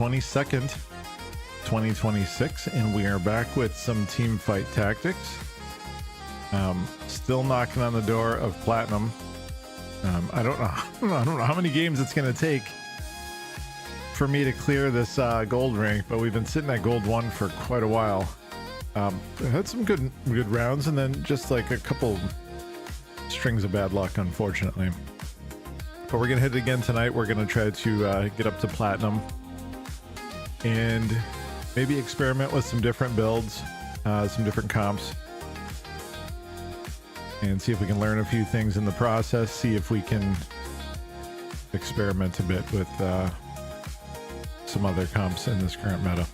22nd, 2026, and we are back with some Teamfight Tactics. Still knocking on the door of Platinum. I don't know how many games it's going to take for me to clear this gold rank, but we've been sitting at gold 1 for quite a while. I had some good rounds, and then just like a couple strings of bad luck, unfortunately. But we're gonna hit it again tonight. We're gonna try to get up to Platinum and maybe experiment with some different builds, some different comps, and see if we can learn a few things in the process. See if we can experiment a bit with some other comps in this current meta.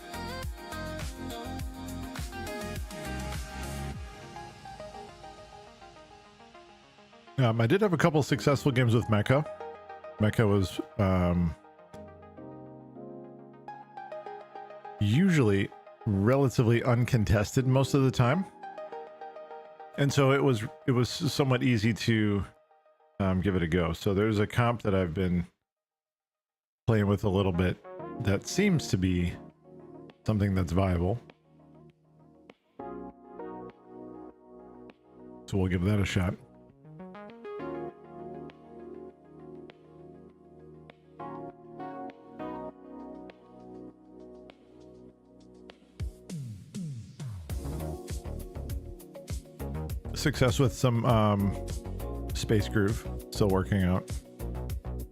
I did have a couple successful games with Mecha. Mecha was usually relatively uncontested most of the time, and so it was somewhat easy to give it a go. So there's a comp that I've been playing with a little bit that seems to be something that's viable, so we'll give that a shot. Success with some Space Groove, still working out.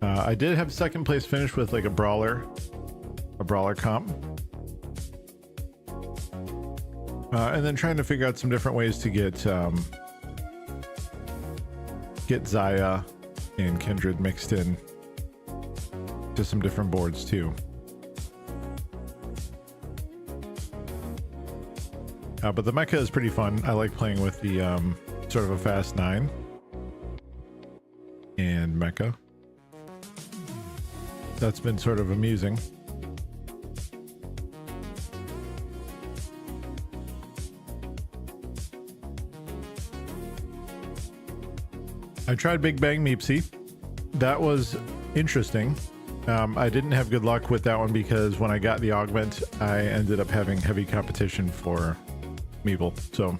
I did have second place finish with like a brawler comp, and then trying to figure out some different ways to get Zaya and Kindred mixed in to some different boards too. But the Mecha is pretty fun. I like playing with the sort of a fast 9 and Mecha. That's been sort of amusing. I tried Big Bang Meepsy. That was interesting. I didn't have good luck with that one because when I got the augment, I ended up having heavy competition for Meeple, so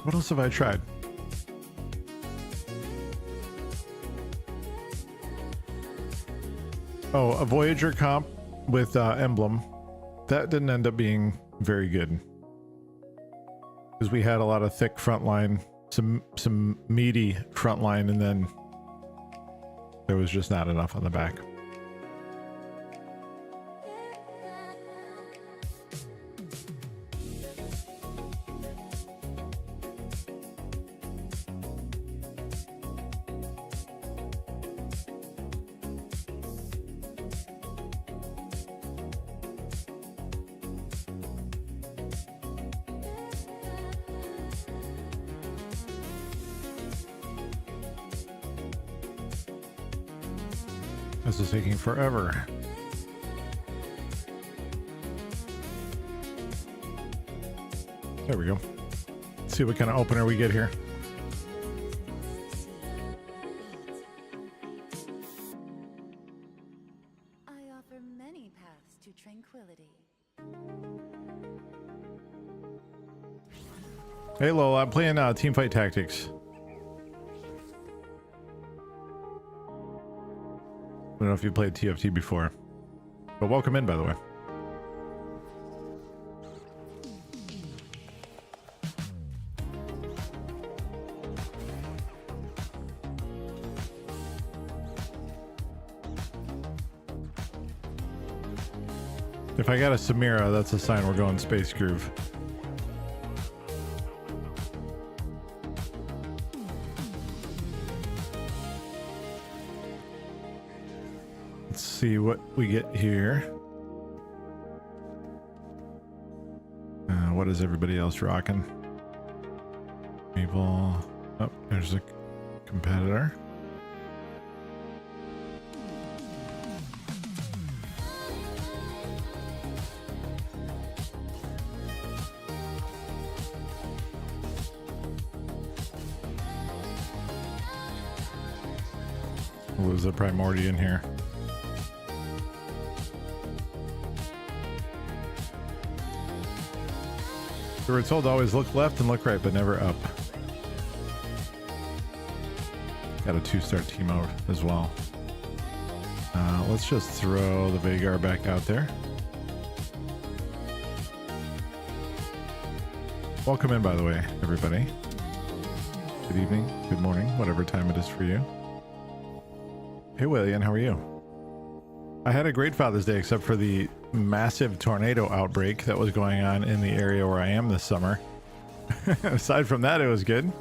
what else have I tried? Oh, a Voyager comp with Emblem. That didn't end up being very good because we had a lot of thick frontline, some meaty frontline, and then there was just not enough on the back. This is taking forever. There we go. Let's see what kind of opener we get here. I offer many paths to tranquility. Hey Lola, I'm playing Teamfight Tactics. I don't know if you played TFT before, but welcome in, by the way. If I got a Samira, that's a sign we're going Space Groove. See what we get here. What is everybody else rocking? People. Oh, there's a competitor. We'll lose the Primordian here. We were told to always look left and look right, but never up. Got a 2-star team out as well. Let's just throw the Vagar back out there. Welcome in, by the way, everybody. Good evening, good morning, whatever time it is for you. Hey, William, how are you? I had a great Father's Day, except for the massive tornado outbreak that was going on in the area where I am this summer. Aside from that, it was good.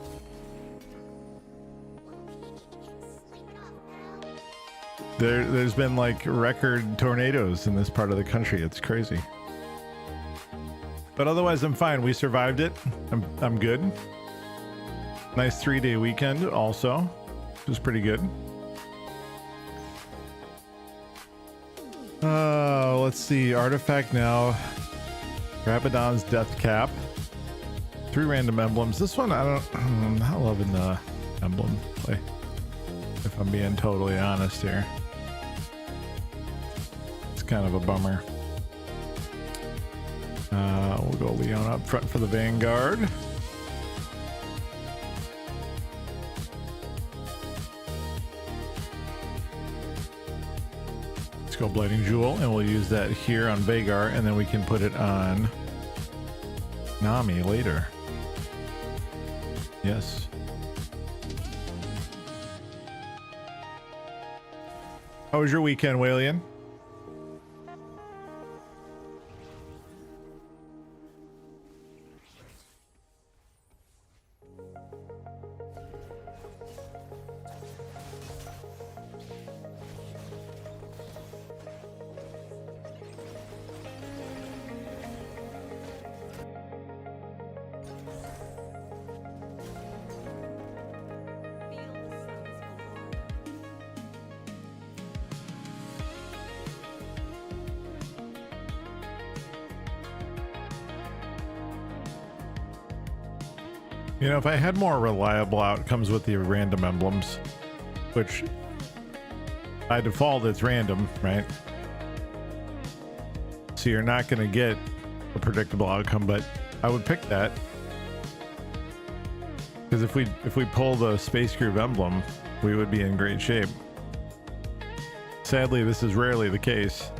There's been like record tornadoes in this part of the country. It's crazy. But otherwise, I'm fine. We survived it. I'm good. Nice 3-day weekend also, which was pretty good. Let's see. Artifact now. Rabadon's Death Cap. 3 random emblems. This one, I'm not loving the emblem play, if I'm being totally honest here. It's kind of a bummer. We'll go Leon up front for the Vanguard. Let's go Blighting Jewel, and we'll use that here on Vagar, and then we can put it on Nami later. Yes. How was your weekend, Walian? You know, if I had more reliable outcomes with the random emblems, which by default it's random, right? So you're not going to get a predictable outcome, but I would pick that. Because if we pull the Space Groove emblem, we would be in great shape. Sadly, this is rarely the case.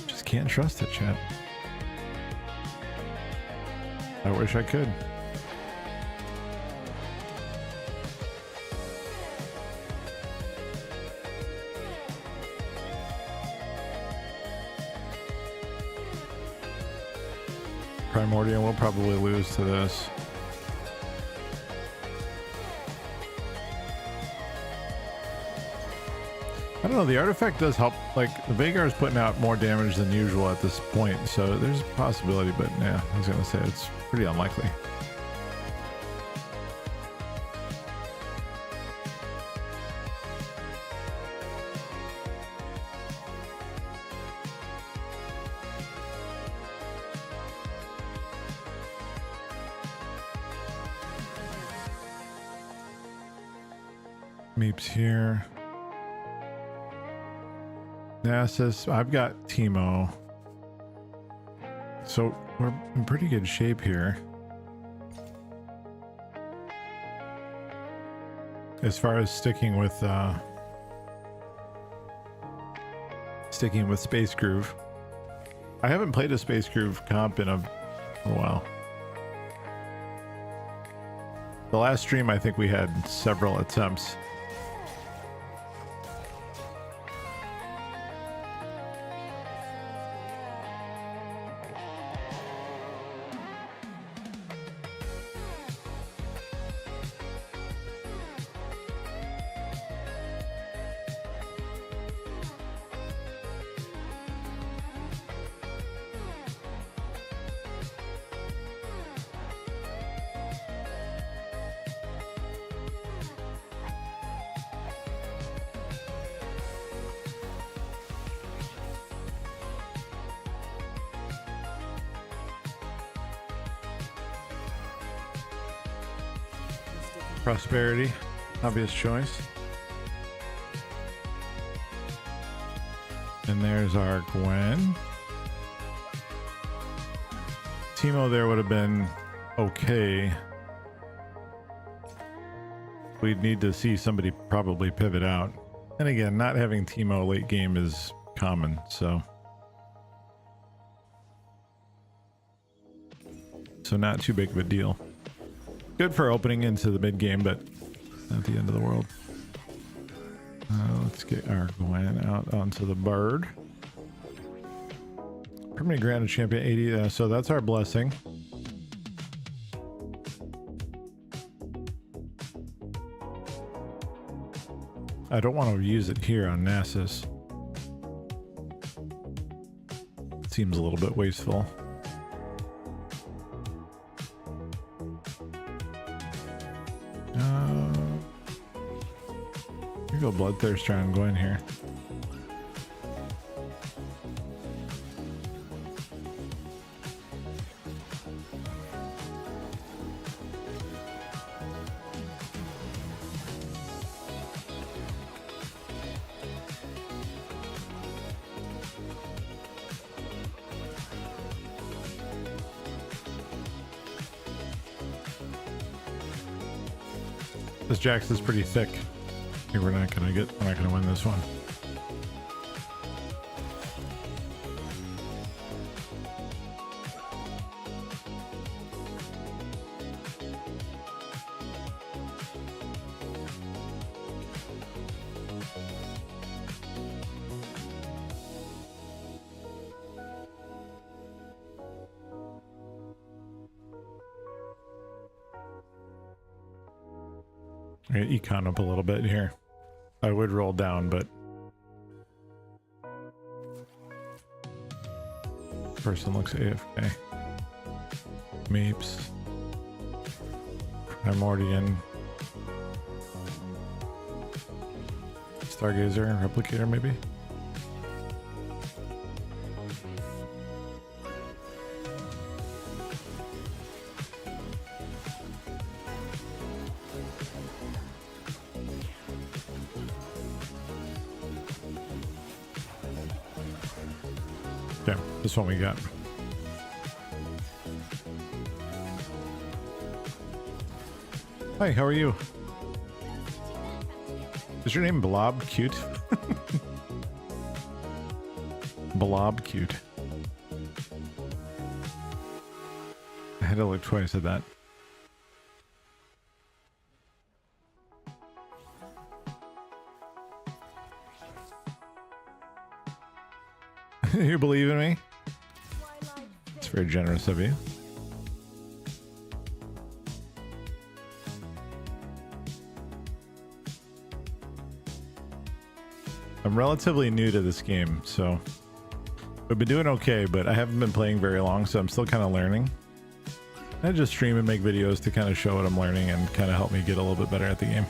Just can't trust it, chat. I wish I could. Primordial will probably lose to this. I don't know, the artifact does help. Like, the Vagar is putting out more damage than usual at this point, so there's a possibility, but yeah, I was gonna say it's pretty unlikely. Meeps here. Nasus, I've got Teemo. So we're in pretty good shape here. As far as sticking with Space Groove. I haven't played a Space Groove comp in a while. The last stream I think we had several attempts. Prosperity. Obvious choice. And there's our Gwen. Teemo there would have been okay. We'd need to see somebody probably pivot out. And again, not having Teemo late game is common, so not too big of a deal. Good for opening into the mid game, but not the end of the world. Let's get our Gwen out onto the bird. Permanent granted champion 80, so that's our blessing. I don't want to use it here on Nasus. Seems a little bit wasteful. You go Bloodthirst trying to go in here. This Jax is pretty thick. I think we're not gonna win this one. I econ up a little bit here. I would roll down, but person looks AFK. Meeps. Primordian. Stargazer, Replicator maybe? Okay, this one we got. Hi, how are you? Is your name Blob Cute? Blob Cute. I had to look twice at that. You believe in me? It's very generous of you. I'm relatively new to this game, so we've been doing okay, but I haven't been playing very long, so I'm still kind of learning. I just stream and make videos to kind of show what I'm learning and kind of help me get a little bit better at the game.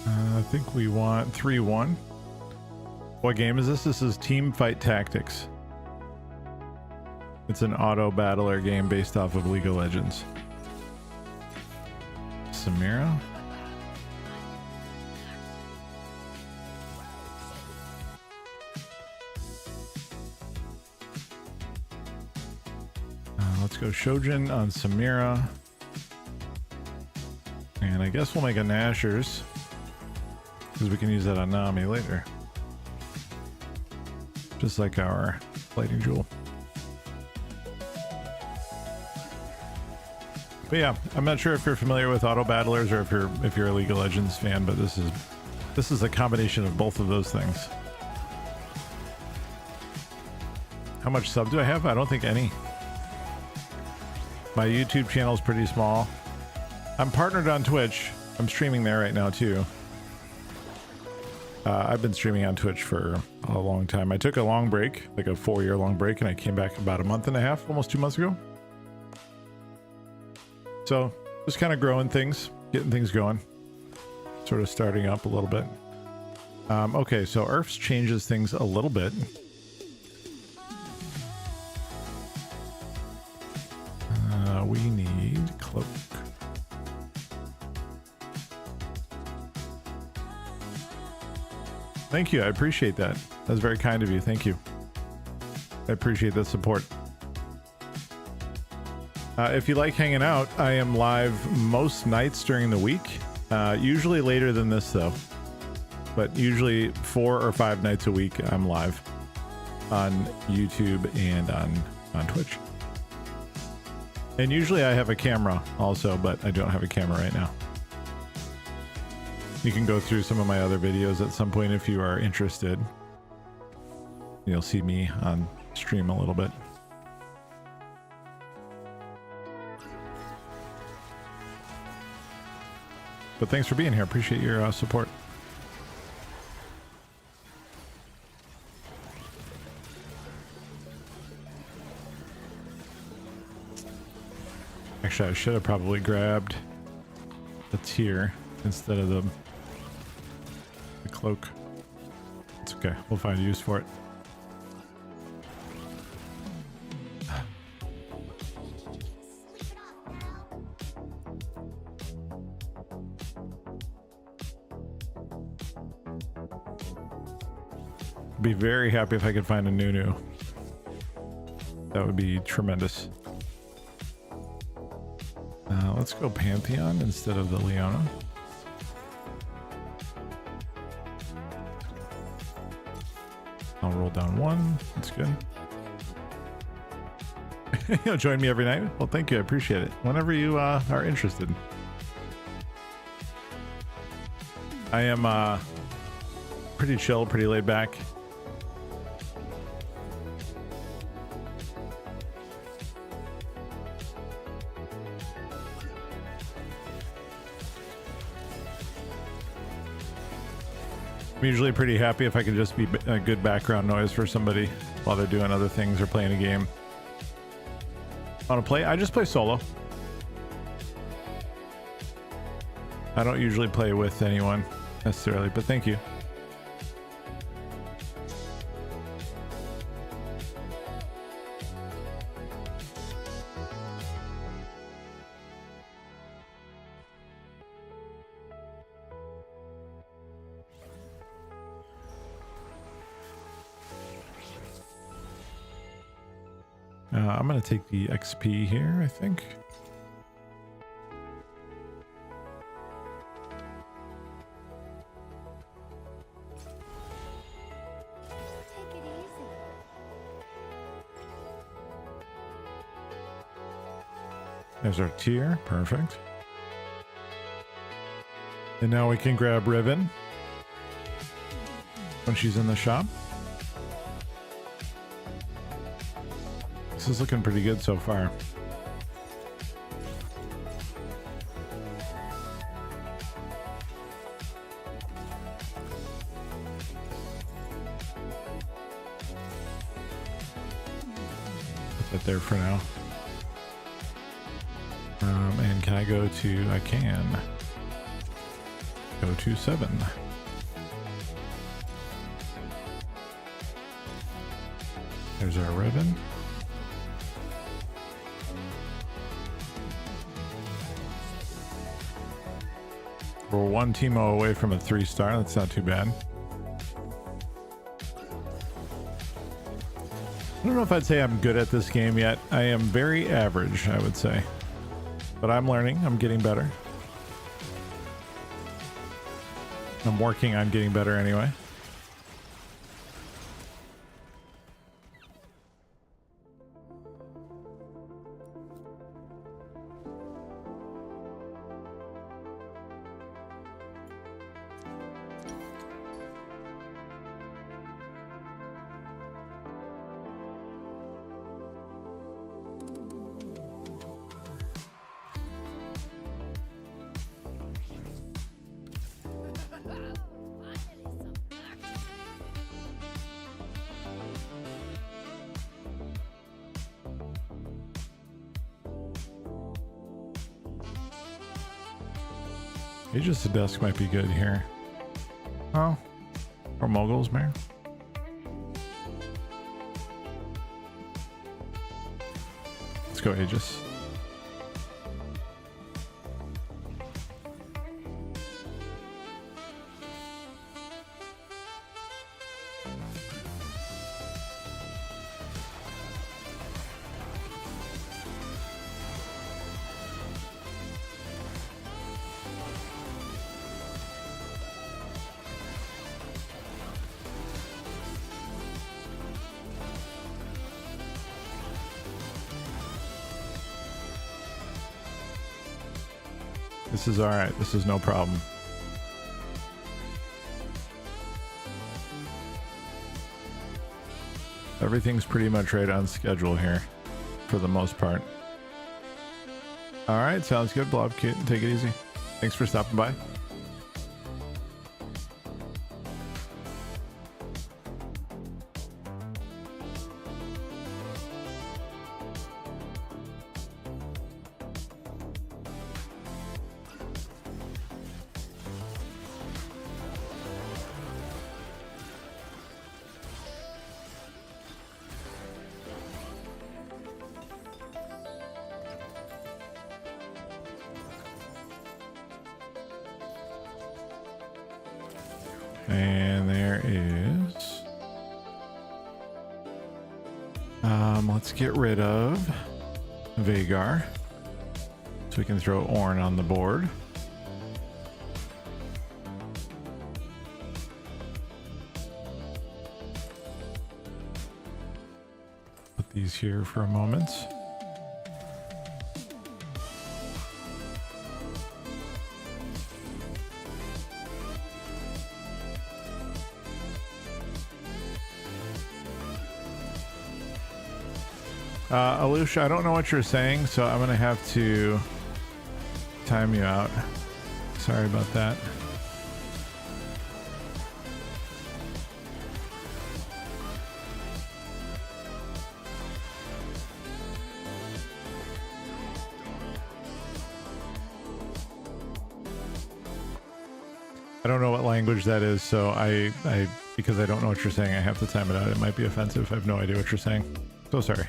I think we want 3-1. What game is this? This is Teamfight Tactics. It's an auto battler game based off of League of Legends. Samira? Let's go Shojin on Samira. And I guess we'll make a Nashers, because we can use that on Nami later. Just like our Lighting Jewel. But yeah, I'm not sure if you're familiar with auto battlers or if you're a League of Legends fan, but this is a combination of both of those things. How much sub do I have? I don't think any. My YouTube channel is pretty small. I'm partnered on Twitch. I'm streaming there right now too. I've been streaming on Twitch for a long time. I took a long break, like a 4-year long break, and I came back about a month and a half, almost 2 months ago. So just kind of growing things. getting things going. Sort of starting up a little bit. Okay, so IRFs changes things a little bit. We need cloak. Thank you, I appreciate that. That's very kind of you, thank you. I appreciate the support. If you like hanging out, I am live most nights during the week. Usually later than this though. But usually 4 or 5 nights a week I'm live on YouTube and on Twitch. And usually I have a camera also, but I don't have a camera right now. You can go through some of my other videos at some point if you are interested. You'll see me on stream a little bit. But thanks for being here. Appreciate your support. Actually, I should have probably grabbed the tier instead of the cloak. It's okay. We'll find a use for it. Be very happy if I could find a Nunu. That would be tremendous. Let's go Pantheon instead of the Leona. I'll roll down 1. That's good. You'll join me every night? Well, thank you. I appreciate it. Whenever you are interested. I am pretty chill, pretty laid back. I'm usually pretty happy if I can just be a good background noise for somebody while they're doing other things or playing a game. Want to play? I just play solo. I don't usually play with anyone necessarily, but thank you. I'm going to take the XP here, I think. Take it easy. There's our tier. Perfect. And now we can grab Riven when she's in the shop. This is looking pretty good so far. Put that there for now. And can I go to, I can go to 7. There's our Riven. We're 1 Teemo away from a 3-star. That's not too bad. I don't know if I'd say I'm good at this game yet. I am very average, I would say. But I'm learning. I'm getting better. I'm working on getting better anyway. Aegis to Dusk might be good here. Oh, or Moguls, man. Let's go Aegis. This is all right. This is no problem. Everything's pretty much right on schedule here for the most part. All right. Sounds good, Blob. Take it easy. Thanks for stopping by. And there is... let's get rid of Vagar. So we can throw Ornn on the board. Put these here for a moment. Alusha, I don't know what you're saying, so I'm gonna have to time you out. Sorry about that. I don't know what language that is, so because I don't know what you're saying, I have to time it out. It might be offensive. I have no idea what you're saying. So sorry.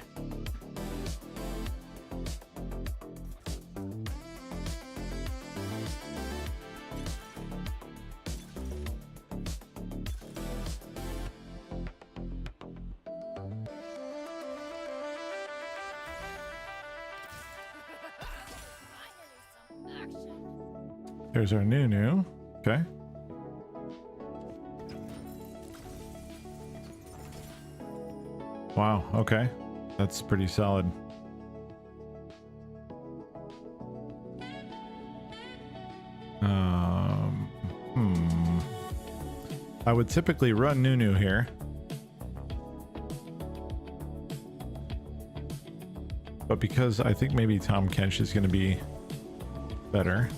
There's our new. Okay. Wow, okay. That's pretty solid. I would typically run Nunu here. But because I think maybe Tom Kench is going to be better.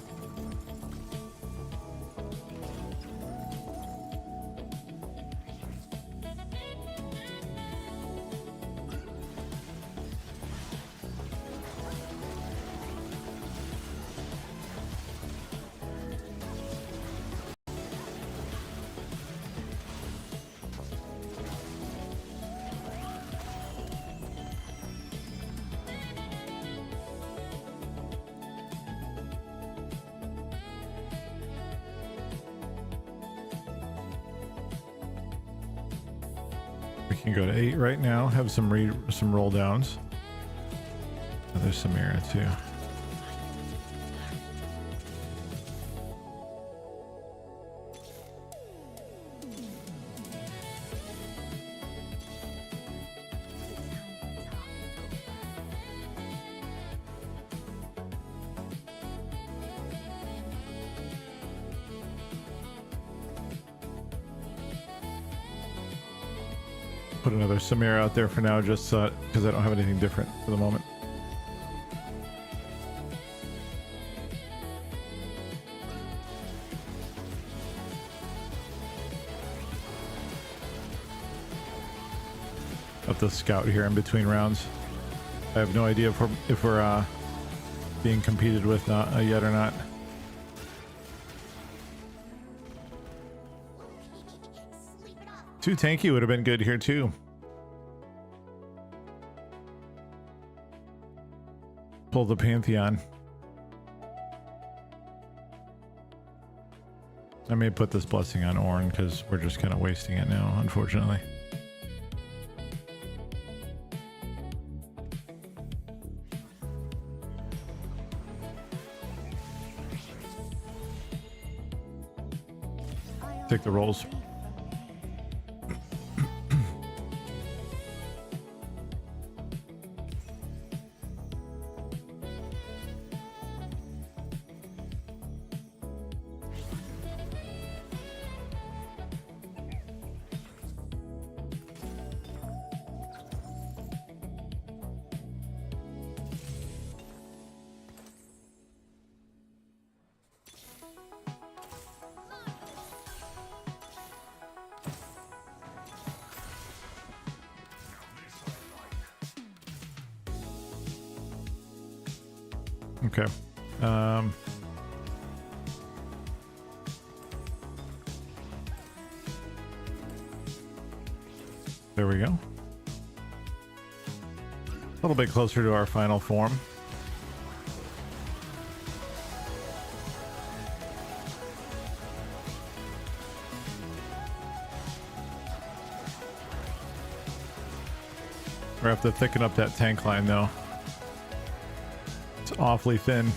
We can go to 8 right now, have some roll downs. Oh, there's Samira too. Put another Samira out there for now, just because I don't have anything different for the moment. Up the scout here in between rounds. I have no idea if we're being competed with yet or not. 2 tanky would have been good here too. Pull the Pantheon. I may put this blessing on Ornn because we're just kind of wasting it now, unfortunately. Take the rolls. Okay. There we go. A little bit closer to our final form. We have to thicken up that tank line though. It's awfully thin.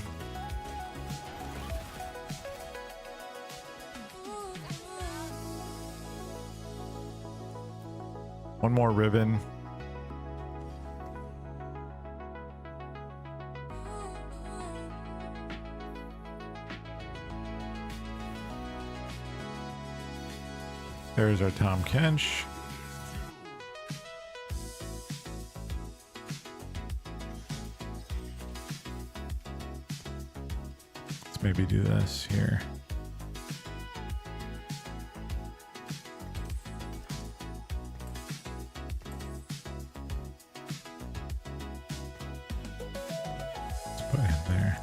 One more ribbon. There's our Tom Kench. Let's maybe do this here. Let's put him there.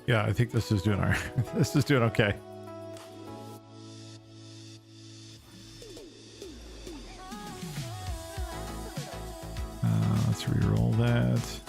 Yeah, I think this is doing our this is doing okay. Let's re-roll that.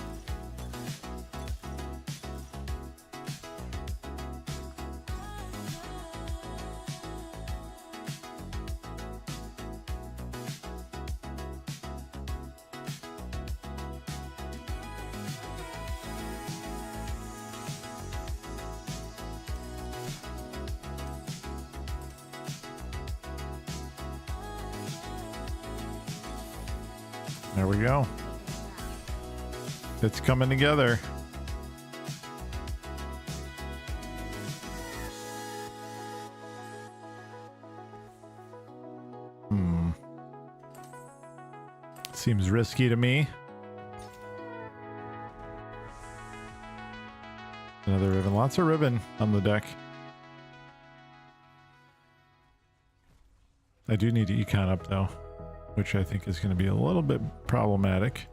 There we go. It's coming together. Seems risky to me. Another ribbon. Lots of ribbon on the deck. I do need to econ up though, which I think is going to be a little bit problematic.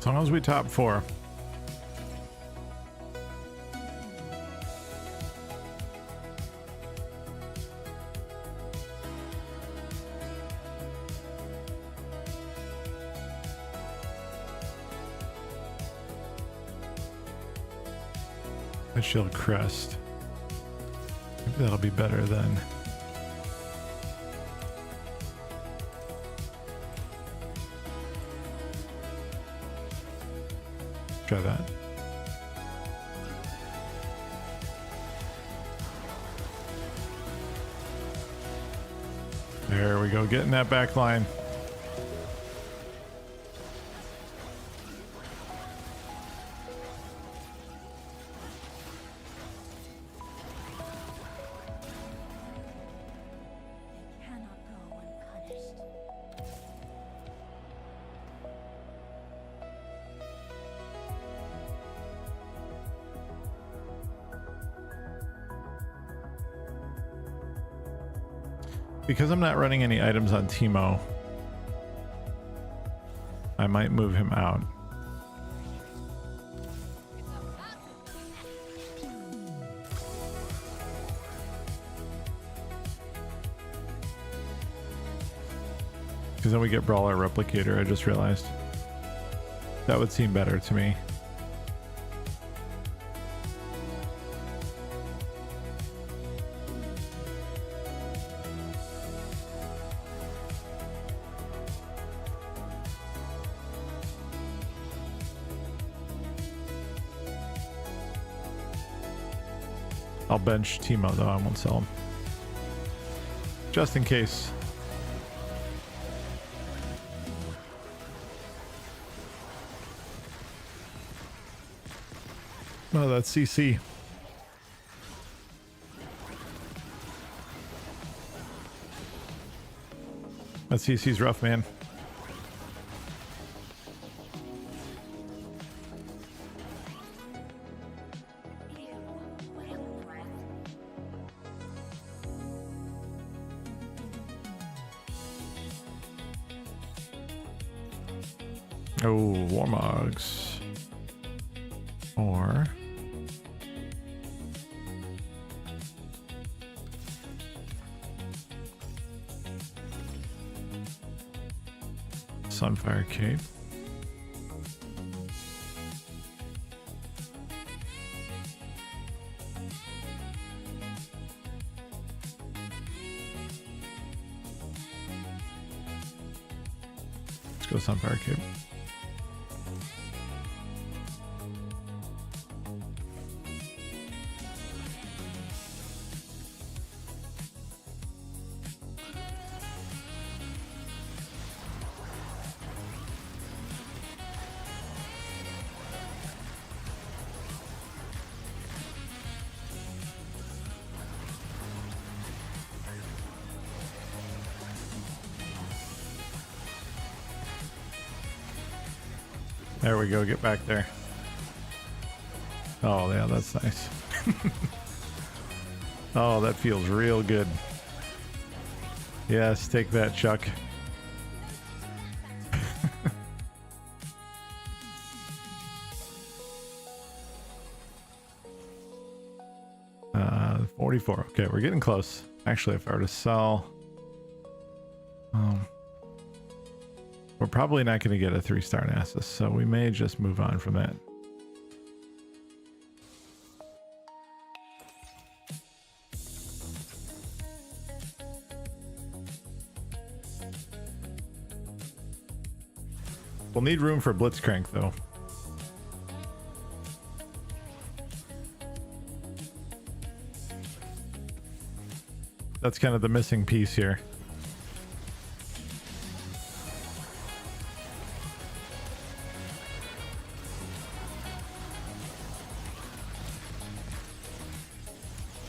As long as we top 4. A shield crest. Maybe that'll be better then. Try that. There we go, getting that back line. They cannot go unpunished. Because I'm not running any items on Teemo, I might move him out. Because then we get Brawler Replicator, I just realized. That would seem better to me. I'll bench Teemo though, I won't sell him. Just in case. Oh, that's CC. That CC's rough, man. Oh, Warmogs. Or Sunfire Cape. Let's go Sunfire Cape. There we go, get back there. Oh yeah, that's nice. Oh, that feels real good. Yes, take that, Chuck. 44. Okay, we're getting close. Actually, if I were to sell, we're probably not going to get a 3-star Nasus, so we may just move on from that. We'll need room for Blitzcrank, though. That's kind of the missing piece here.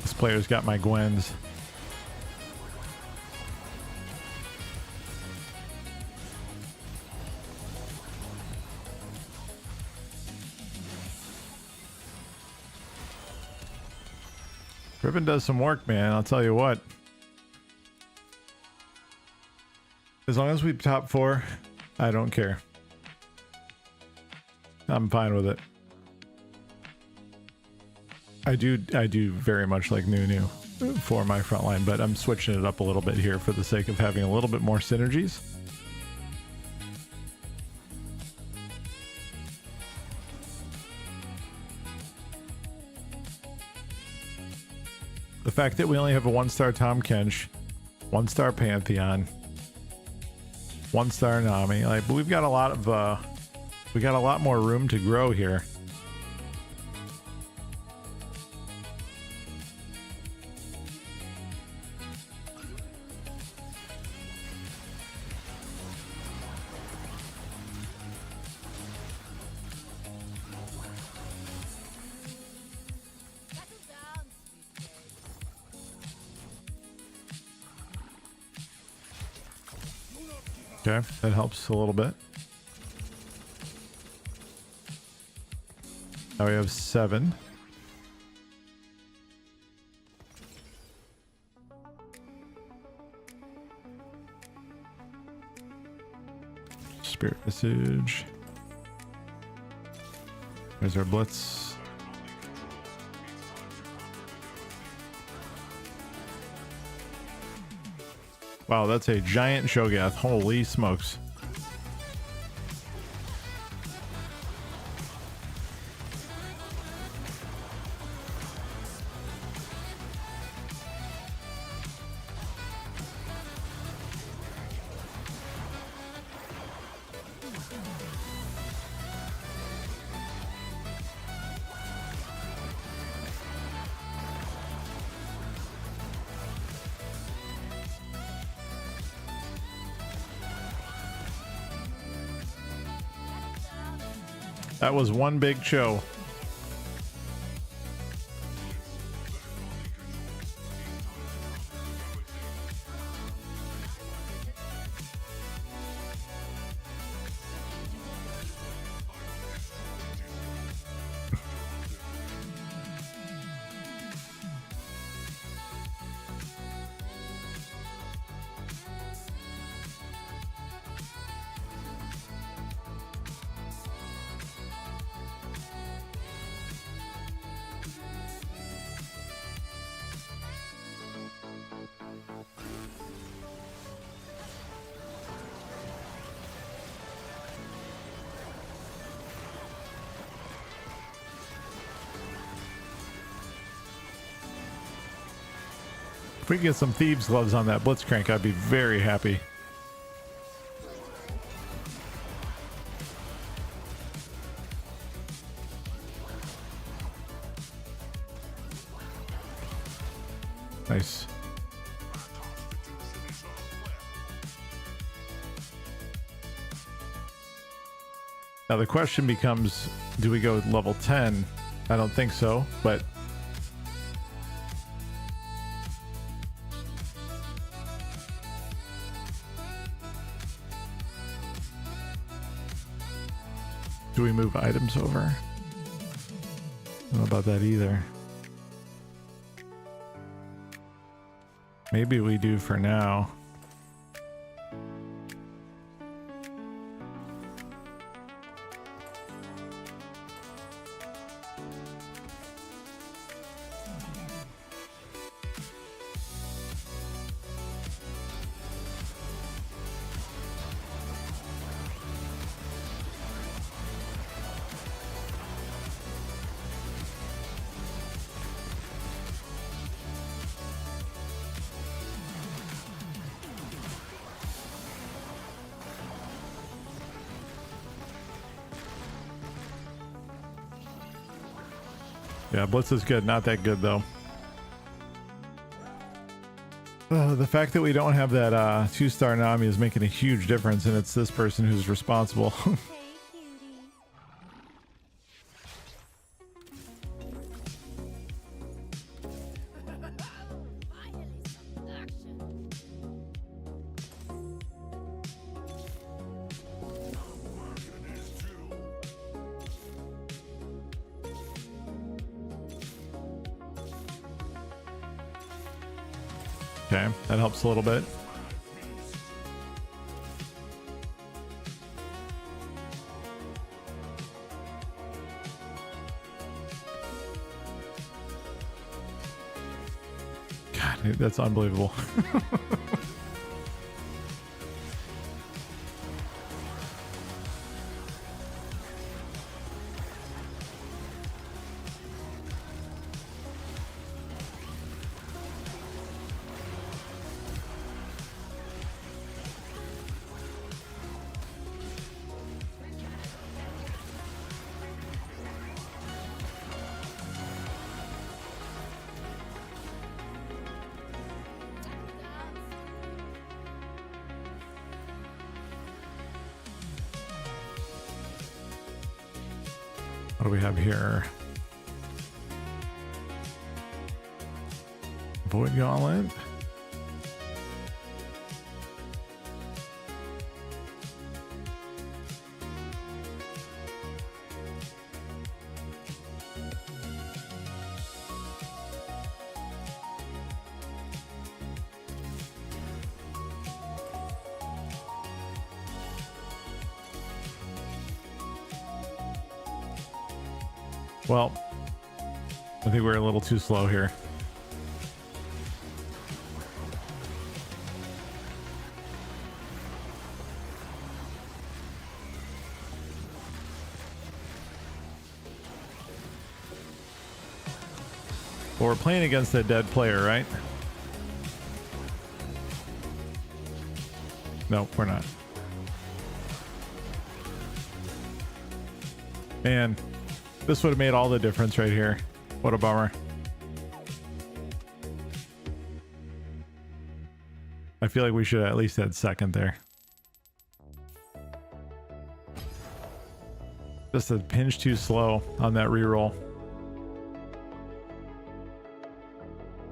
This player's got my Gwens. Ribbon does some work, man. I'll tell you what. As long as we top 4, I don't care. I'm fine with it. I do very much like Nunu for my frontline, but I'm switching it up a little bit here for the sake of having a little bit more synergies. The fact that we only have a 1-star Tom Kench, 1-star Pantheon, 1-star Nami, like, but we've got a lot of we got a lot more room to grow here. Okay, that helps a little bit. Now we have 7. Spirit Message. There's our Blitz. Wow, that's a giant Shogath. Holy smokes. That was one big show. If we can get some Thieves Gloves on that Blitzcrank, I'd be very happy. Nice. Now the question becomes, do we go with level 10? I don't think so, but do we move items over? I don't know about that either. Maybe we do for now. Yeah, Blitz is good. Not that good, though. The fact that we don't have that 2-star Nami is making a huge difference, and it's this person who's responsible. Okay, that helps a little bit. God, that's unbelievable. What do we have here? Void Gauntlet. Well, I think we're a little too slow here. Well, we're playing against a dead player, right? No, we're not. Man, this would have made all the difference right here. What a bummer. I feel like we should have at least had second there. Just a pinch too slow on that reroll.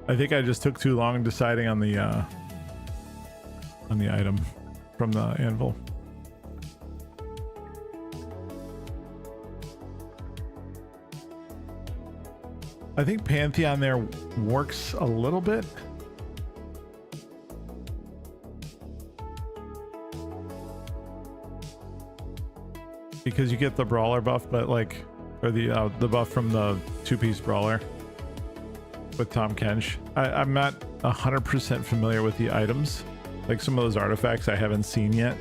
I think I just took too long deciding on the item from the anvil. I think Pantheon there works a little bit. Because you get the brawler buff, but like, or the buff from the two-piece brawler with Tom Kench. I'm not 100% familiar with the items. Like some of those artifacts I haven't seen yet.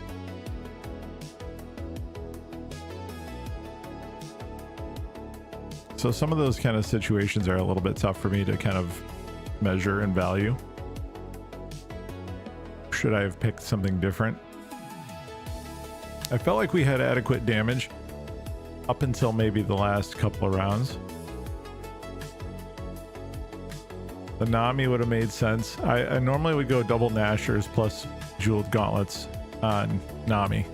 So some of those kind of situations are a little bit tough for me to kind of measure and value. Should I have picked something different? I felt like we had adequate damage up until maybe the last couple of rounds. The Nami would have made sense. I normally would go double Nashers plus jeweled gauntlets on Nami.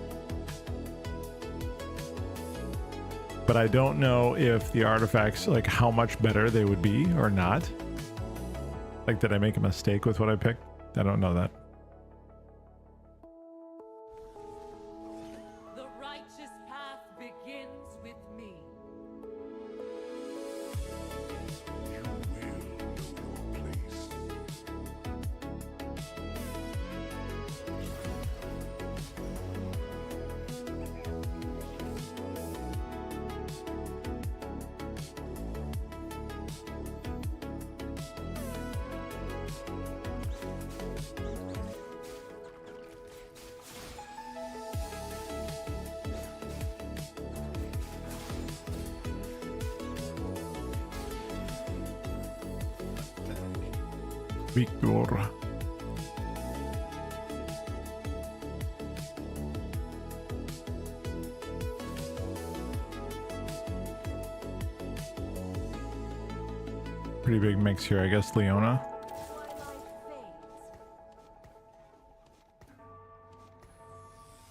But I don't know if the artifacts, like how much better they would be or not. Like, did I make a mistake with what I picked? I don't know that. The righteous path begins with me. You will know your place. Victor. Pretty big mix here, I guess. Leona.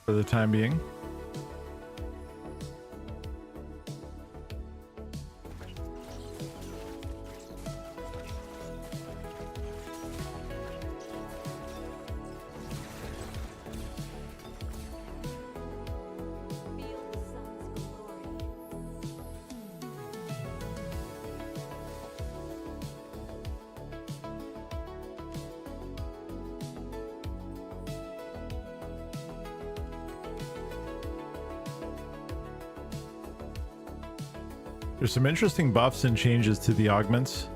For the time being. There's some interesting buffs and changes to the augments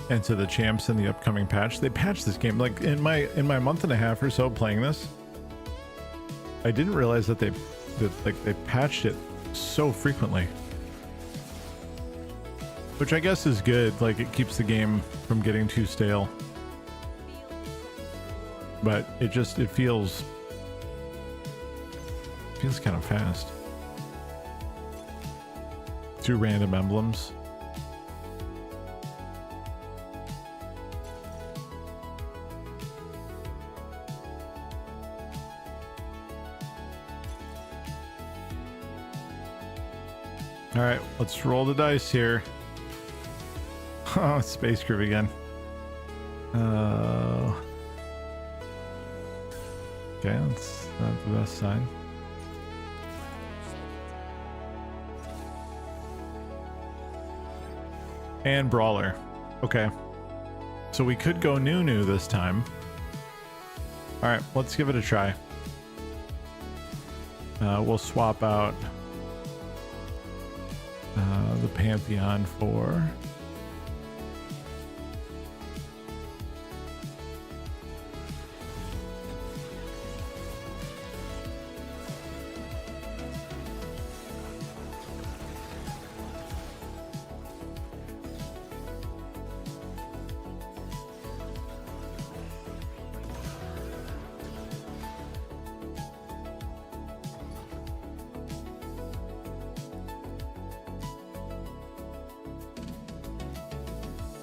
and to the champs in the upcoming patch. They patched this game like in my month and a half or so playing this. I didn't realize that they patched it so frequently, which I guess is good. Like, it keeps the game from getting too stale, but it feels kind of fast. 2 random emblems. All right, let's roll the dice here. Oh, space crew again. Okay, that's not the best sign. And brawler. Okay. So we could go new this time. All right, let's give it a try. We'll swap out the Pantheon for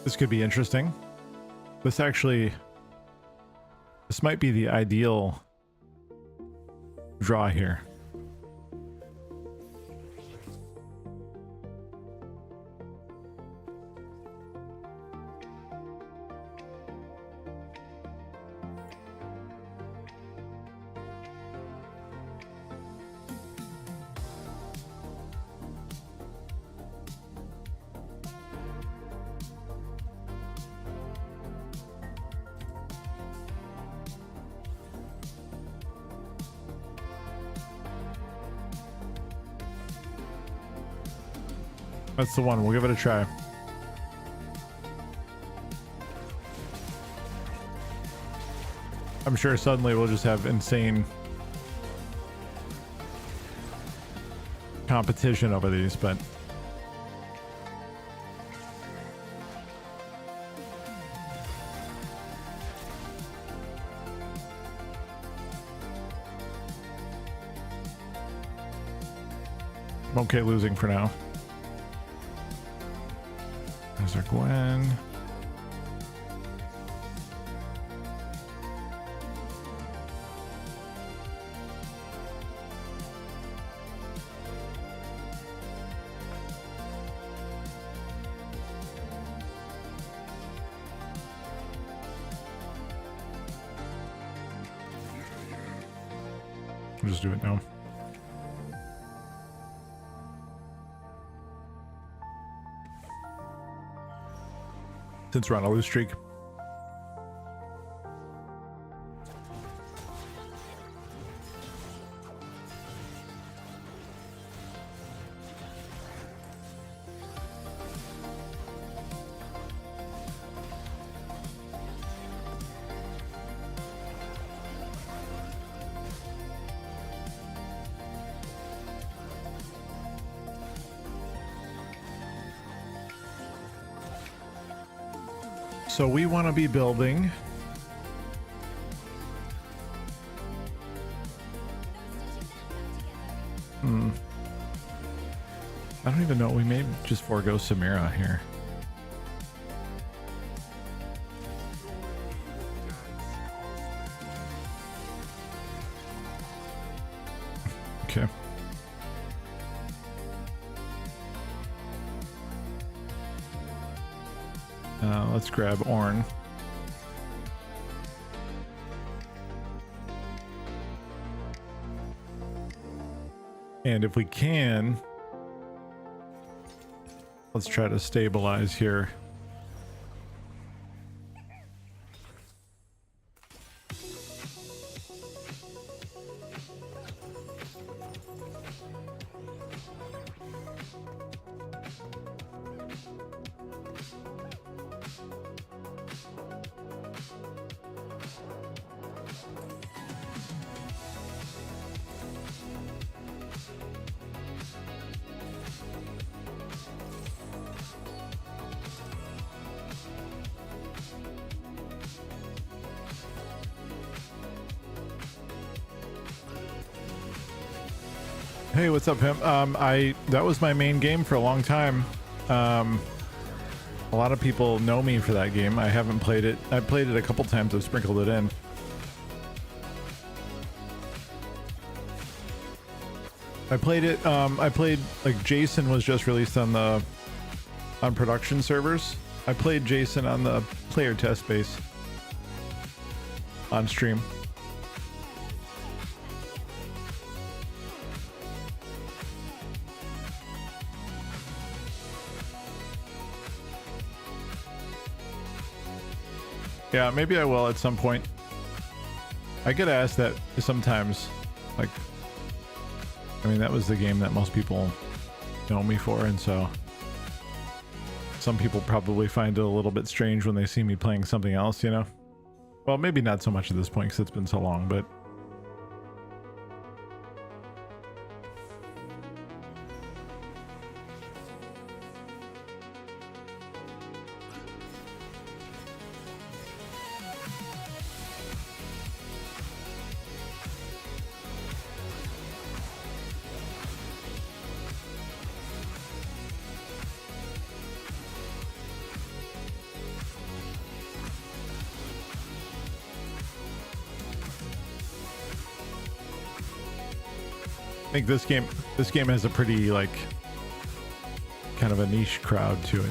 this could be interesting. This might be the ideal draw here. That's the one. We'll give it a try. I'm sure suddenly we'll just have insane competition over these, but I'm okay losing for now. There's our Gwen. We'll just do it now. Since we're on a loose streak. So we want to be building I don't even know. We may just forego Samira here. Okay. Let's grab Ornn. And if we can, let's try to stabilize here. Hey, what's up, Pimp? That was my main game for a long time. A lot of people know me for that game. I haven't played it. I played it a couple times. I've sprinkled it in. I played it. I played like Jason was just released on the production servers. I played Jason on the player test base on stream. Yeah, maybe I will at some point. I get asked that sometimes. Like, I mean, that was the game that most people know me for, and so some people probably find it a little bit strange when they see me playing something else, you know? Well, maybe not so much at this point because it's been so long, but I think this game has a pretty like kind of a niche crowd to it.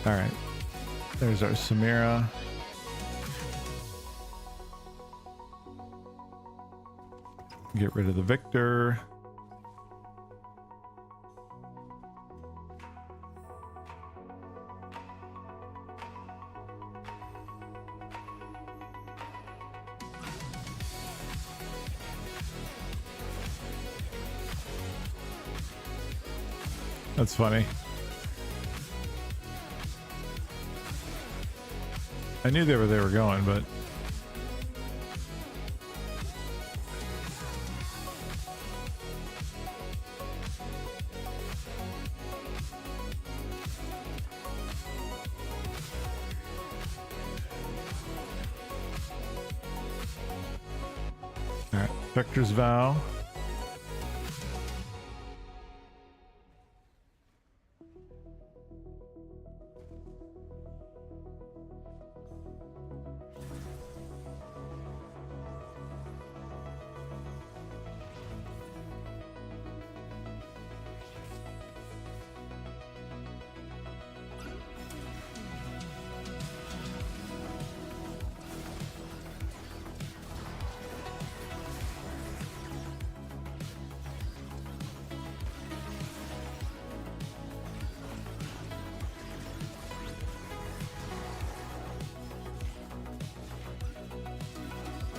All right, there's our Samira. Get rid of the Victor. That's funny. I knew they were going, but all right, Vector's Vow.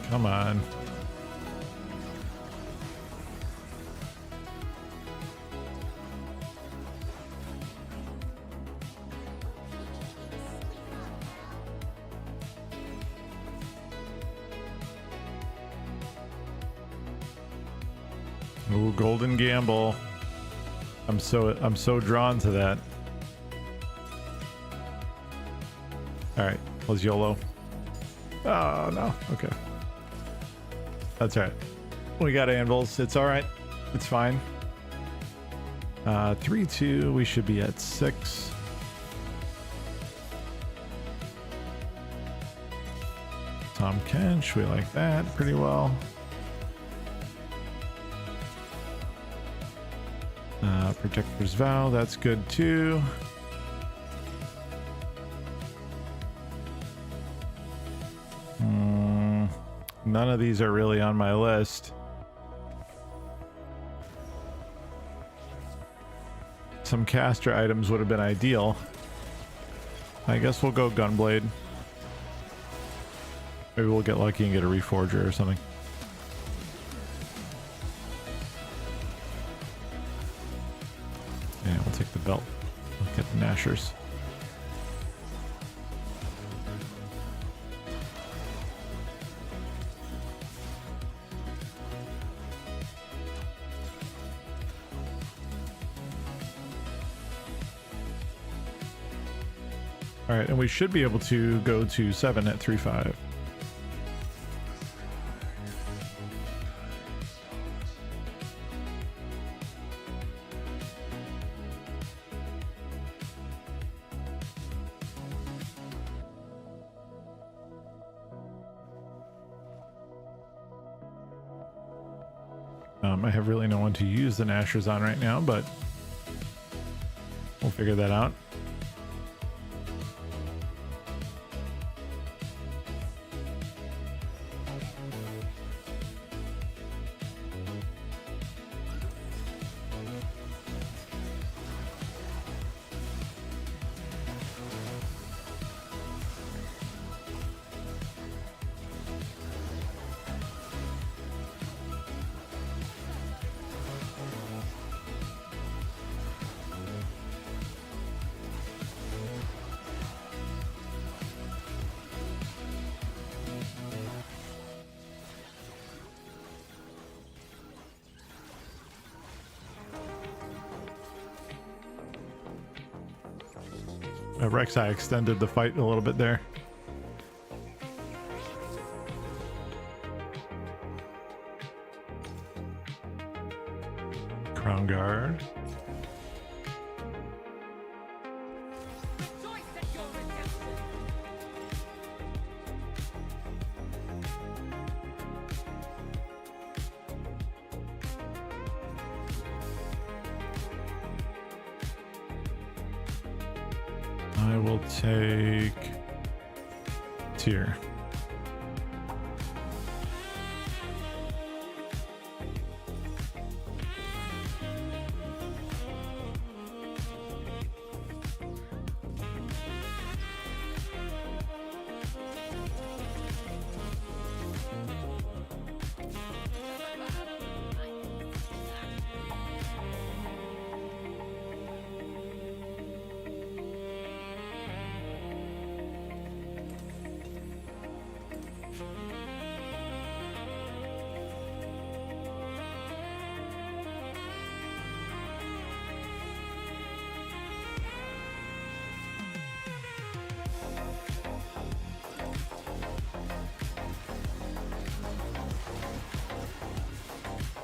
Come on. Ooh, Golden Gamble. I'm so drawn to that. All right, let's YOLO. Oh no, okay. That's all right. We got anvils. It's all right. It's fine. 3-2. We should be at 6. Tom Kench. We like that pretty well. Protector's Vow. That's good too. None of these are really on my list. Some caster items would have been ideal. I guess we'll go Gunblade. Maybe we'll get lucky and get a Reforger or something. Yeah, we'll take the belt. We'll get the Nashers. All right, and we should be able to go to 7 at 3-5. I have really no one to use the Nashers on right now, but we'll figure that out. Rek'Sai extended the fight a little bit there. Crown Guard. Rejoice at your redemption. I will take Tier.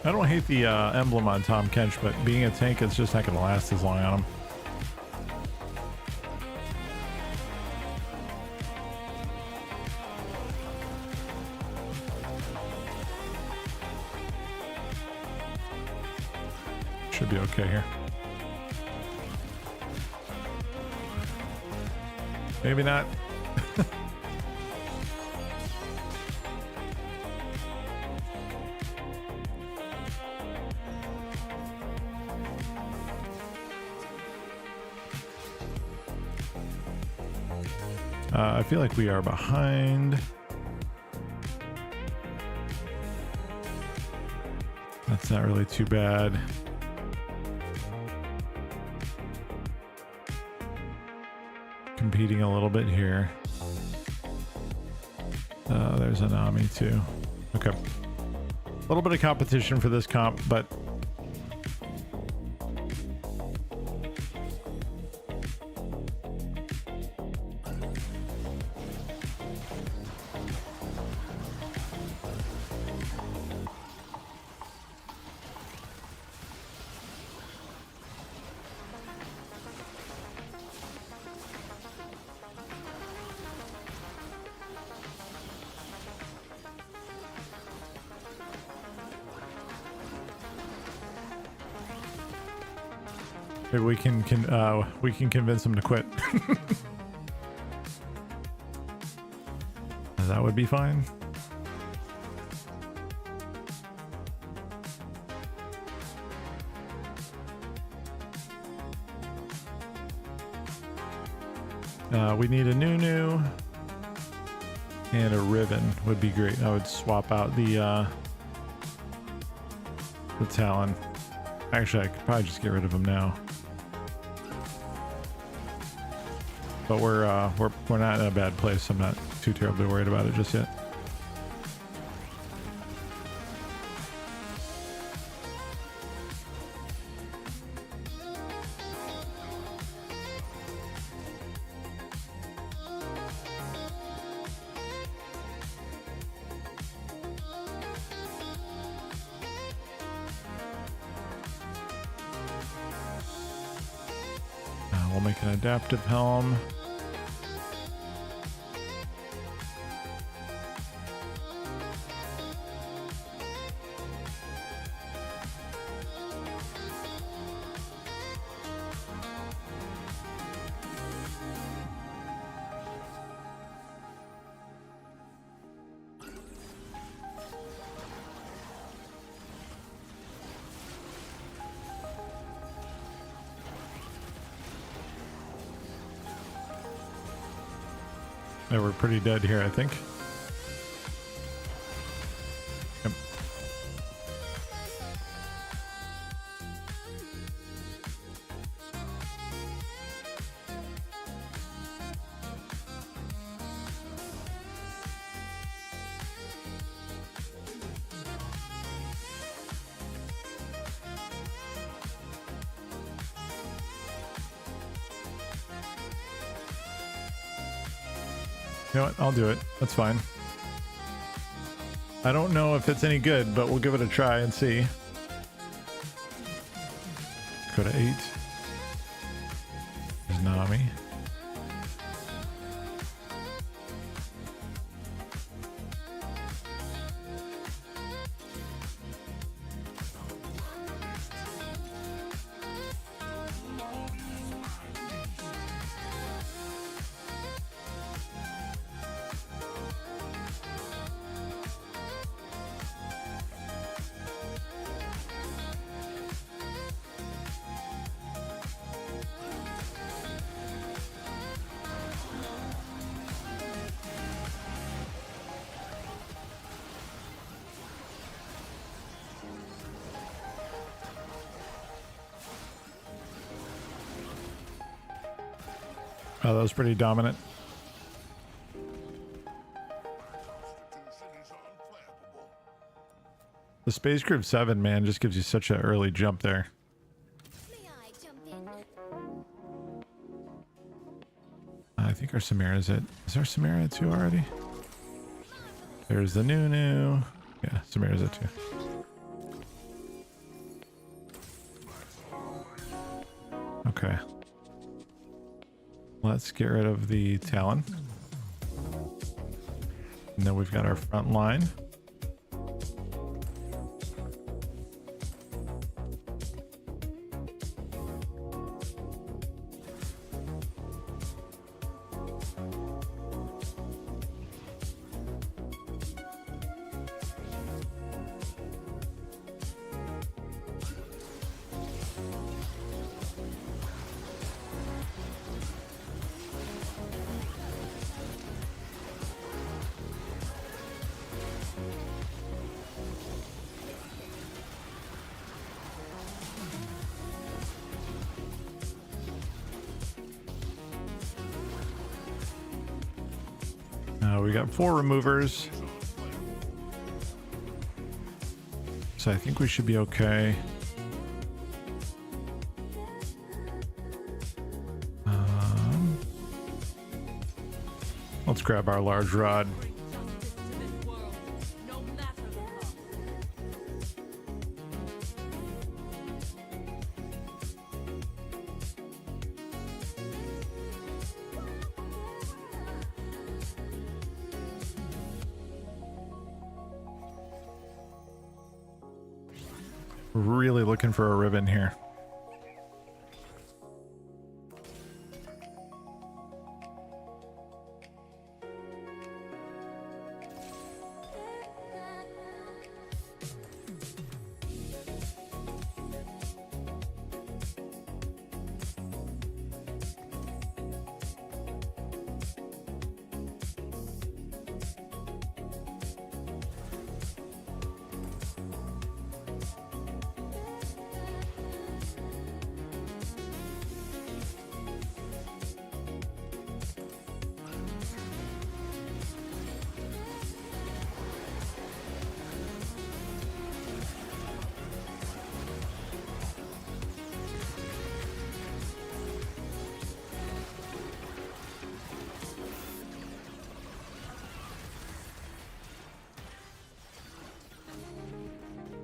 I don't hate the emblem on Tom Kench, but being a tank, it's just not going to last as long on him. Should be okay here. Maybe not. I feel like we are behind. That's not really too bad. Competing a little bit here. There's an Ami too. Okay. A little bit of competition for this comp, but maybe we can convince him to quit. That would be fine. We need a Nunu and a Riven would be great. I would swap out the Talon. Actually, I could probably just get rid of him now. But we're not in a bad place. I'm not too terribly worried about it just yet. We'll make an adaptive helm. Yeah, we're pretty dead here, I think. Yep. You know what? I'll do it. That's fine. I don't know if it's any good, but we'll give it a try and see. Go to 8. There's Nami. Oh, that was pretty dominant. The Space Group 7, man, just gives you such an early jump there. May I jump in? I think our Samira is it. Is our Samira 2 already? There's the Nunu. Yeah, Samira's it too. Okay. Let's get rid of the Talon. And then we've got our front line. We got 4 removers. So I think we should be okay. Let's grab our large rod. Bring justice to this world, no matter the cost. Really looking for a ribbon here.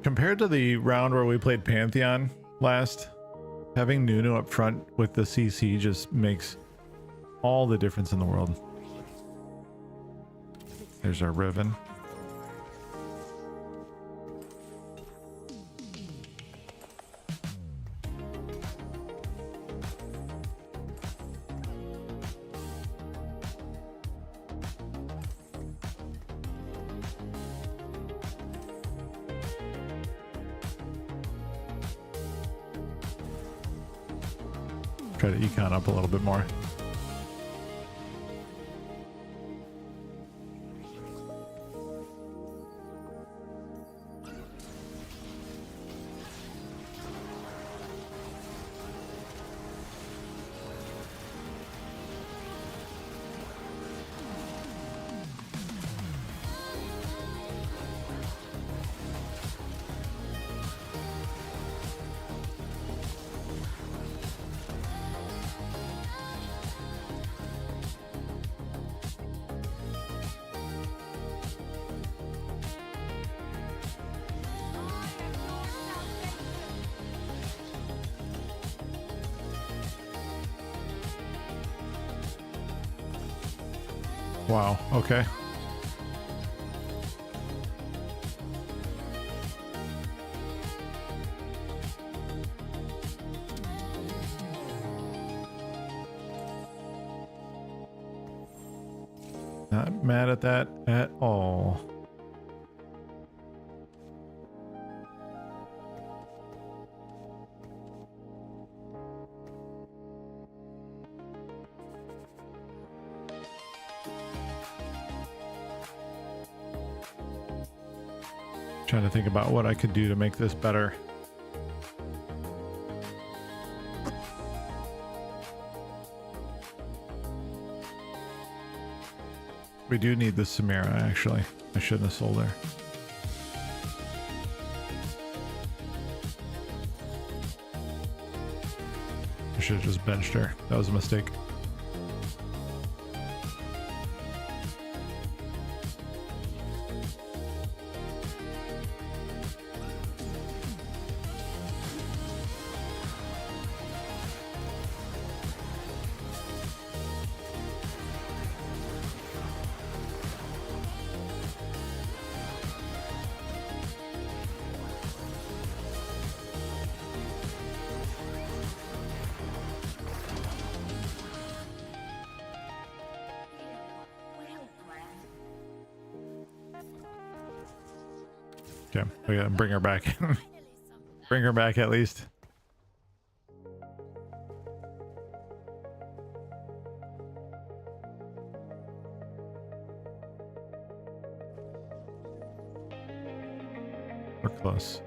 Compared to the round where we played Pantheon last, having Nunu up front with the CC just makes all the difference in the world. There's our ribbon. Try to econ up a little bit more. Wow. Okay. Not mad at that at all. Trying to think about what I could do to make this better. We do need the Samira, actually. I shouldn't have sold her. I should have just benched her. That was a mistake. Okay, we gotta bring her back. Bring her back at least. We're close.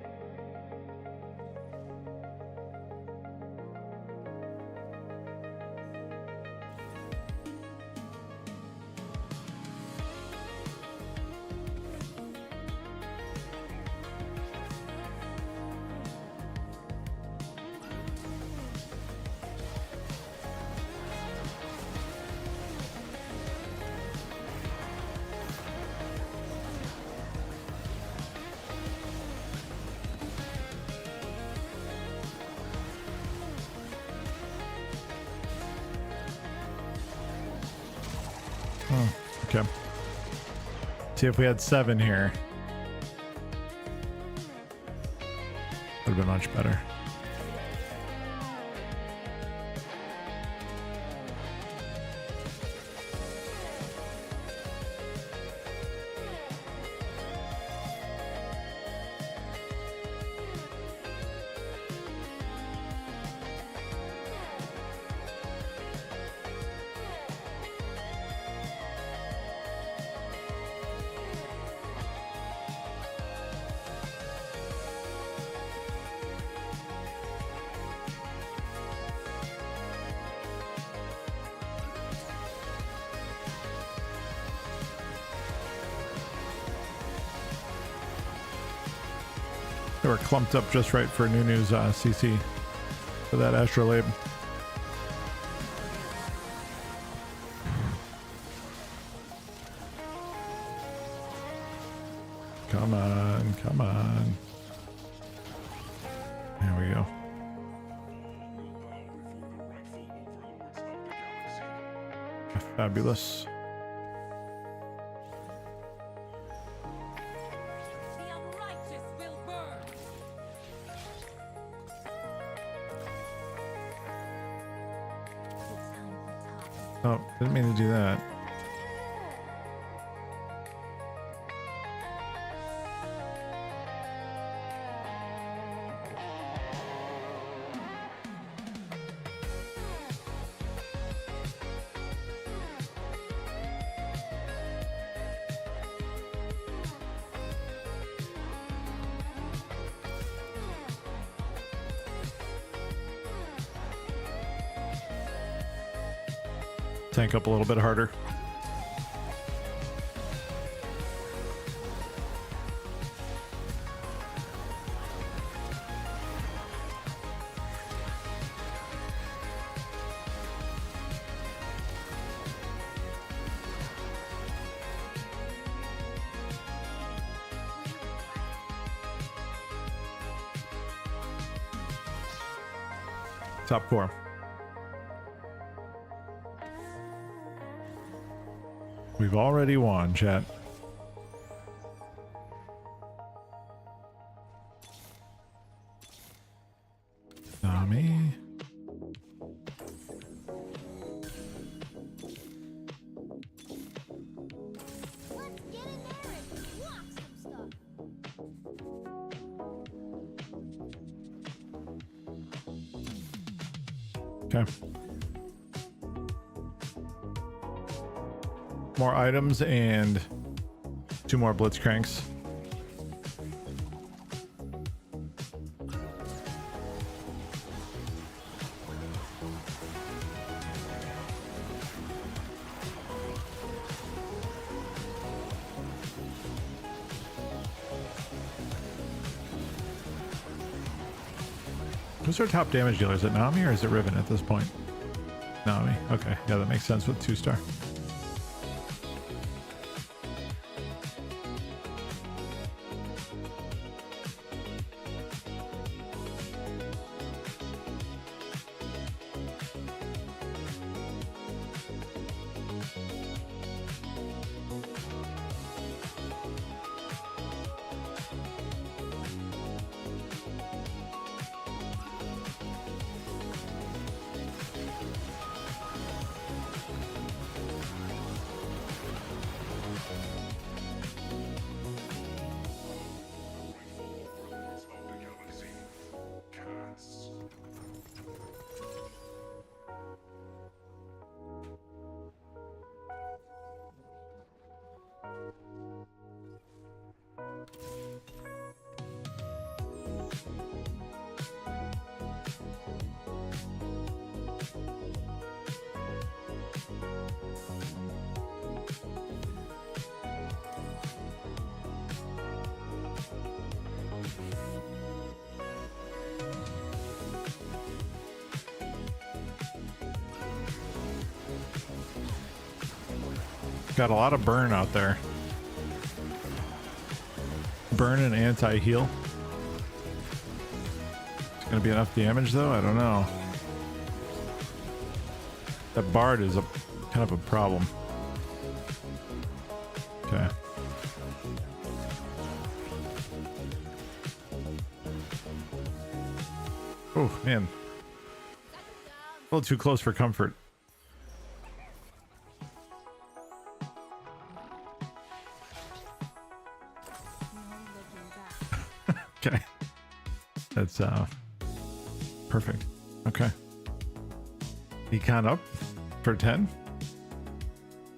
Oh, okay. See if we had 7 here. Would have been much better. They were clumped up just right for Nunu's CC for that astrolabe. Come on, come on. There we go. Fabulous. The unrighteous will burn. Oh, didn't mean to do that. Tank up a little bit harder. Top 4. We've already won, chat. Nami. Let's get in there and block some stuff. Okay. More items and 2 more blitzcranks. Who's our top damage dealer? Is it Nami or is it Riven at this point? Nami. Okay. Yeah, that makes sense with 2-star. It's of the galaxy. Cats. Got a lot of burn out there. Burn and anti-heal. It's gonna be enough damage though? I don't know. That Bard is a kind of a problem. Okay. Oh man. A little too close for comfort. Okay. That's perfect. Okay. Econ up for 10.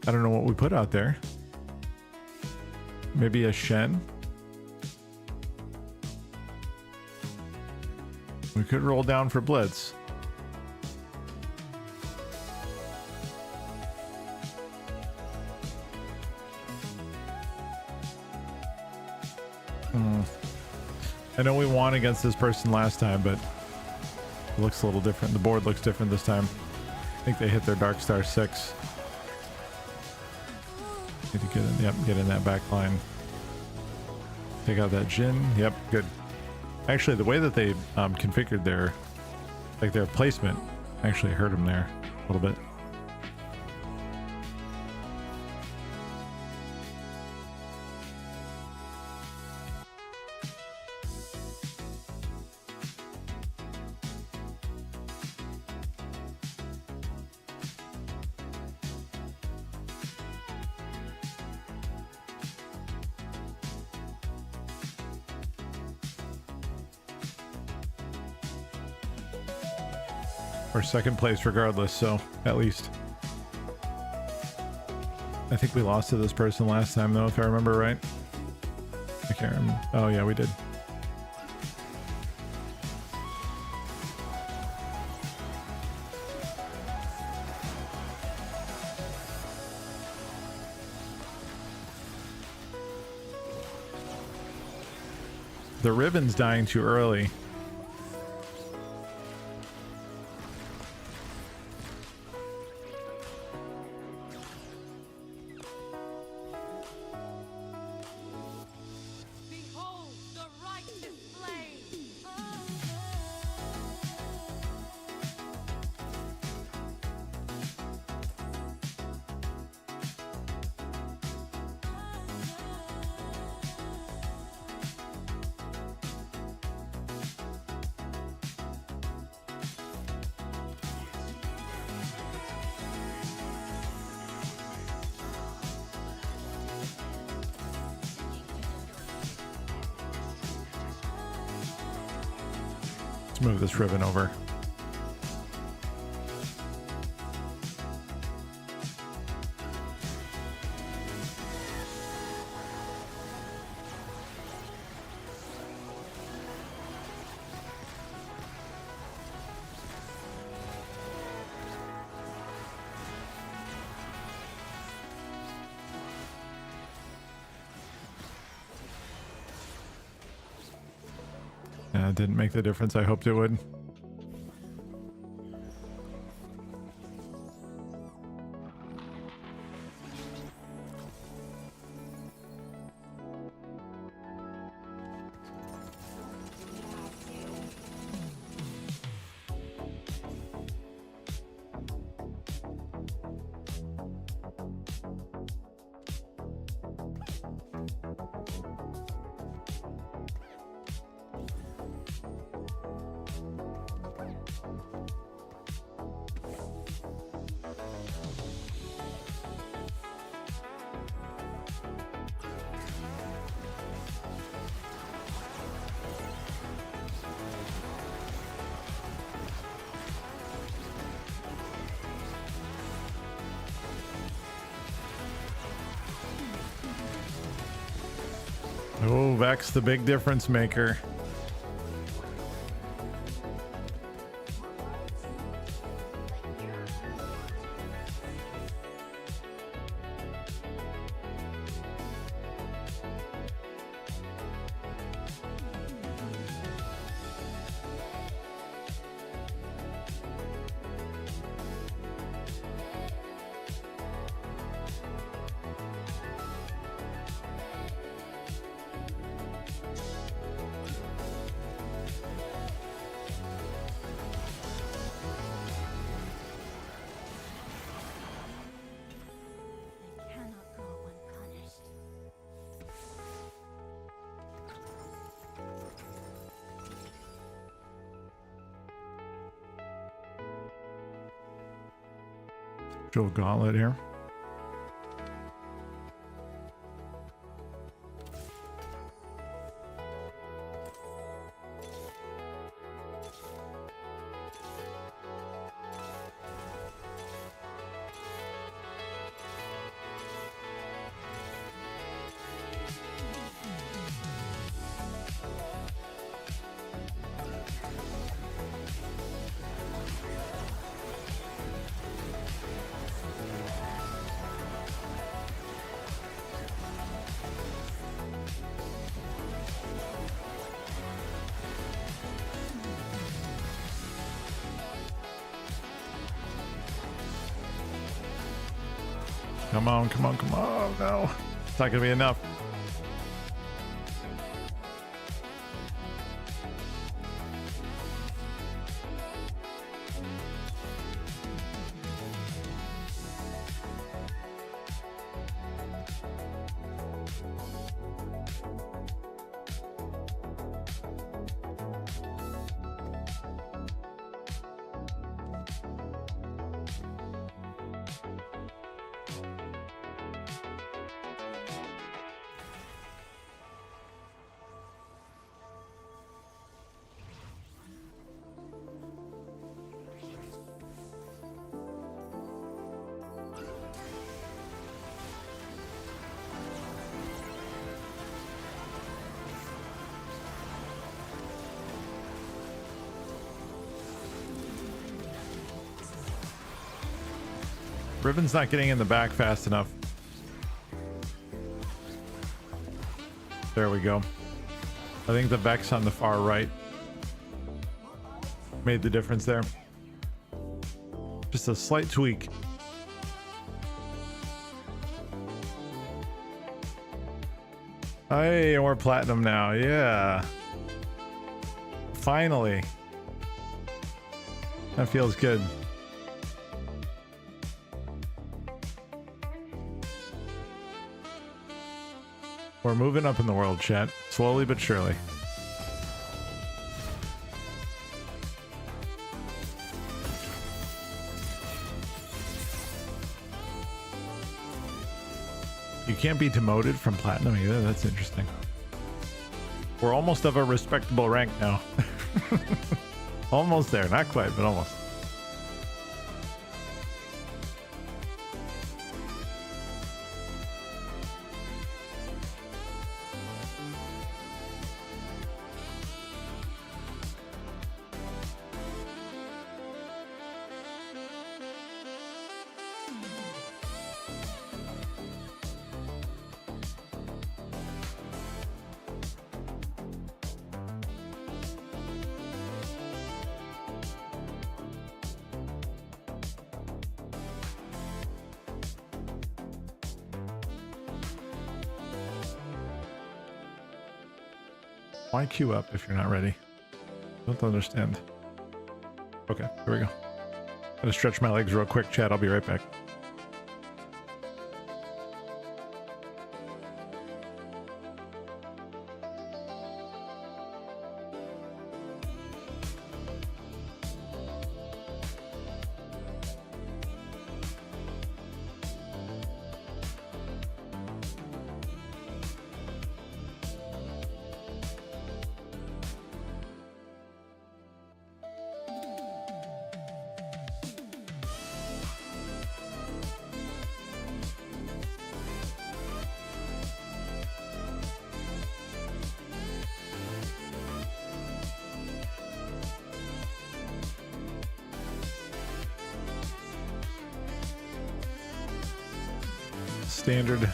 I don't know what we put out there. Maybe a Shen. We could roll down for Blitz. I know we won against this person last time, but it looks a little different. The board looks different this time. I think they hit their Dark Star 6. Need to get in, yep, get in that back line. Take out that Jin. Yep, good. Actually, the way that they configured their placement actually hurt them there a little bit. Or second place regardless, so at least. I think we lost to this person last time though, if I remember right. I can't remember. Oh yeah, we did. The Riven's dying too early. Behold the righteous flame. Let's move this ribbon over. Yeah, it didn't make the difference I hoped it would. Oh, Vex, the big difference maker. Cannot go unpunished. Joe Gauntlet here. Come on, come on, come on. No, it's not going to be enough. Ribbon's not getting in the back fast enough. There we go. I think the Vex on the far right made the difference there. Just a slight tweak. Hey, we're platinum now. Yeah. Finally. That feels good. We're moving up in the world, chat. Slowly but surely. You can't be demoted from platinum either. That's interesting. We're almost of a respectable rank now. Almost there. Not quite, but almost. Why queue up if you're not ready? Don't understand. Okay, here we go. I'm gonna stretch my legs real quick, chat. I'll be right back. Standard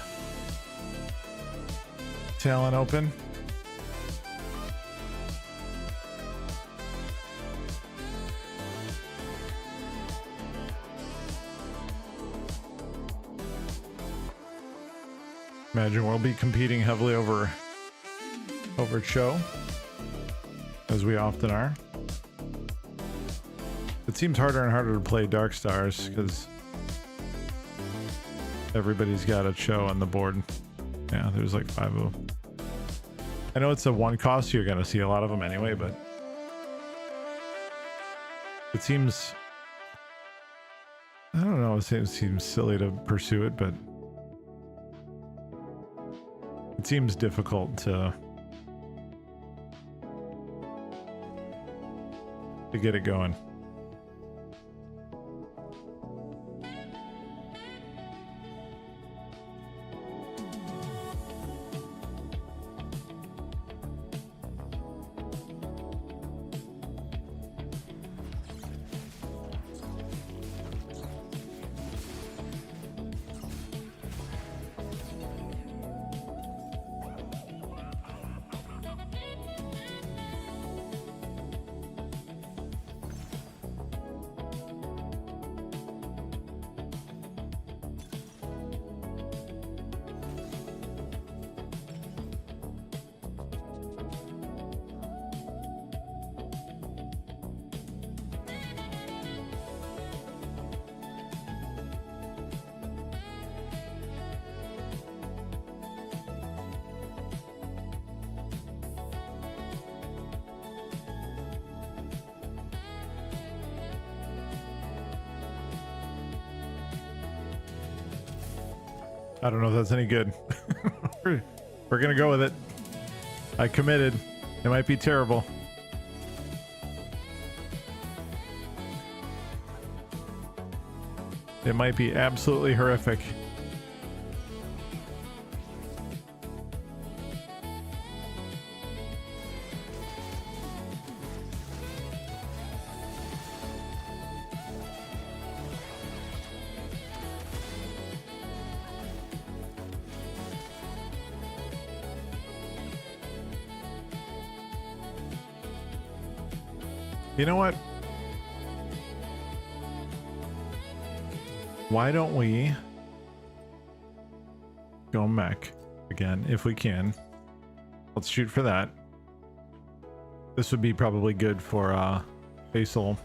talent open. Imagine we'll be competing heavily over Cho, as we often are. It seems harder and harder to play Dark Stars because everybody's got a Cho on the board. Yeah, there's like 5 of them. I know it's a one cost, so you're gonna see a lot of them anyway, but it seems, I don't know, it seems silly to pursue it, but it seems difficult to get it going. I don't know if that's any good. We're gonna go with it. I committed. It might be terrible. It might be absolutely horrific. You know what? Why don't we go mech again if we can? Let's shoot for that. This would be probably good for Faisal.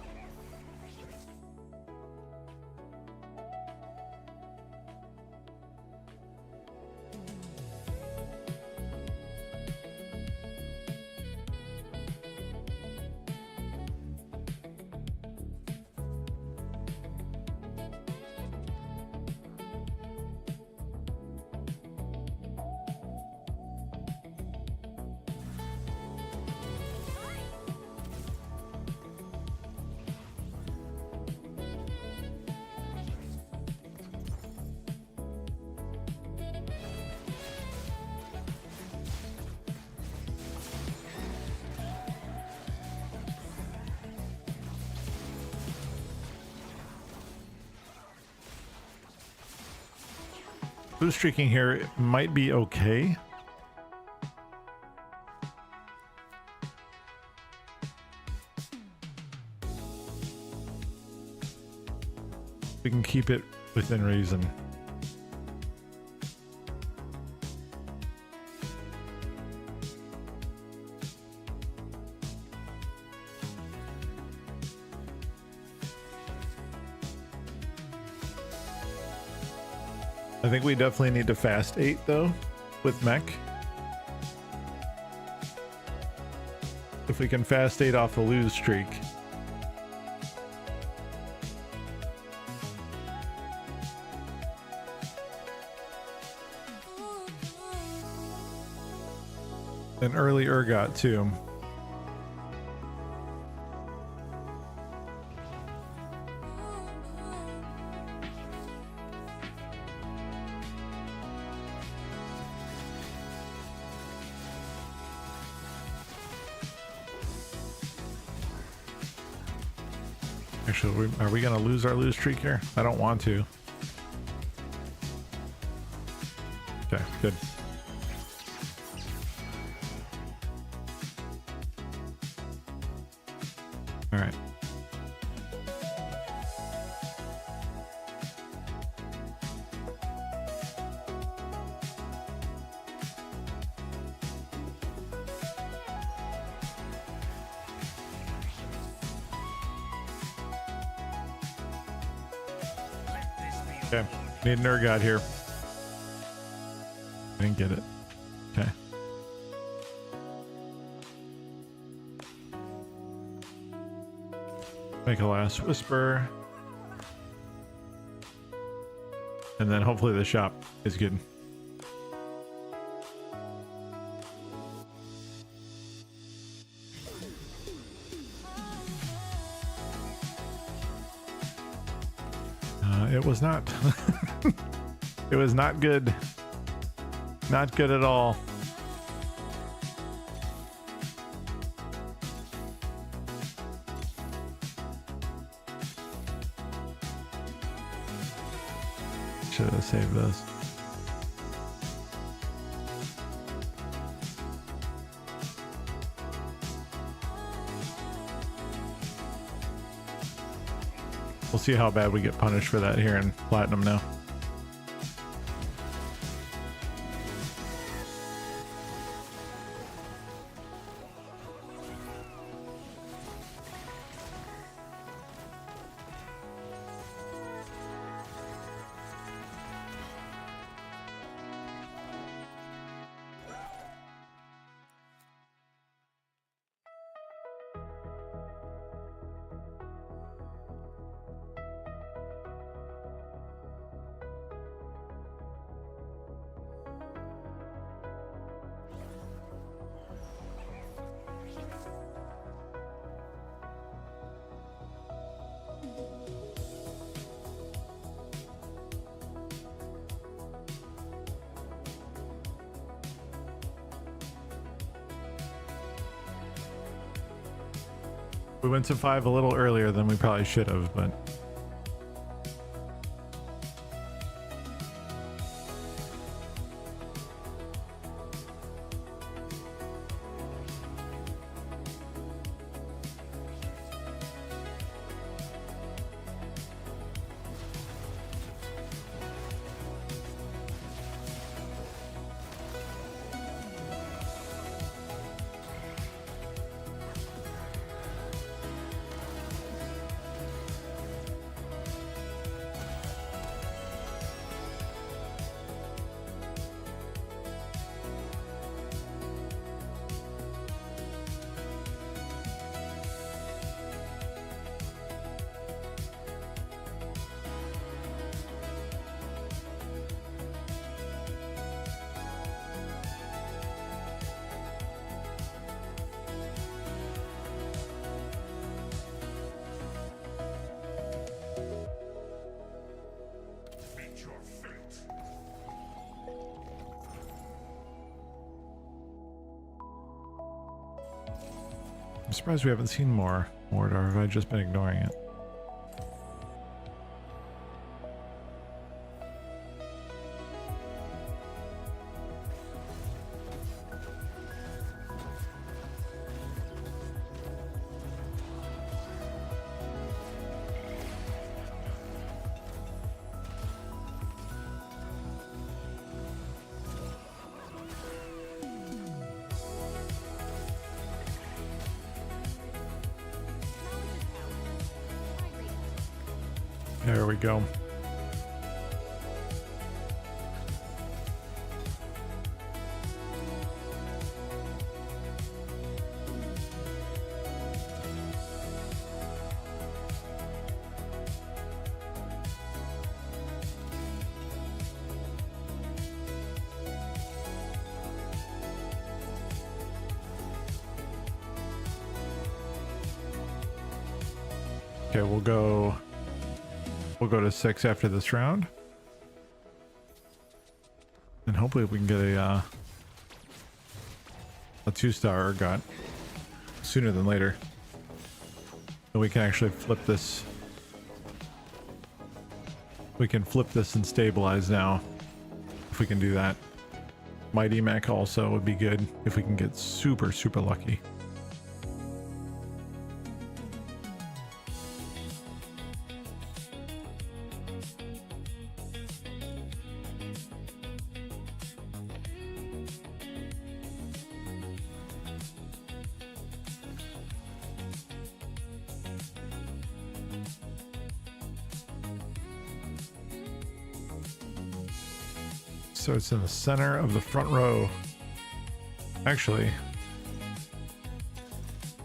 Blue streaking here might be okay. We can keep it within reason. I think we definitely need to fast 8 though with mech. If we can fast 8 off the lose streak. An early ergot too. Actually, are we gonna lose our lose streak here? I don't want to. Okay, good. All right. Okay, need an ergot here. I didn't get it. Okay. Make a last whisper. And then hopefully the shop is good. It was not. It was not good. Not good at all. Should have saved this. We'll see how bad we get punished for that here in Platinum now. We went to 5 a little earlier than we probably should have, but meet your fate. I'm surprised we haven't seen more Mordor. Have I just been ignoring it? There we go. Okay, we'll go to 6 after this round. And hopefully we can get a 2-star got sooner than later. So we can actually flip this. We can flip this and stabilize now. If we can do that. Mighty Mech also would be good if we can get super, super lucky. So it's in the center of the front row. Actually,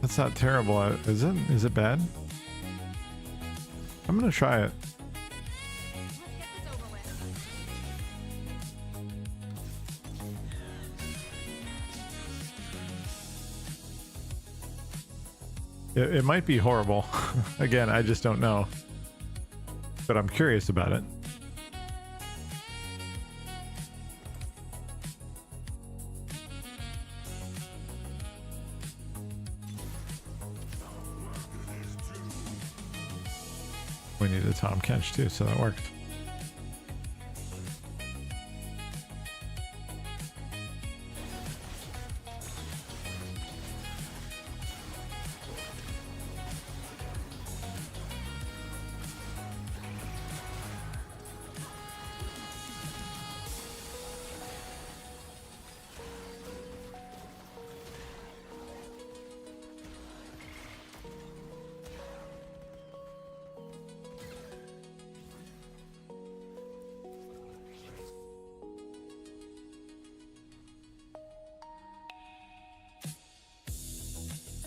that's not terrible, is it? Is it bad? I'm gonna try it. It might be horrible. Again, I just don't know. But I'm curious about it. We need a Tom Kench too, so that worked.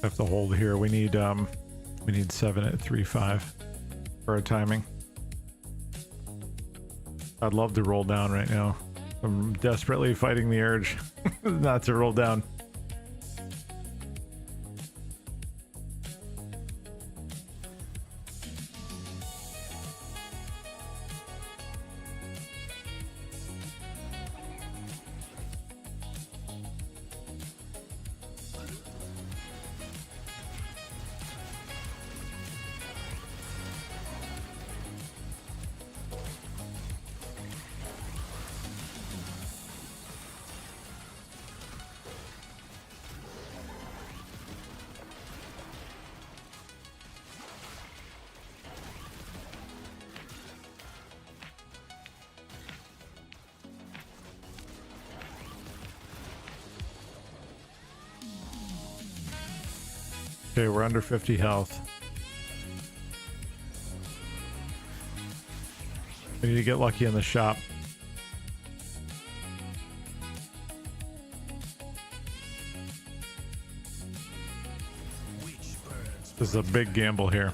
Have to hold here. We need 7 at 3-5 for our timing. I'd love to roll down right now. I'm desperately fighting the urge not to roll down. Okay, we're under 50 health. We need to get lucky in the shop. This is a big gamble here.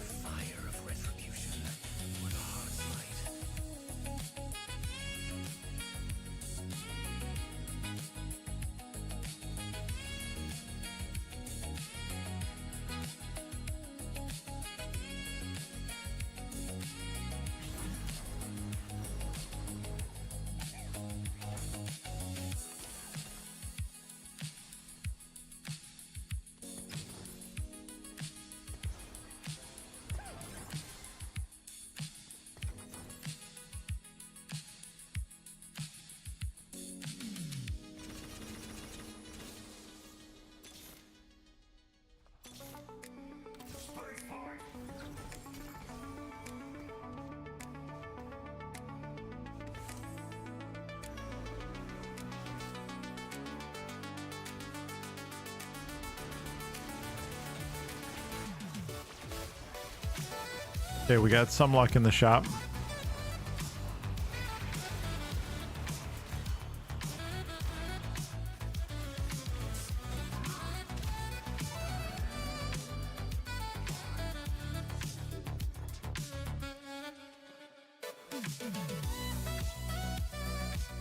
Okay, we got some luck in the shop.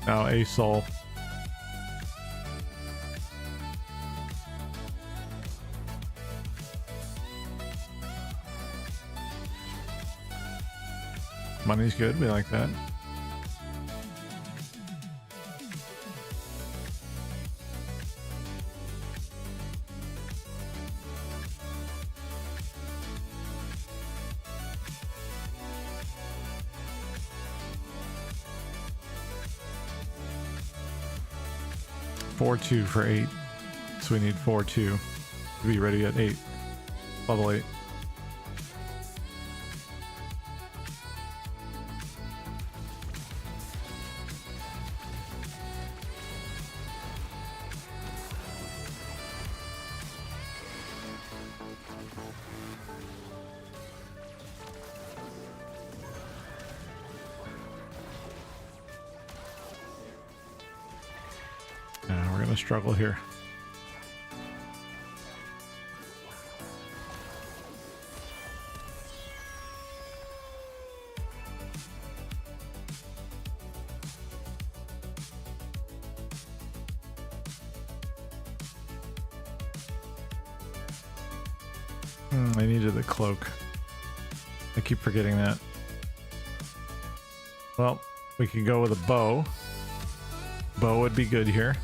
Now a soul. Money's good. We like that. Four-two for 8. So we need 4-2 to be ready at 8. Level 8. We're gonna struggle here. I needed the cloak. I keep forgetting that. Well, we can go with a bow. Bow would be good here.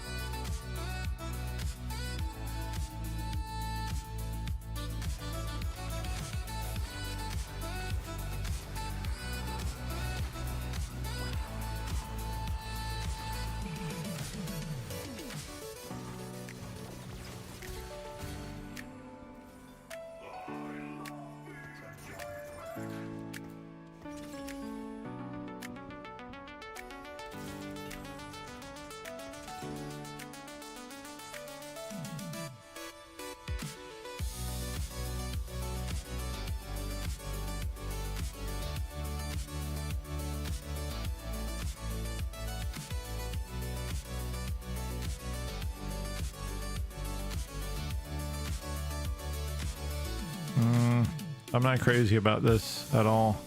I'm not crazy about this at all,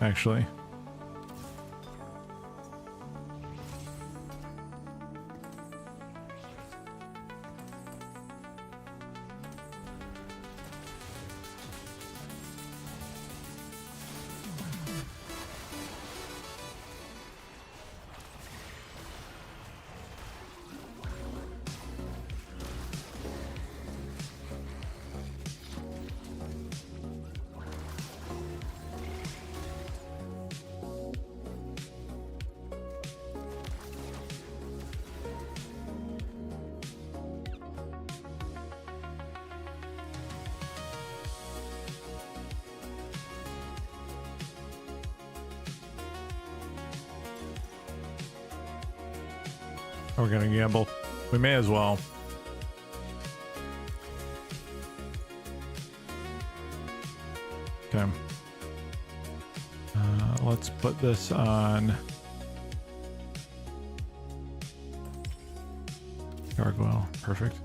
actually. We're gonna gamble. We may as well. Okay. Let's put this on gargoyle. Perfect.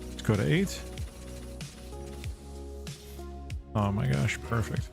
Let's go to 8. Oh my gosh, perfect.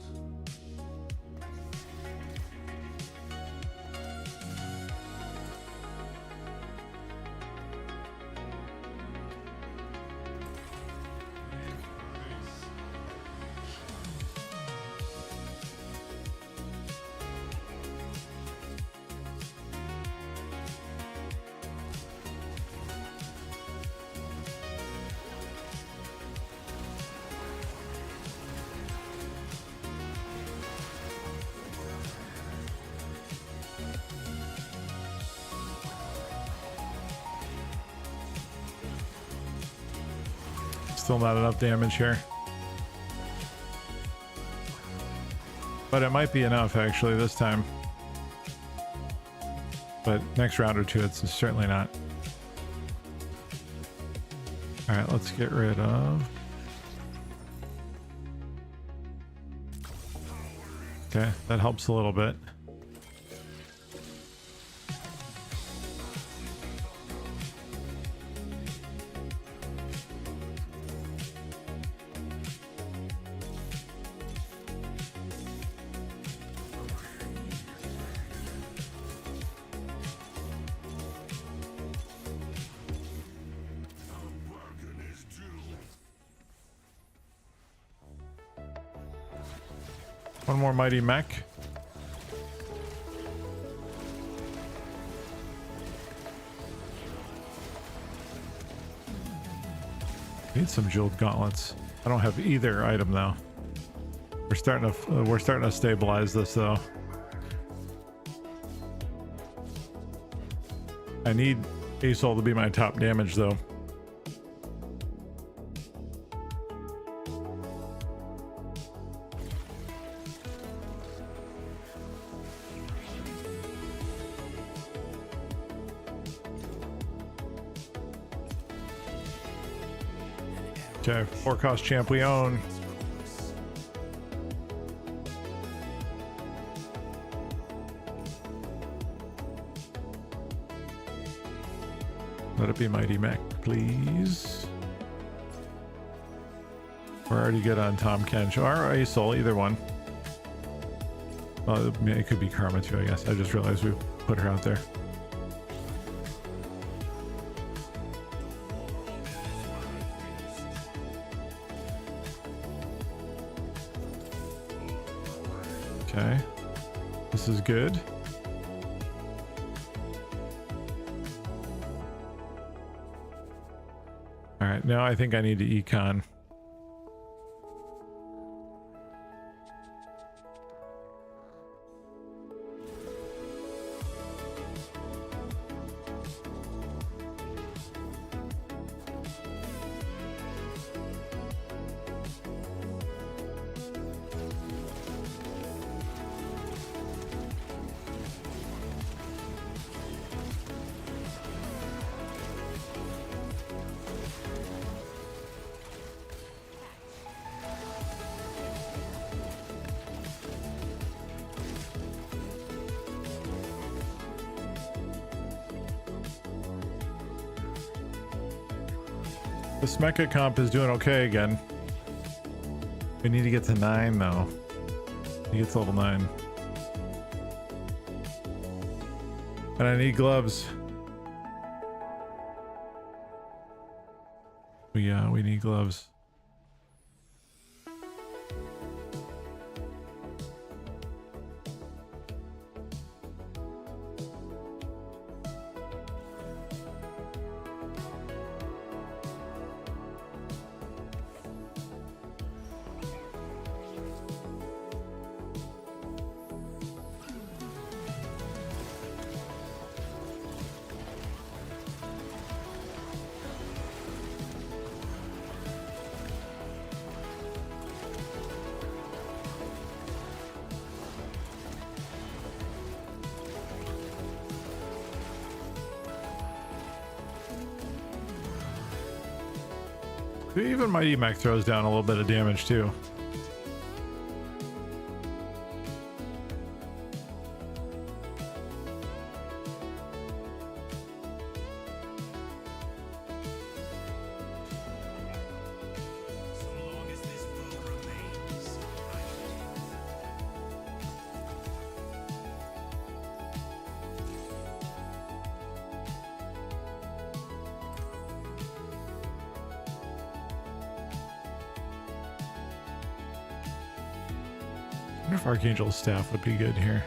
Still not enough damage here. But it might be enough actually this time. But next round or two, it's certainly not. All right, let's get rid of. Okay, that helps a little bit. One more mighty mech. Need some jeweled gauntlets. I don't have either item though. We're starting to stabilize this though. I need ASOL to be my top damage though. Okay, 4-cost champ we own. Let it be mighty mech, please. We're already good on Tom Kench or ASOL, either one. Well, it could be Karma too, I guess. I just realized we put her out there. Okay, this is good. All right, now I think I need to econ. This mecha comp is doing okay again. We need to get to 9 though. He gets level 9. And I need gloves. We need gloves. Even Mighty Mech throws down a little bit of damage too. I wonder if Archangel's staff would be good here.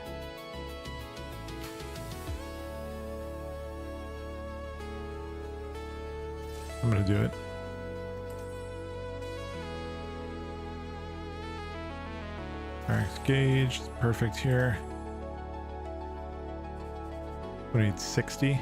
I'm gonna do it. Max gauge, perfect here. We need 60.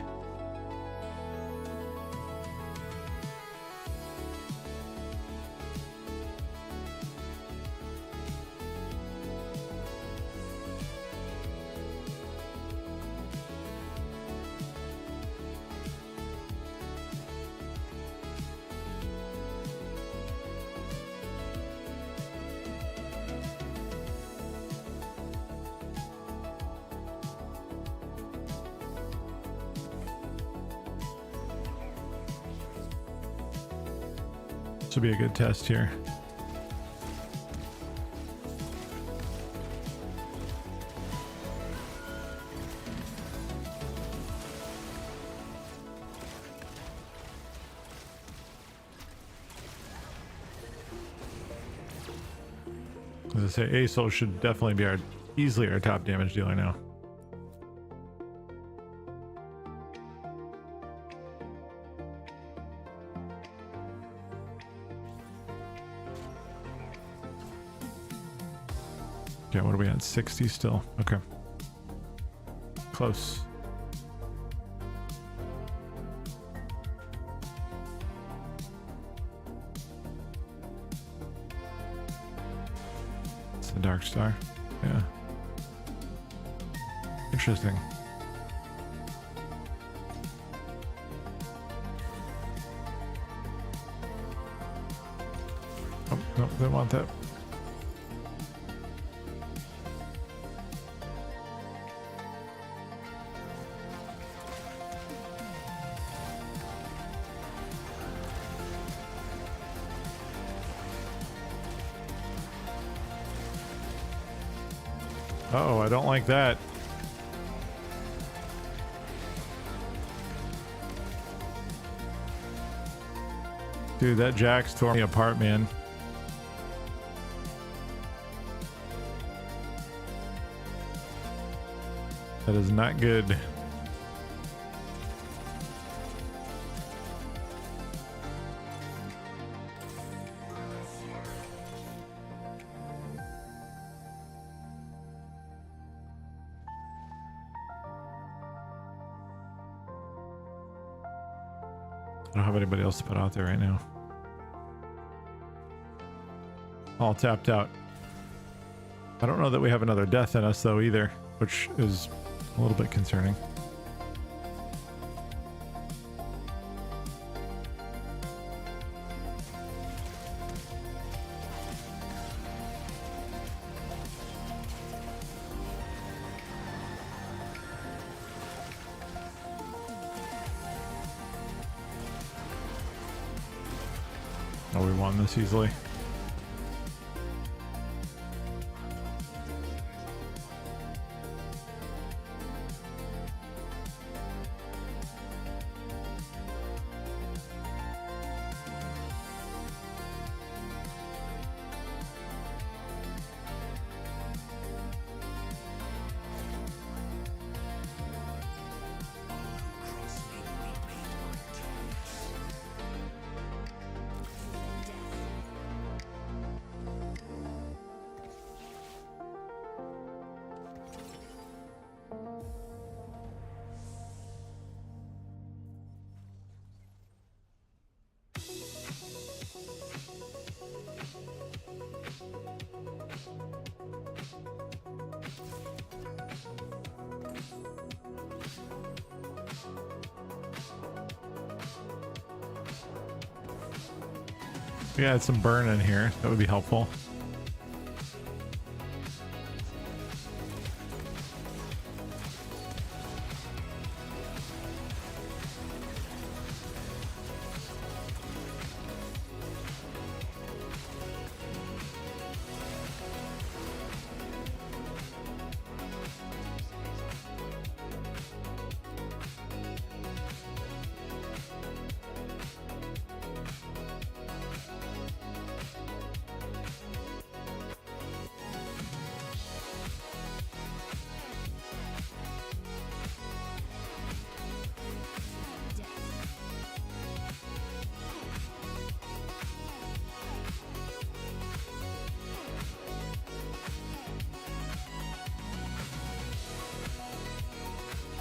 This will be a good test here. As I say, ASOL should definitely be easily our top damage dealer now. Okay, what are we at? 60 still? Okay. Close. It's the Dark Star. Yeah. Interesting. Oh, no, didn't want that. Uh-oh, I don't like that. Dude, that Jax tore me apart, man. That is not good. I don't have anybody else to put out there right now. All tapped out. I don't know that we have another death in us though either, which is a little bit concerning. Oh, we won this easily. We had some burn in here. That would be helpful.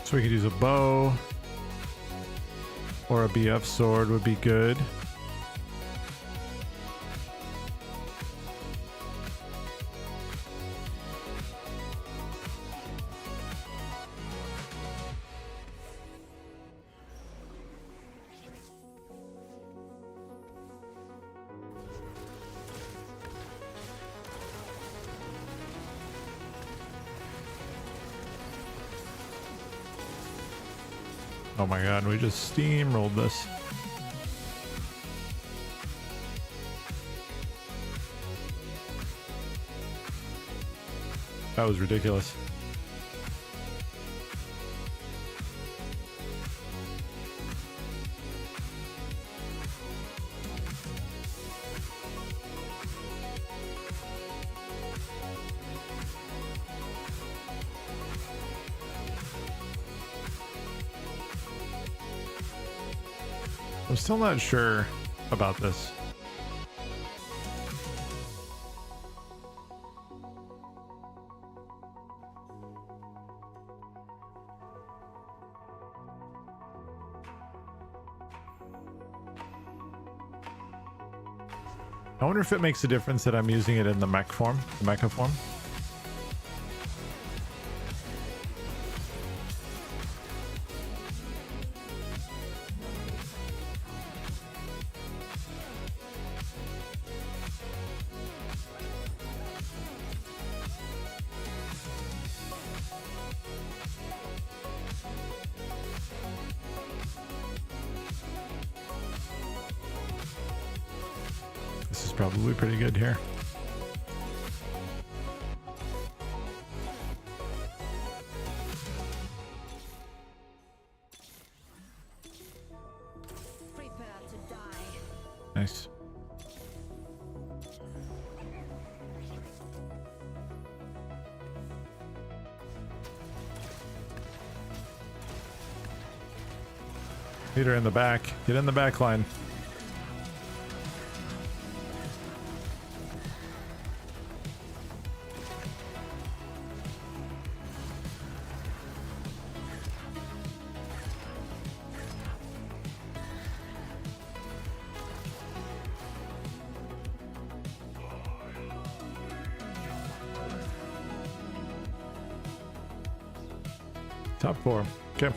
So we could use a bow or a BF sword would be good. Oh my god, we just steamrolled this. That was ridiculous. I'm still not sure about this. I wonder if it makes a difference that I'm using it in the mech form, the mecha form. This is probably pretty good here. Prepare to die. Nice. Leader in the back. Get in the back line. Top 4. Okay.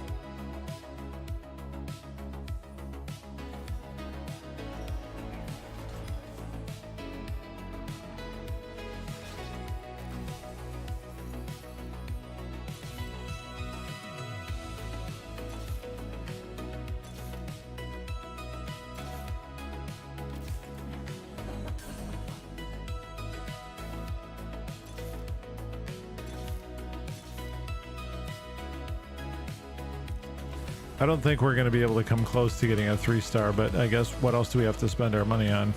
I don't think we're going to be able to come close to getting a 3-star, but I guess what else do we have to spend our money on?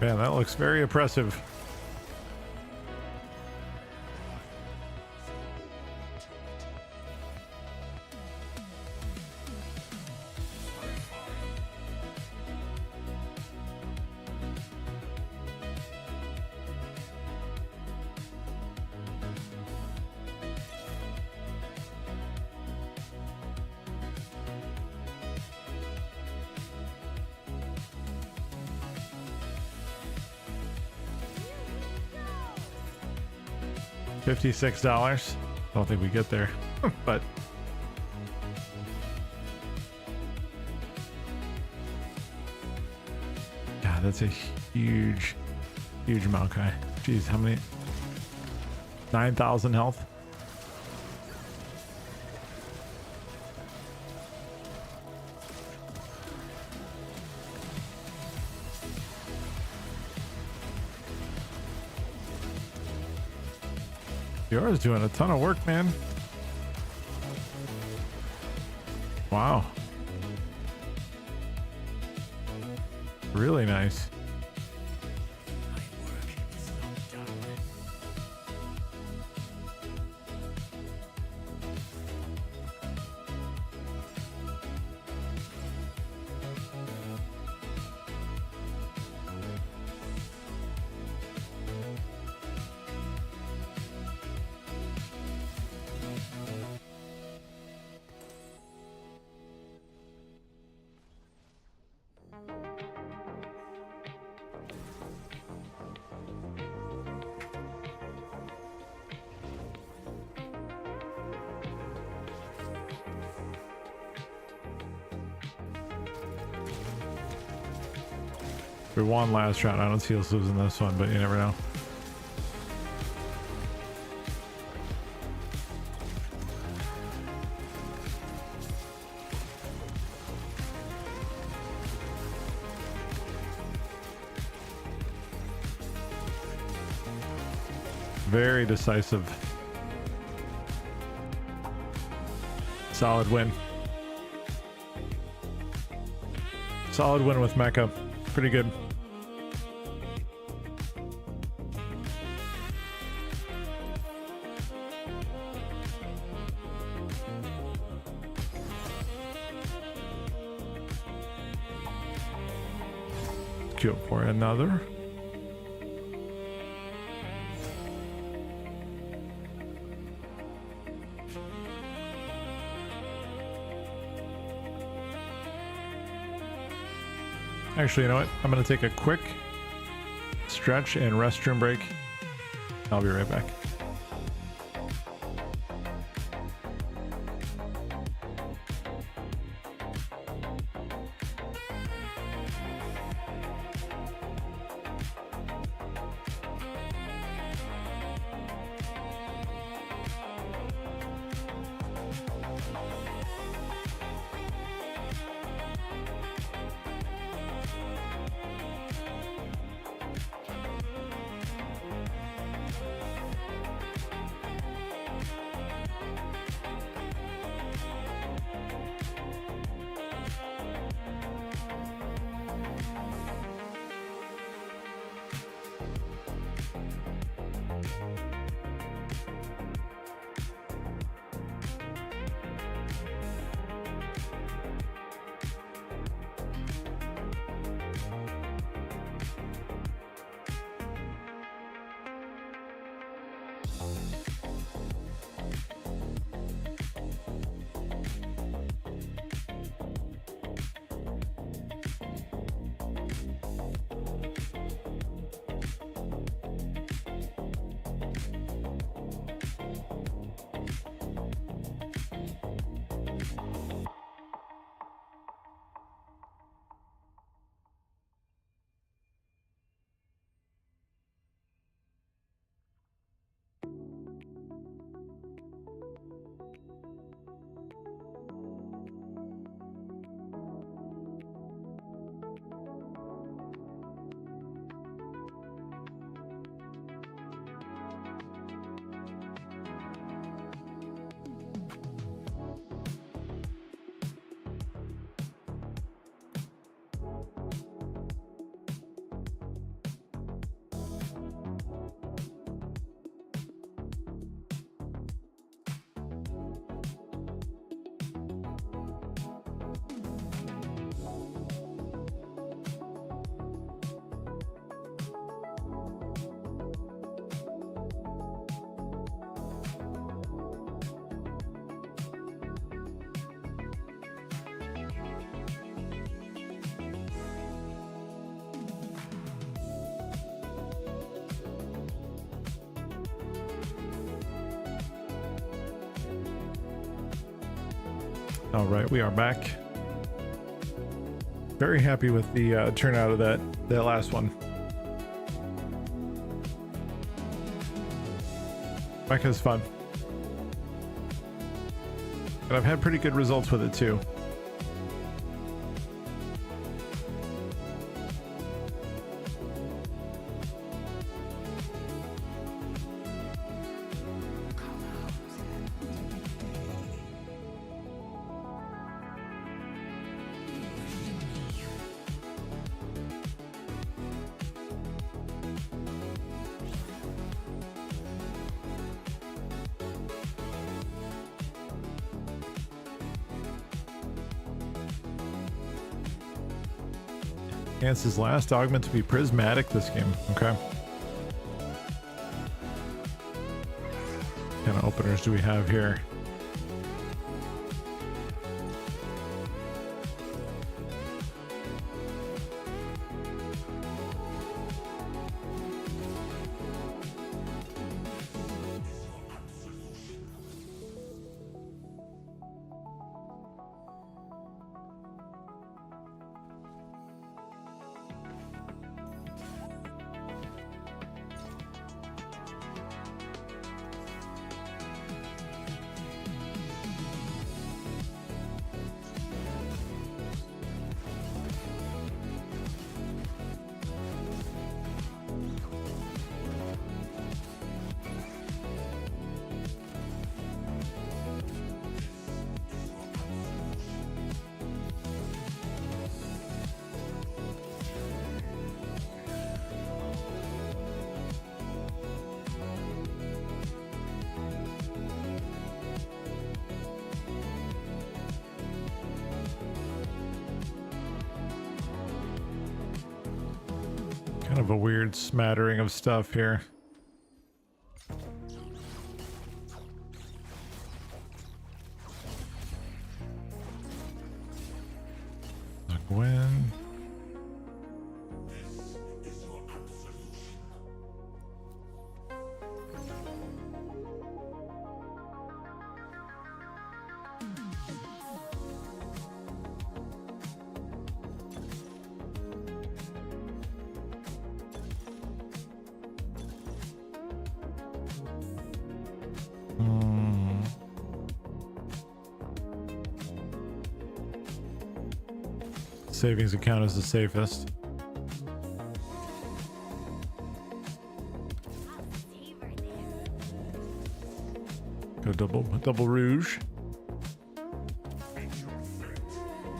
Man, that looks very oppressive. $56. I don't think we get there, but God, that's a huge Maokai. Jeez, how many? 9,000 health. Yours doing a ton of work, man. Wow. Really nice. We won last round. I don't see us losing this one, but you never know. very decisive. Solid win. Solid win with Mecha. Pretty good. Queue up for another. Actually, you know what? I'm going to take a quick stretch and restroom break. I'll be right back. All right, we are back. Very happy with the turnout of that last one. Mecha's fun. And I've had pretty good results with it too. His last augment to be prismatic this game. Okay. What kind of openers do we have here? Kind of a weird smattering of stuff here. Gwen. Savings account is the safest. Go double rouge. No stitching that back together.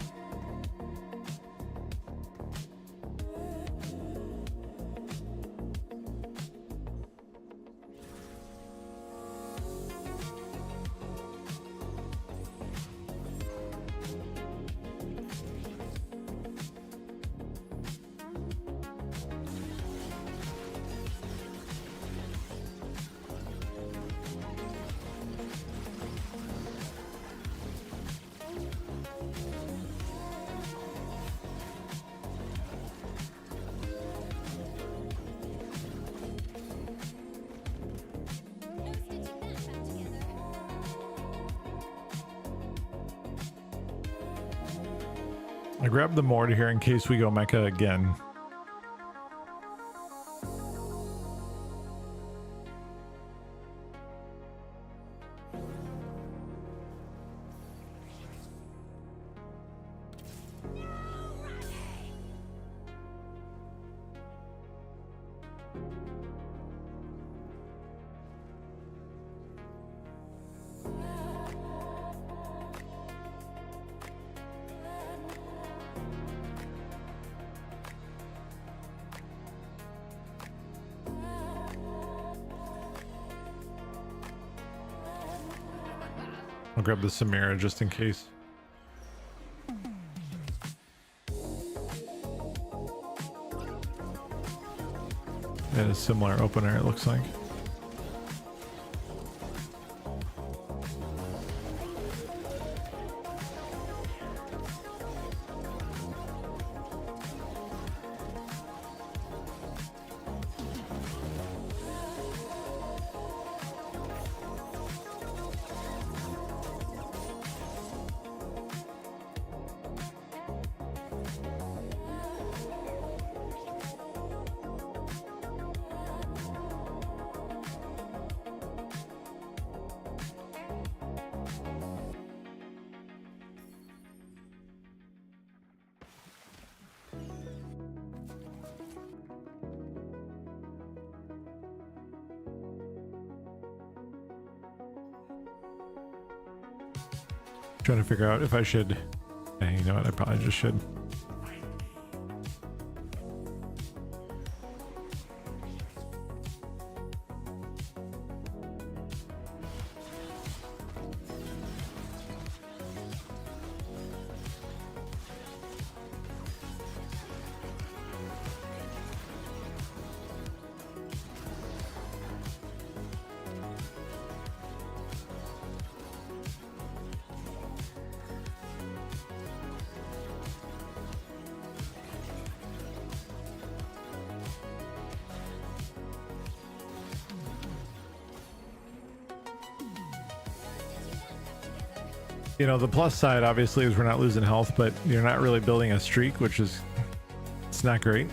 I grabbed the mortar here in case we go mecha again. I'll grab the Samira just in case. And a similar opener, it looks like. Trying to figure out if I should. Hey, you know what? I probably just should. You know, the plus side obviously is we're not losing health, but you're not really building a streak, which is, it's not great.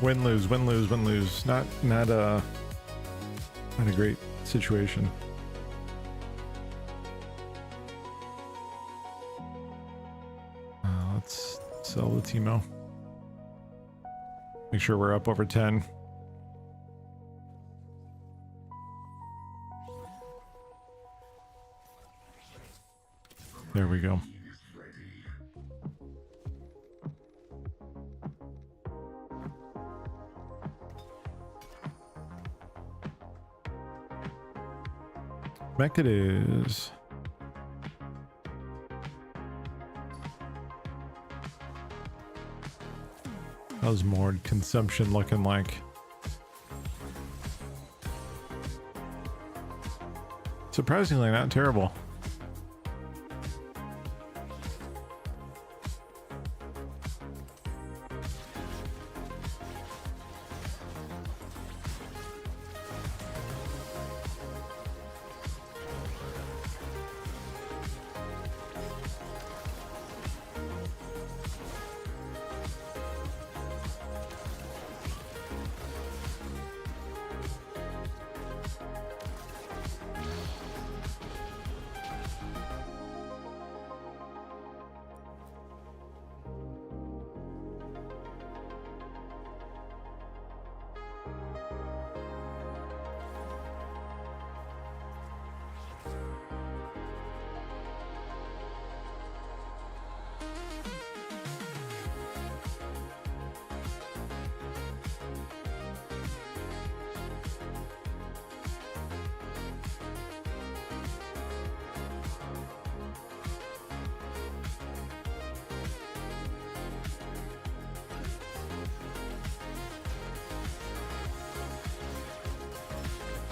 Win, lose, win, lose, win, lose. Not a great situation. Let's sell the Timo. Make sure we're up over 10. There we go. Mech it is. How's more consumption looking like? Surprisingly not terrible.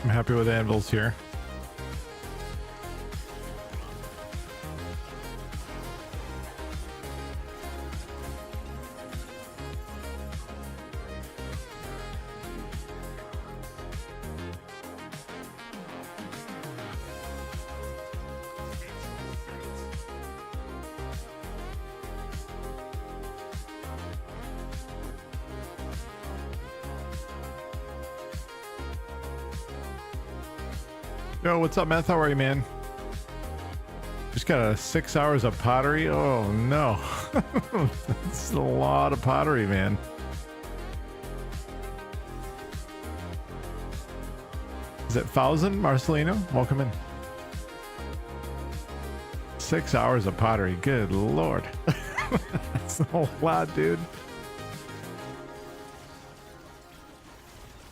I'm happy with anvils here. Yo, what's up, Meth? How are you, man? Just got 6 hours of pottery. Oh no, that's a lot of pottery, man. Is it 1,000, Marcelino? Welcome in. 6 hours of pottery. Good lord, that's a whole lot, dude.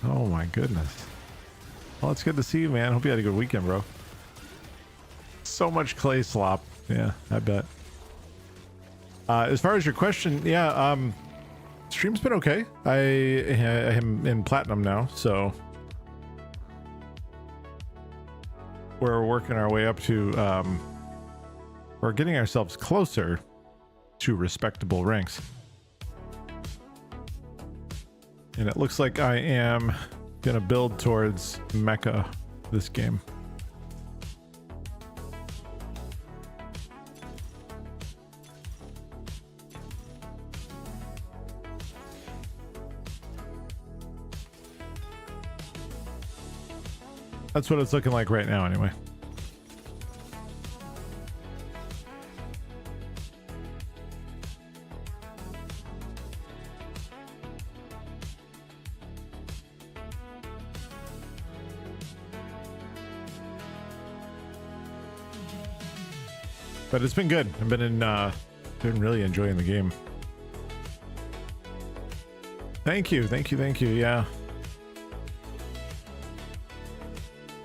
Oh my goodness. Well, it's good to see you, man. Hope you had a good weekend, bro. So much clay slop. Yeah, I bet. As far as your question, yeah, stream's been okay. I am in platinum now, so we're working our way up to, we're getting ourselves closer to respectable ranks. And it looks like I am gonna build towards Mecha this game. That's what it's looking like right now, anyway. But it's been good. I've been really enjoying the game. Thank you. Yeah.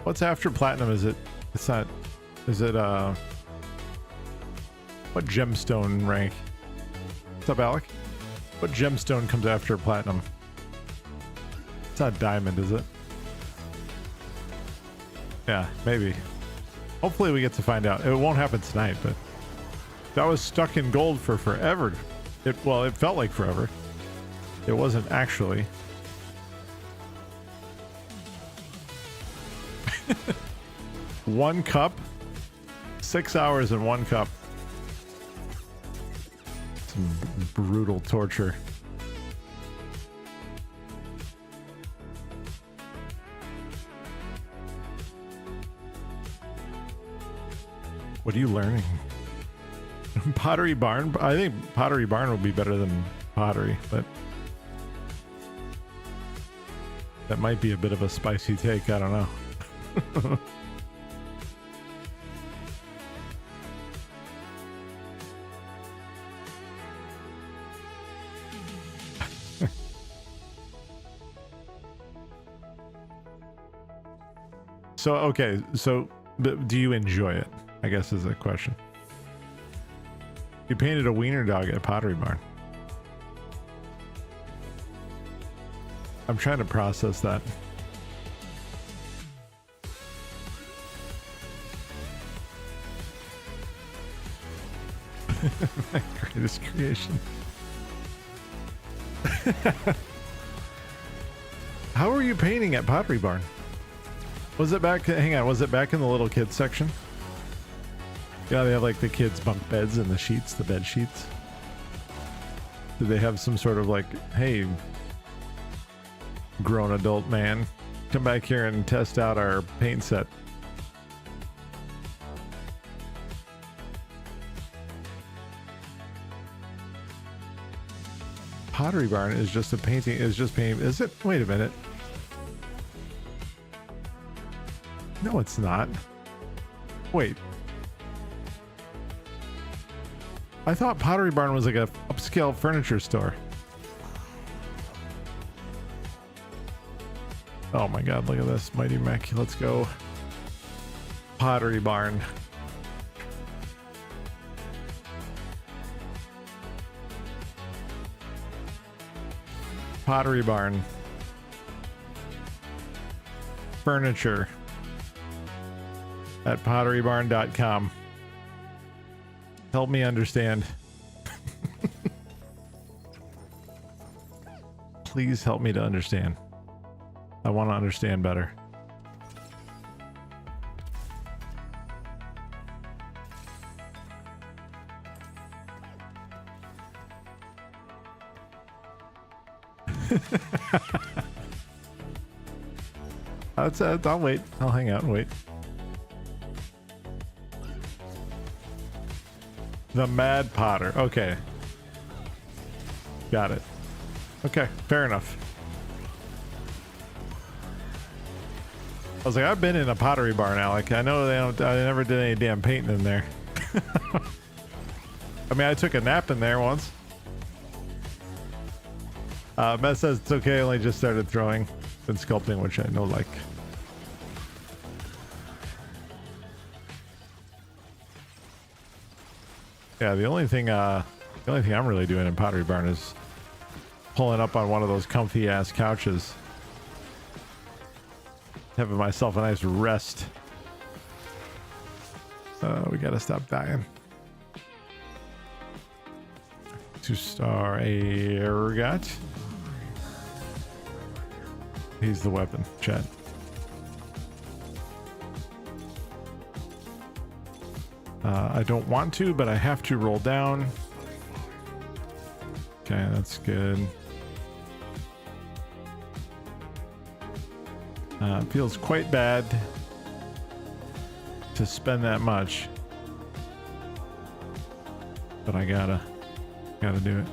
What's after platinum? Is it? It's not. Is it? What gemstone rank? What's up, Alec? What gemstone comes after platinum? It's not diamond, is it? Yeah, maybe. Hopefully we get to find out. It won't happen tonight, but that was stuck in gold for forever. It felt like forever. It wasn't actually. One cup, 6 hours in one cup. Some brutal torture. What are you learning? Pottery Barn? I think Pottery Barn would be better than Pottery, but that might be a bit of a spicy take. I don't know. So, okay. So, but do you enjoy it? I guess is the question. You painted a wiener dog at Pottery Barn. I'm trying to process that. My greatest creation. How were you painting at Pottery Barn? Was it back? Hang on. Was it back in the little kids section? Yeah, they have like the kids' bunk beds and the sheets, the bed sheets. Did they have some sort of like, hey, grown adult man, come back here and test out our paint set? Pottery Barn is just a painting, is just paint. Is it? Wait a minute. No, it's not. Wait. I thought Pottery Barn was like a upscale furniture store. Oh my god, look at this. Mighty Mech. Let's go. Pottery Barn. Pottery Barn. Furniture. At potterybarn.com. Help me understand. Please help me to understand. I want to understand better. I'll wait. I'll hang out and wait. The Mad Potter. Okay. Got it. Okay, fair enough. I was like, I've been in a Pottery Barn, Alec. I know they don't. I never did any damn painting in there. I mean, I took a nap in there once. Matt says it's okay. I only just started throwing and sculpting, which I know like. Yeah, the only thing I'm really doing in Pottery Barn is pulling up on one of those comfy ass couches, having myself a nice rest. We gotta stop dying. 2-star Ergot. He's the weapon, chat. I don't want to, but I have to roll down. Okay, that's good. Feels quite bad to spend that much, but I gotta do it,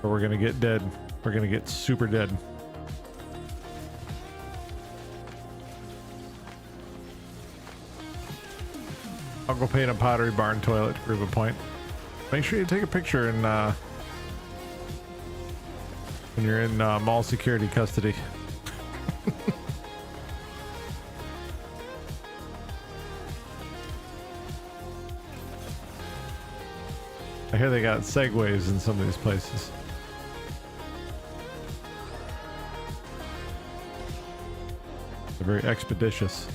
or we're gonna get dead. We're gonna get super dead. I'll go paint a Pottery Barn toilet to prove a point. Make sure you take a picture in when you're in mall security custody. I hear they got segways in some of these places. They're very expeditious.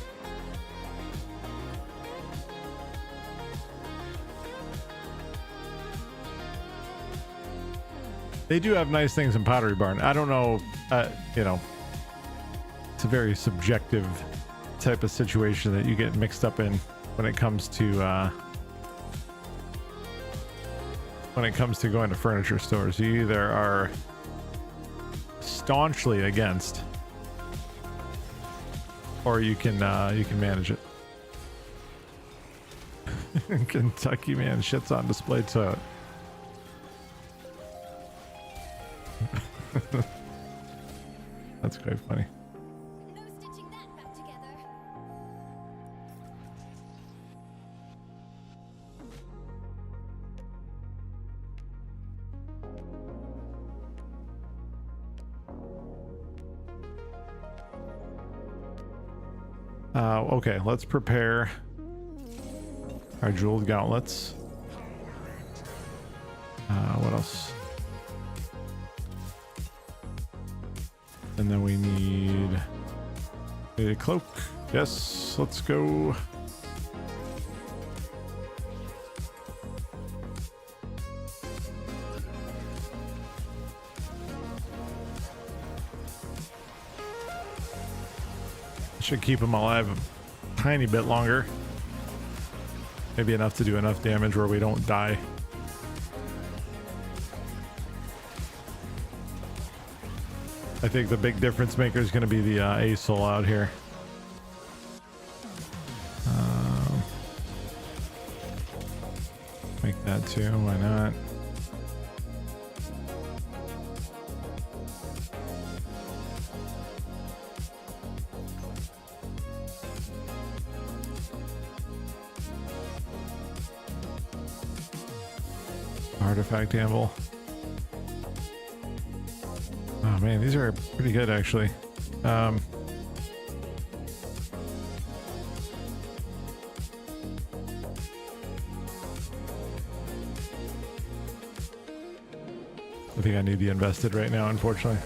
They do have nice things in Pottery Barn. I don't know, you know, it's a very subjective type of situation that you get mixed up in when it comes to going to furniture stores. You either are staunchly against, or you can manage it. Kentucky man shits on display toilet. That's quite funny. No stitching that back together. Okay, let's prepare our jeweled gauntlets. What else? And then we need a cloak. Yes, let's go. Should keep him alive a tiny bit longer. Maybe enough to do enough damage where we don't die. I think the big difference maker is going to be the ASOL out here. Make that too, why not? Artifact anvil. Oh man, these are pretty good actually. I think I need the invested right now, unfortunately.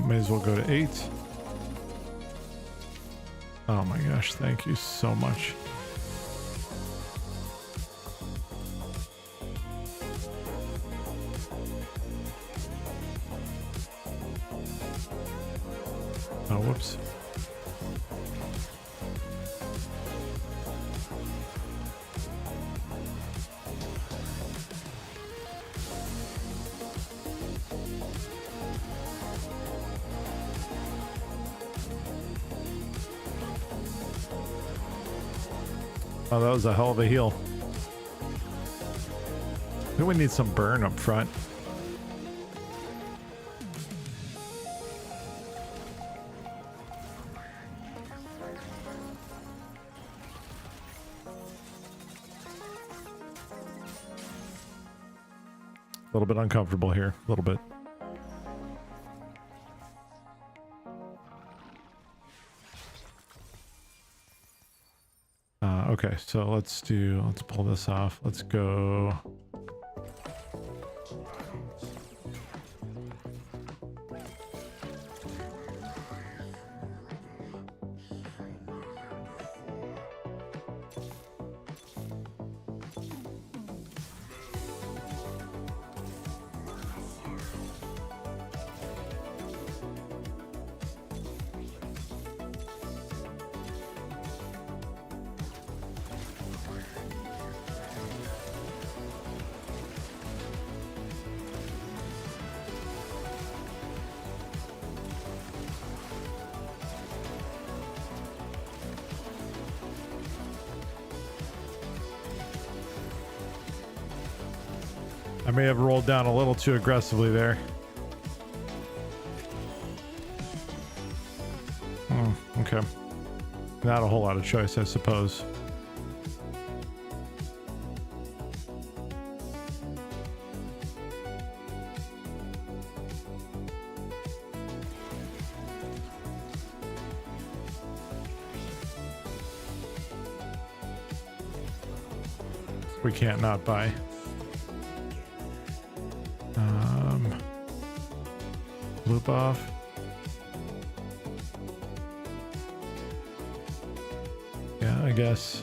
May as well go to 8. Oh my gosh, thank you so much. Oh, whoops. Oh, that was a hell of a heal. I think we need some burn up front. A little bit uncomfortable here, a little bit. Okay, so let's pull this off. Let's go. I may have rolled down a little too aggressively there. Okay. Not a whole lot of choice, I suppose. We can't not buy. Loop off. Yeah, I guess.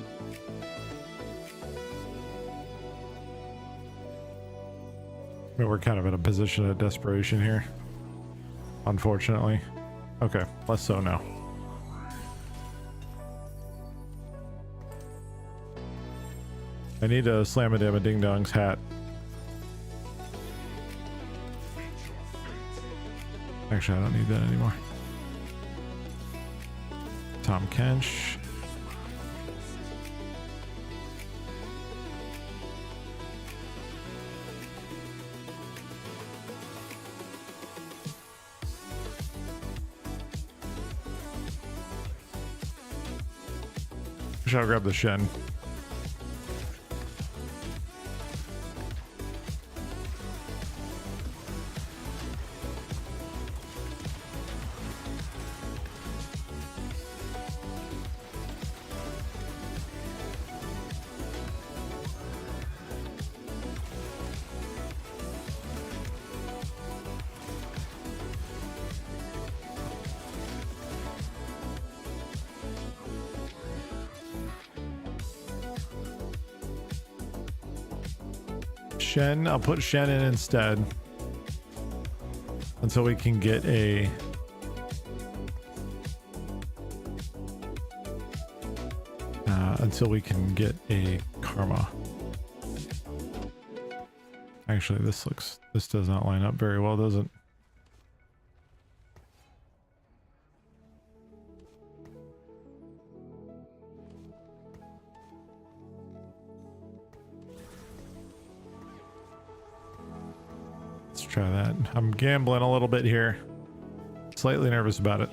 I mean, we're kind of in a position of desperation here, unfortunately. Okay, less so now. I need to slam a damn a ding dong's hat. Actually, I don't need that anymore. Tom Kench. I'll grab the Shen. Shen, I'll put Shen in instead until we can get a karma. Actually, this does not line up very well, does it? Try that. I'm gambling a little bit here. Slightly nervous about it.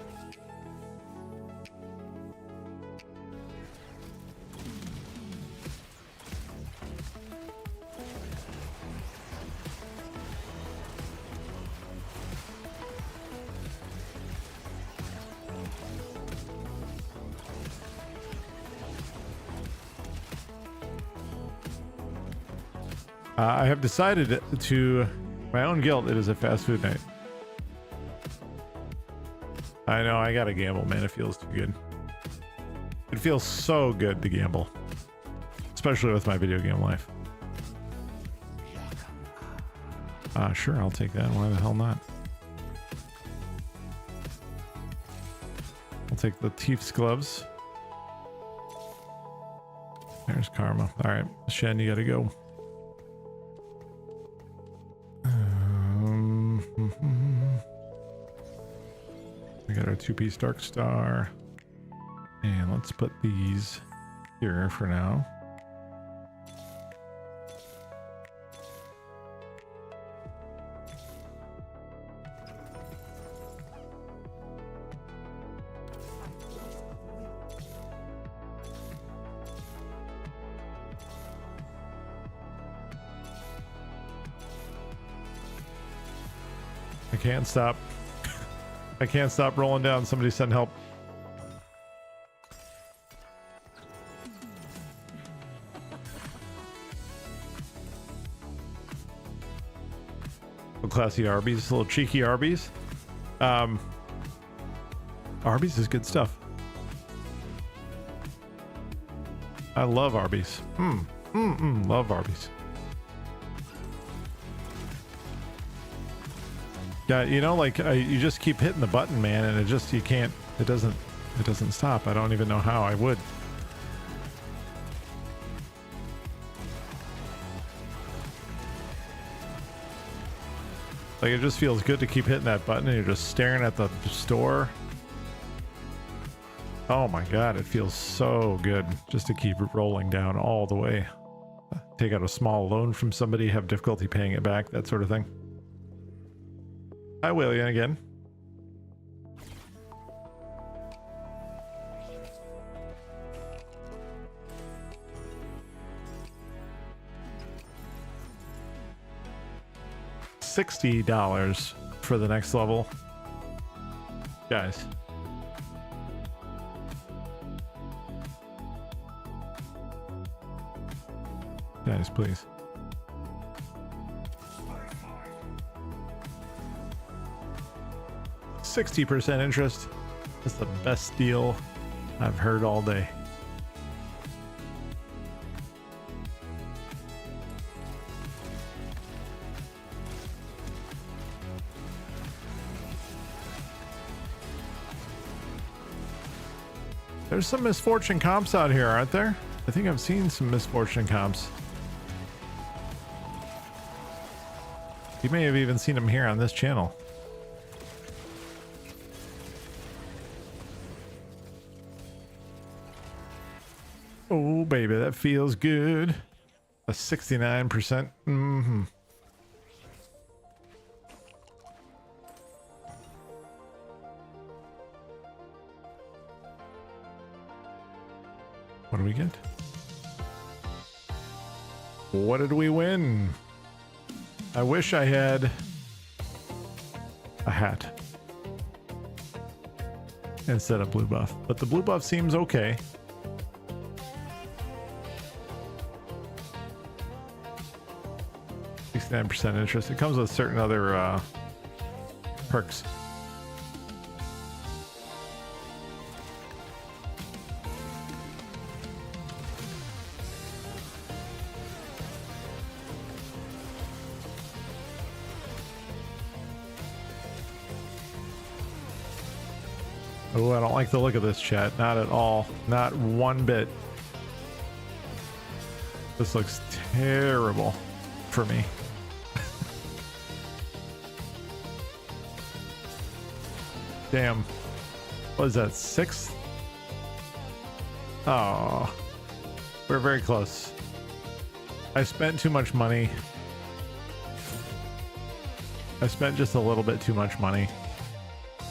I have decided to my own guilt, it is a fast food night. I know, I gotta gamble, man. It feels too good. It feels so good to gamble. Especially with my video game life. Sure, I'll take that. Why the hell not? I'll take the Thief's gloves. There's karma. Alright, Shen, you gotta go. We got our 2-piece Dark Star. And let's put these here for now. I can't stop. I can't stop rolling down. Somebody send help. Little classy Arby's, little cheeky Arby's. Arby's is good stuff. I love Arby's. Love Arby's. Yeah, you know, like you just keep hitting the button, man, and it doesn't stop. I don't even know how I would. Like, it just feels good to keep hitting that button and you're just staring at the store. Oh my God, it feels so good just to keep rolling down all the way. Take out a small loan from somebody, have difficulty paying it back, that sort of thing. Hi, William again. $60 for the next level. Guys. Guys, please. $60% interest. That's the best deal I've heard all day. There's some misfortune comps out here, aren't there? I think I've seen some misfortune comps. You may have even seen them here on this channel. Oh, baby, that feels good. A 69%. Mm-hmm. What do we get? What did we win? I wish I had a hat instead of blue buff, but the blue buff seems okay. %, interest. It comes with certain other perks. Oh, I don't like the look of this, chat. Not at all. Not one bit. This looks terrible for me. Damn. What is that, 6th? Oh, we're very close. I spent too much money. I spent just a little bit too much money.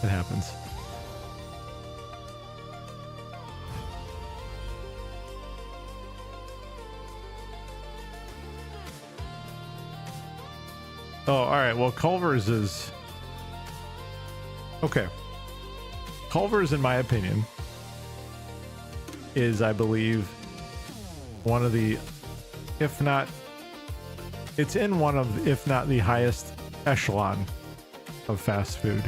It happens. Oh, all right. Well, Culver's is okay. Culver's, in my opinion, is, I believe, one of the, if not, it's in one of, if not the highest echelon of fast food.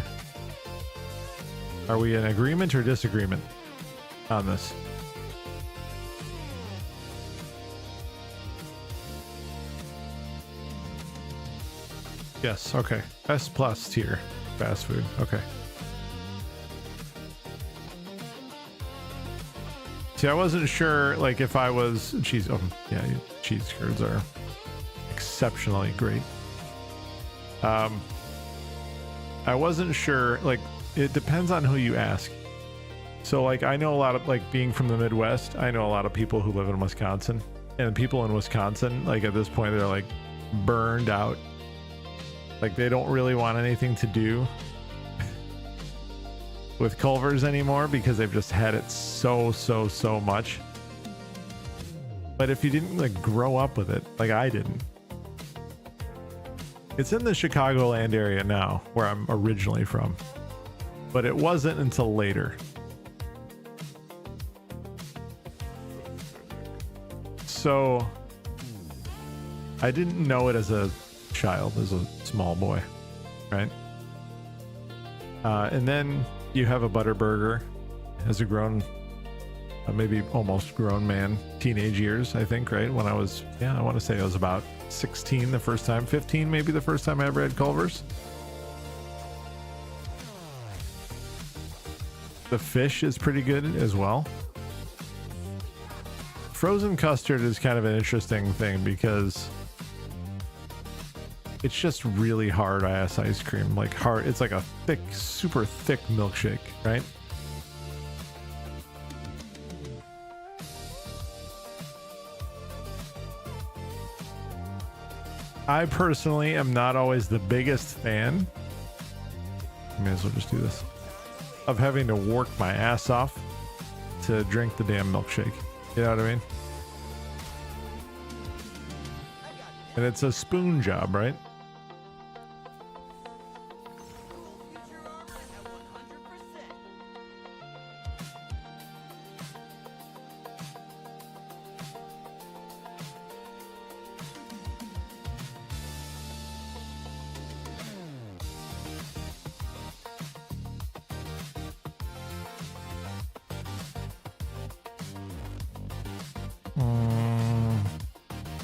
Are we in agreement or disagreement on this? Yes, okay. S plus tier fast food. Okay. See, I wasn't sure, like, if I was cheese. Oh, yeah, cheese curds are exceptionally great. I wasn't sure, like, it depends on who you ask. So, like, I know a lot of, like, being from the Midwest, I know a lot of people who live in Wisconsin, and people in Wisconsin, like, at this point, they're like burned out. Like, they don't really want anything to do with Culver's anymore because they've just had it so much. But if you didn't, like, grow up with it, like I didn't. It's in the Chicagoland area now, where I'm originally from. But it wasn't until later. So I didn't know it as a child, as a small boy, right? And then you have a Butterburger as a grown, maybe almost grown man, teenage years, I think, right? When I was, yeah, I want to say I was about 16 the first time, 15 maybe the first time I ever had Culver's. The fish is pretty good as well. Frozen custard is kind of an interesting thing because it's just really hard ass ice cream, like hard. It's like a thick, super thick milkshake, right? I personally am not always the biggest fan. I may as well just do this. Of having to work my ass off to drink the damn milkshake. You know what I mean? And it's a spoon job, right?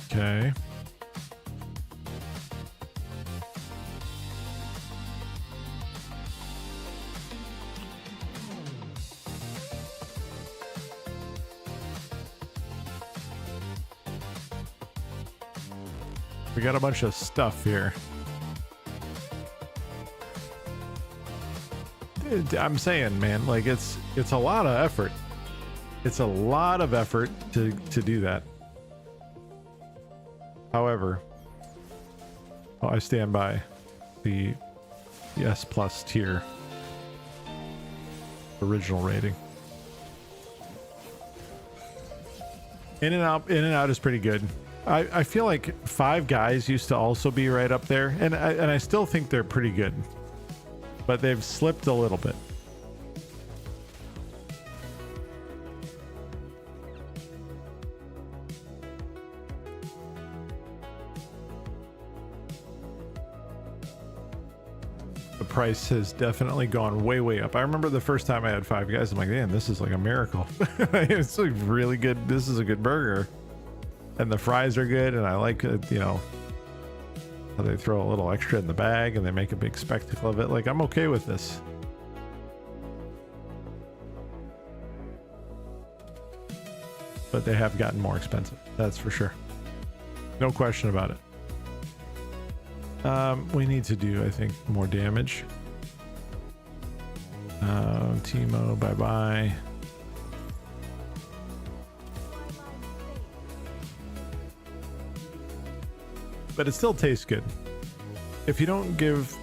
Okay. We got a bunch of stuff here. I'm saying, man, like it's a lot of effort. It's a lot of effort to do that. However, I stand by the S plus tier original rating. In and out is pretty good. I feel like Five Guys used to also be right up there, and I still think they're pretty good, but they've slipped a little bit. The price has definitely gone way up. I remember the first time I had Five Guys, I'm like, man, this is like a miracle. It's like really good. This is a good burger. And the fries are good, and I like it, you know, how they throw a little extra in the bag and they make a big spectacle of it. Like, I'm okay with this. But they have gotten more expensive, that's for sure. No question about it. We need to do, I think, more damage. Timo, bye-bye. But it still tastes good. If you don't give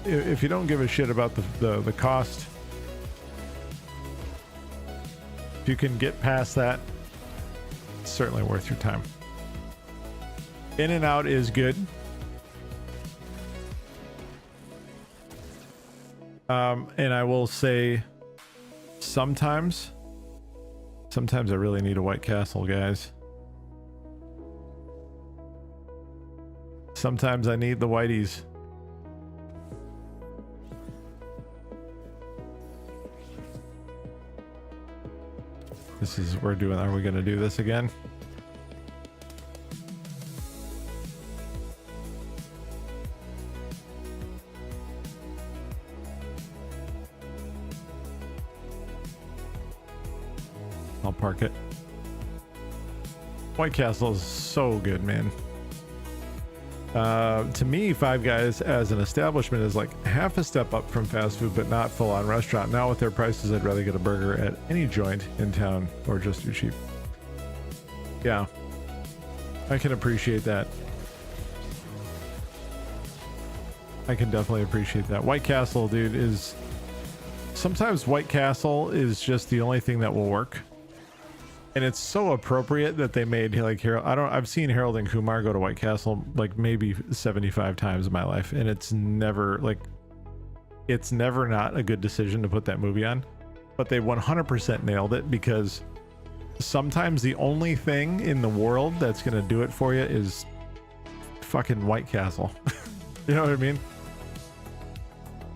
a shit about the cost, if you can get past that, it's certainly worth your time. In and Out is good. And I will say sometimes I really need a White Castle, guys. Sometimes I need the Whiteys. This is, are we gonna do this again? I'll park it. White Castle is so good, man. To me, Five Guys as an establishment is like half a step up from fast food, but not full on restaurant. Now with their prices, I'd rather get a burger at any joint in town or just too cheap. Yeah, I can appreciate that. I can definitely appreciate that. White Castle, dude, is sometimes White Castle is just the only thing that will work. And it's so appropriate that they made like Harold. I've seen Harold and Kumar go to White Castle like maybe 75 times in my life, and it's never not a good decision to put that movie on. But they 100% nailed it, because sometimes the only thing in the world that's gonna do it for you is fucking White Castle. You know what I mean?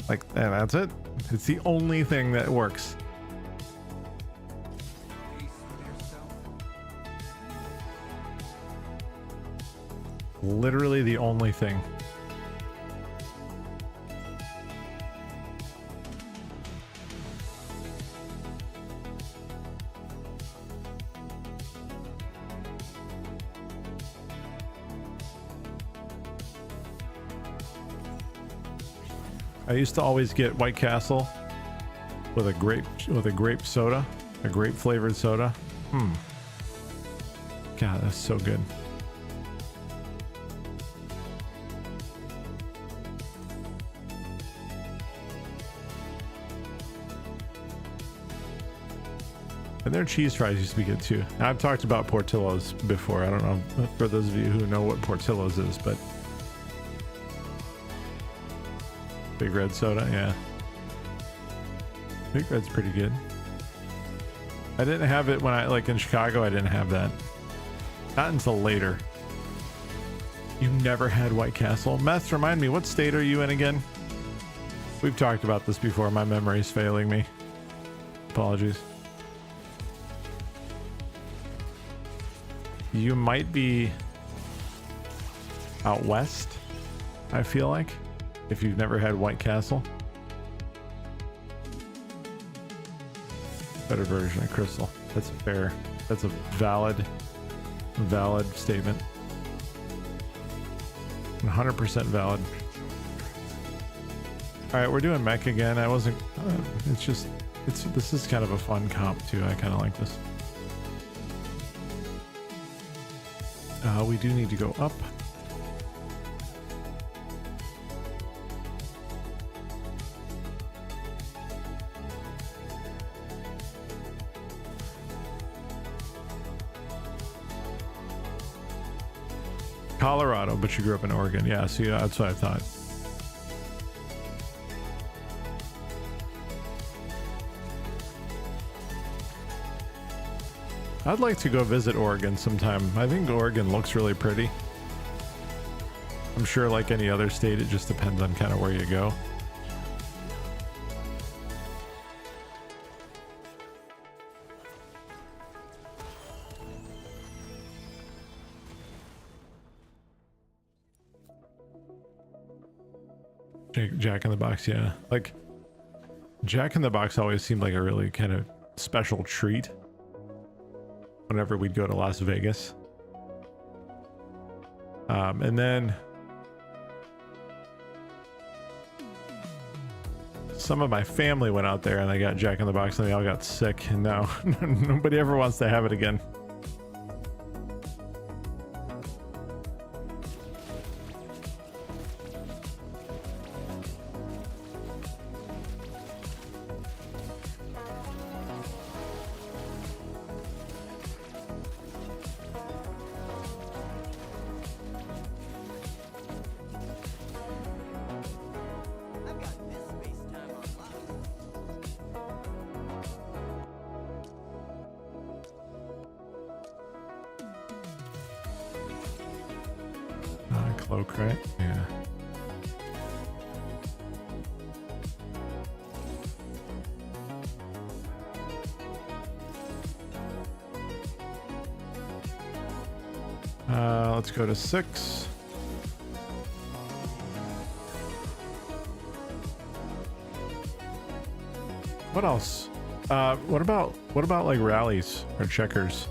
Like, and that's it. It's the only thing that works. Literally the only thing. I used to always get White Castle with a grape soda, a grape flavored soda. God, that's so good. And their cheese fries used to be good too. Now, I've talked about Portillo's before. I don't know for those of you who know what Portillo's is, but Big Red soda, yeah. Big Red's pretty good. I didn't have it when like in Chicago, I didn't have that. Not until later. You never had White Castle? Meth, remind me, what state are you in again? We've talked about this before. My memory's failing me. Apologies. You might be out west, I feel like, if you've never had White Castle. Better version of Crystal. That's fair. That's a valid statement. 100% valid. All right, we're doing mech again. I wasn't, it's just This is kind of a fun comp too. I kind of like this. We do need to go up. Colorado, but you grew up in Oregon. Yeah, see, that's what I thought. I'd like to go visit Oregon sometime. I think Oregon looks really pretty. I'm sure like any other state, it just depends on kind of where you go. Jack in the Box, yeah. Like, Jack in the Box always seemed like a really kind of special treat whenever we'd go to Las Vegas. And then some of my family went out there and they got Jack in the Box and they all got sick, and now nobody ever wants to have it again. I've got this space-time on lock. Cloak, right? Yeah. Let's go to 6. What else? What about like rallies or checkers?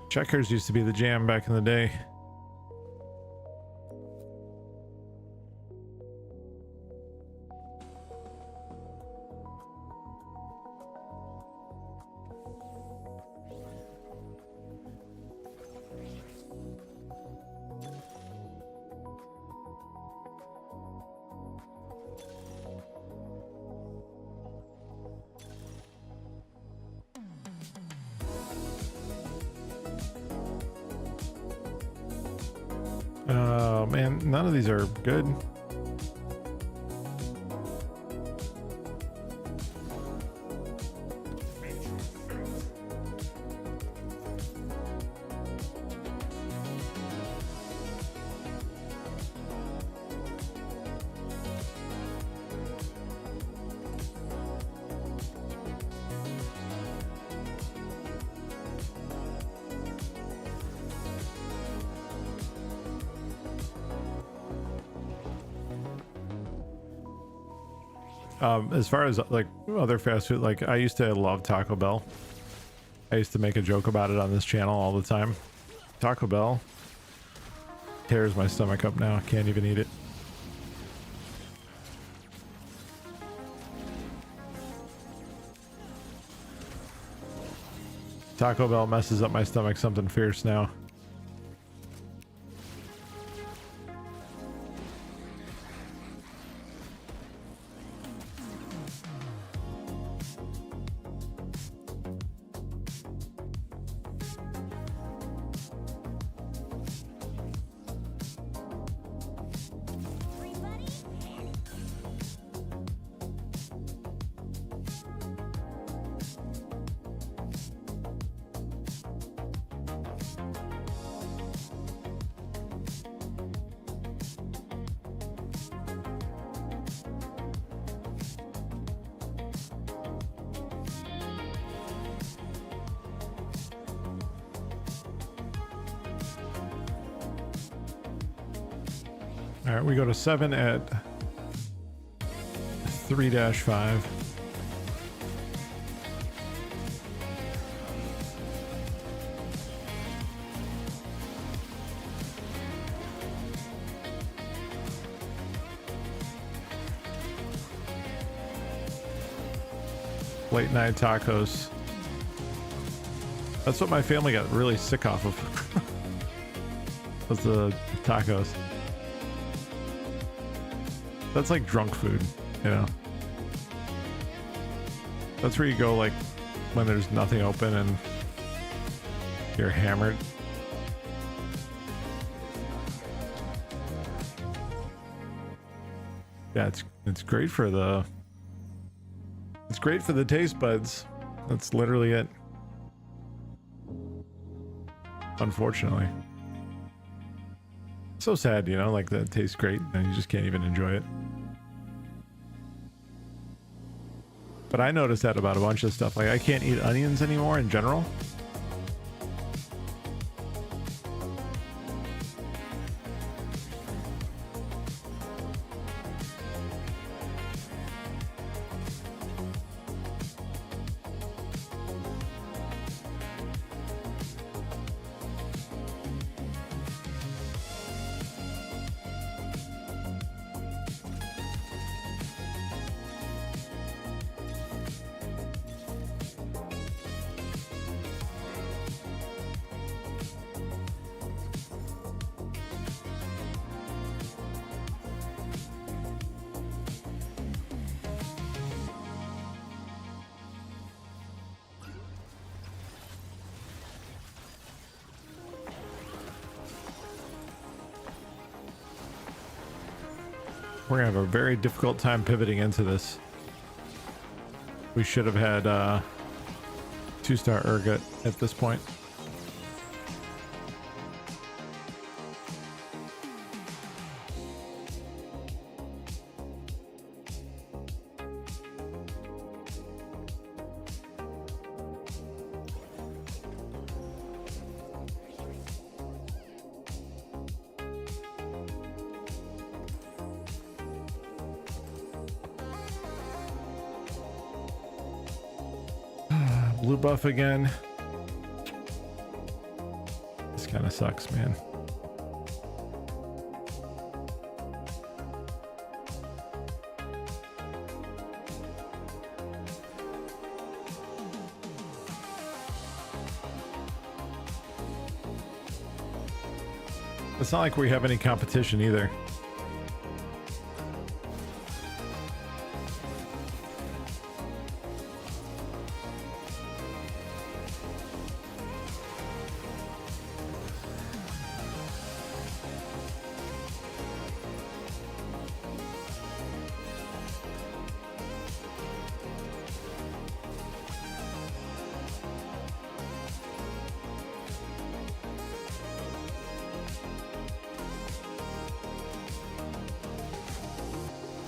Checkers used to be the jam back in the day. Oh man, none of these are good. As far as like other fast food, like I used to love Taco Bell. I used to make a joke about it on this channel all the time. Taco Bell tears my stomach up now. I can't even eat it. Taco Bell messes up my stomach something fierce now. All right, we go to 7 at 3-5. Late night tacos. That's what my family got really sick off of. Was the tacos. That's like drunk food, you know. That's where you go like when there's nothing open and you're hammered. Yeah, it's great for the taste buds. That's literally it. Unfortunately. So sad, you know, like that tastes great and you just can't even enjoy it. But I noticed that about a bunch of stuff. Like I can't eat onions anymore in general. We're gonna have a very difficult time pivoting into this. We should have had 2-star Urgot at this point. Blue buff again. This kind of sucks, man. It's not like we have any competition either.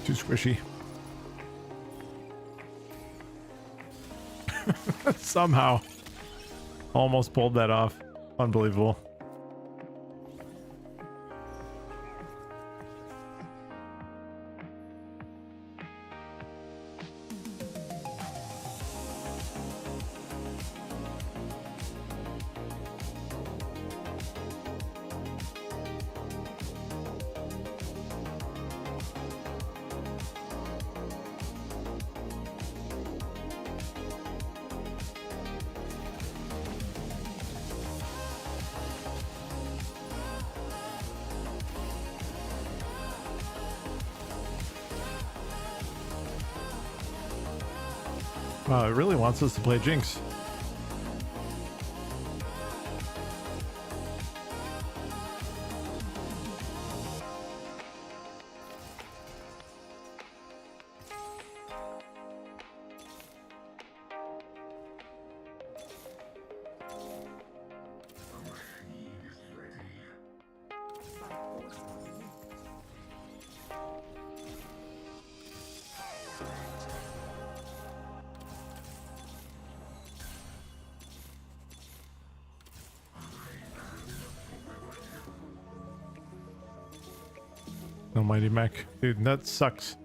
Too squishy. Somehow almost pulled that off. Unbelievable. Wow, it really wants us to play Jinx. No mighty mech. Dude, that sucks.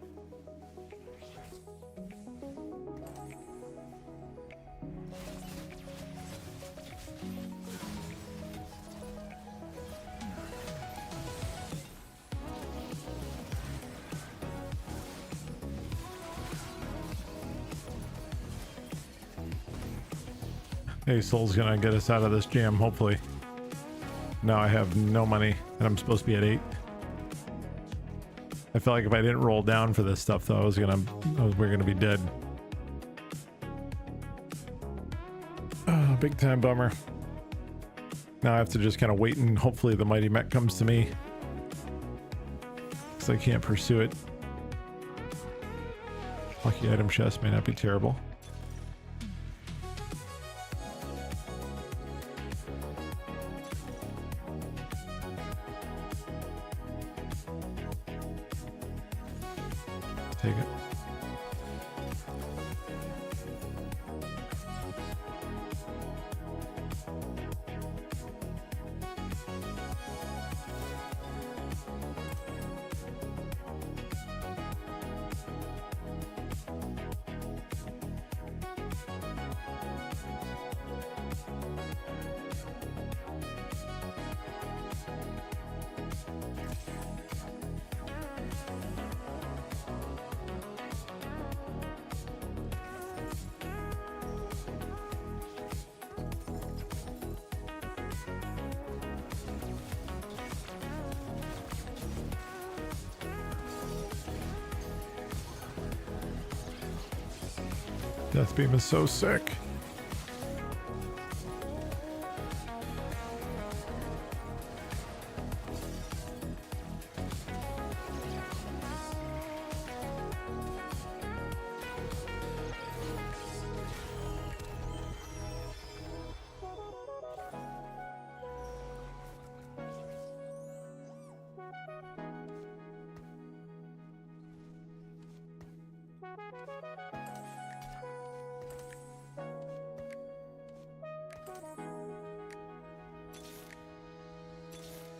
Hey, Soul's gonna get us out of this jam, hopefully. Now I have no money, and I'm supposed to be at 8. I feel like if I didn't roll down for this stuff, though, we're gonna be dead. Oh, big time bummer. Now I have to just kind of wait and hopefully the mighty mech comes to me, because I can't pursue it. Lucky item chest may not be terrible. Take it. Death Beam is so sick.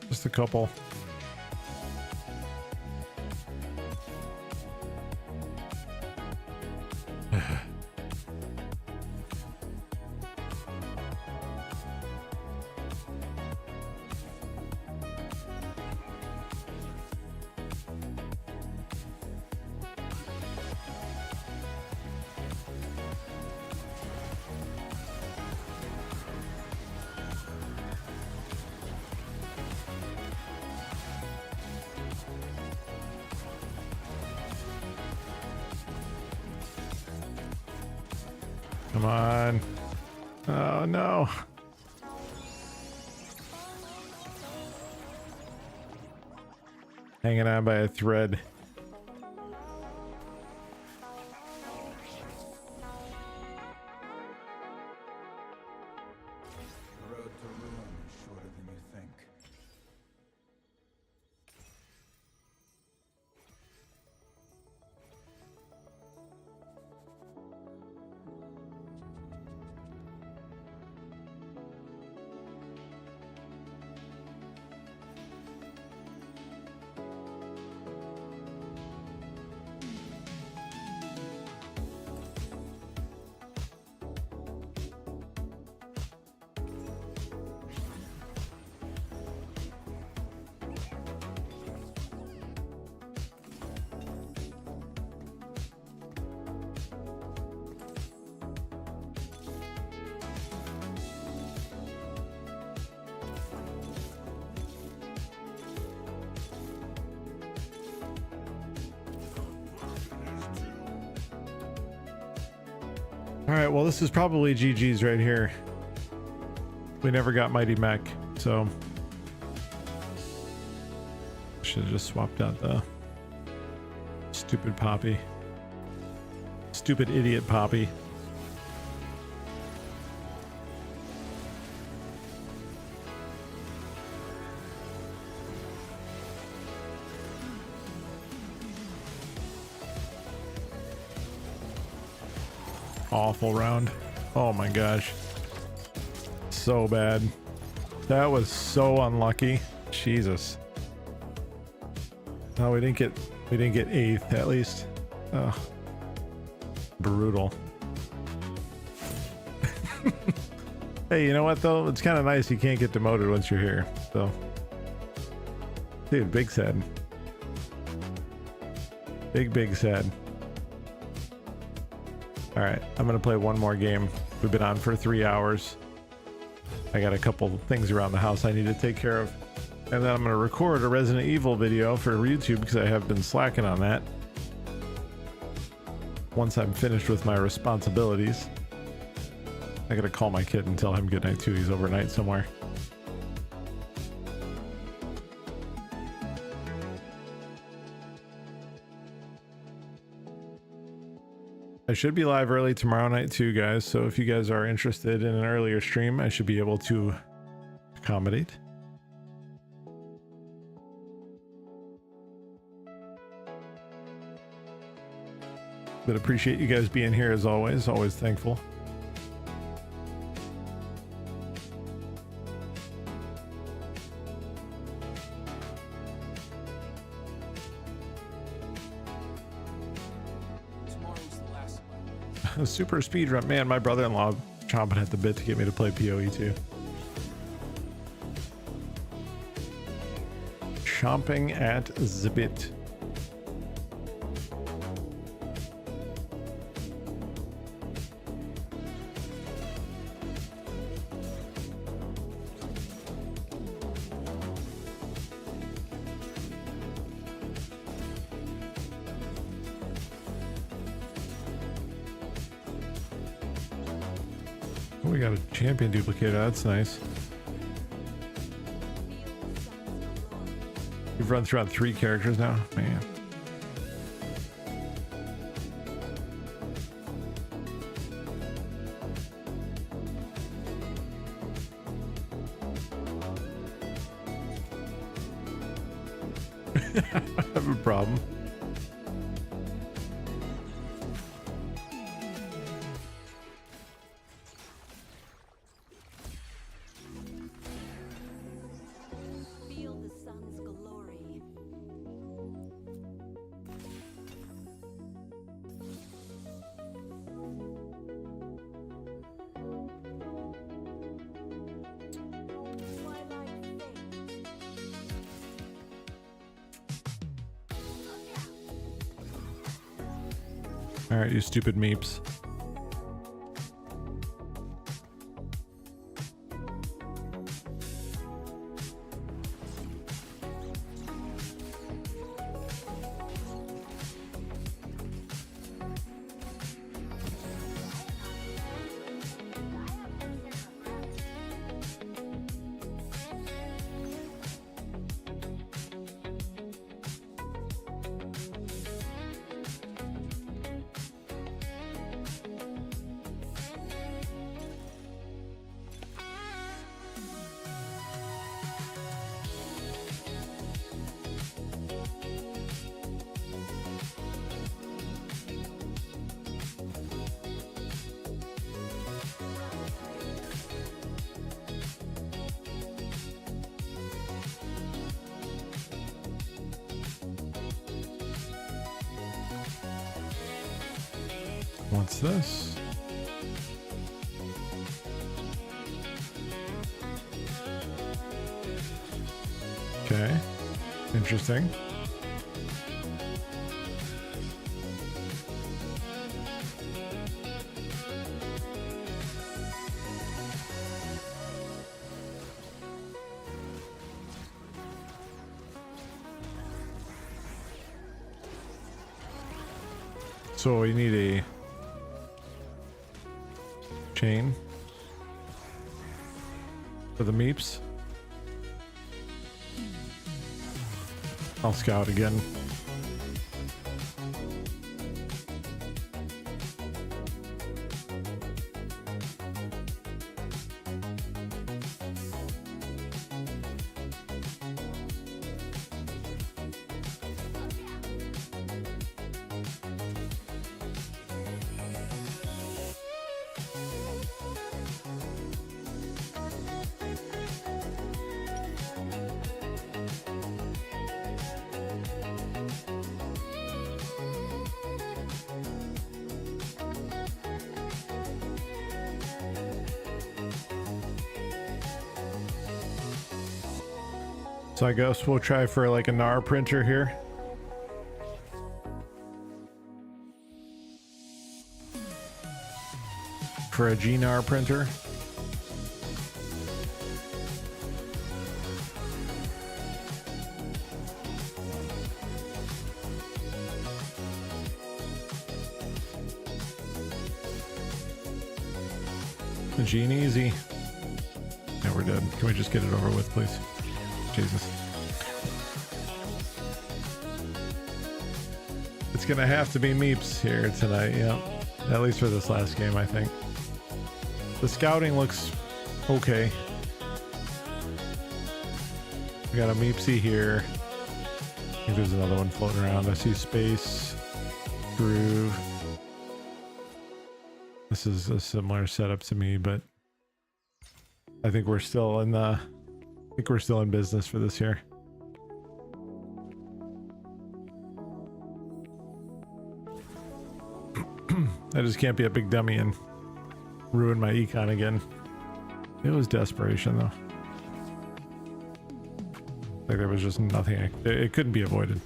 Just a couple. Come on. Oh no. Hanging on by a thread. The road to ruin is shorter than you think. All right, well, this is probably GG's right here. We never got Mighty Mech, so should have just swapped out the stupid Poppy. Stupid idiot Poppy. Awful round. Oh my gosh. So bad. That was so unlucky. Jesus. No, we didn't get eighth at least. Oh, brutal. Hey, you know what though? It's kind of nice you can't get demoted once you're here. So, dude, big sad. Big sad. All right, I'm gonna play one more game. We've been on for 3 hours. I got a couple things around the house I need to take care of, and then I'm gonna record a Resident Evil video for YouTube because I have been slacking on that. Once I'm finished with my responsibilities. I gotta call my kid and tell him good night too. He's overnight somewhere. I should be live early tomorrow night too, guys. So if you guys are interested in an earlier stream, I should be able to accommodate. But appreciate you guys being here as always. Always thankful. Super speed run, man. My brother-in-law chomping at the bit to get me to play PoE too. Chomping at the bit. We got a champion duplicator. That's nice. We've run through on 3 characters now, man. I have a problem. Feel the sun's glory. Twilight fades. All right, you stupid meeps. What's this? Okay, interesting. So we need a chain for the meeps. I'll scout again. So I guess we'll try for like a NAR printer here. For a GNAR printer. The Gene easy. Yeah, we're dead. Can we just get it over with, please? Jesus. It's gonna have to be Meeps here tonight, yeah. At least for this last game, I think. The scouting looks okay. We got a Meepsy here. I think there's another one floating around. I see Space, Groove. This is a similar setup to me, but I think we're still in the... I think we're still in business for this year. I just can't be a big dummy and ruin my econ again. It was desperation though. Like there was just nothing. It couldn't be avoided.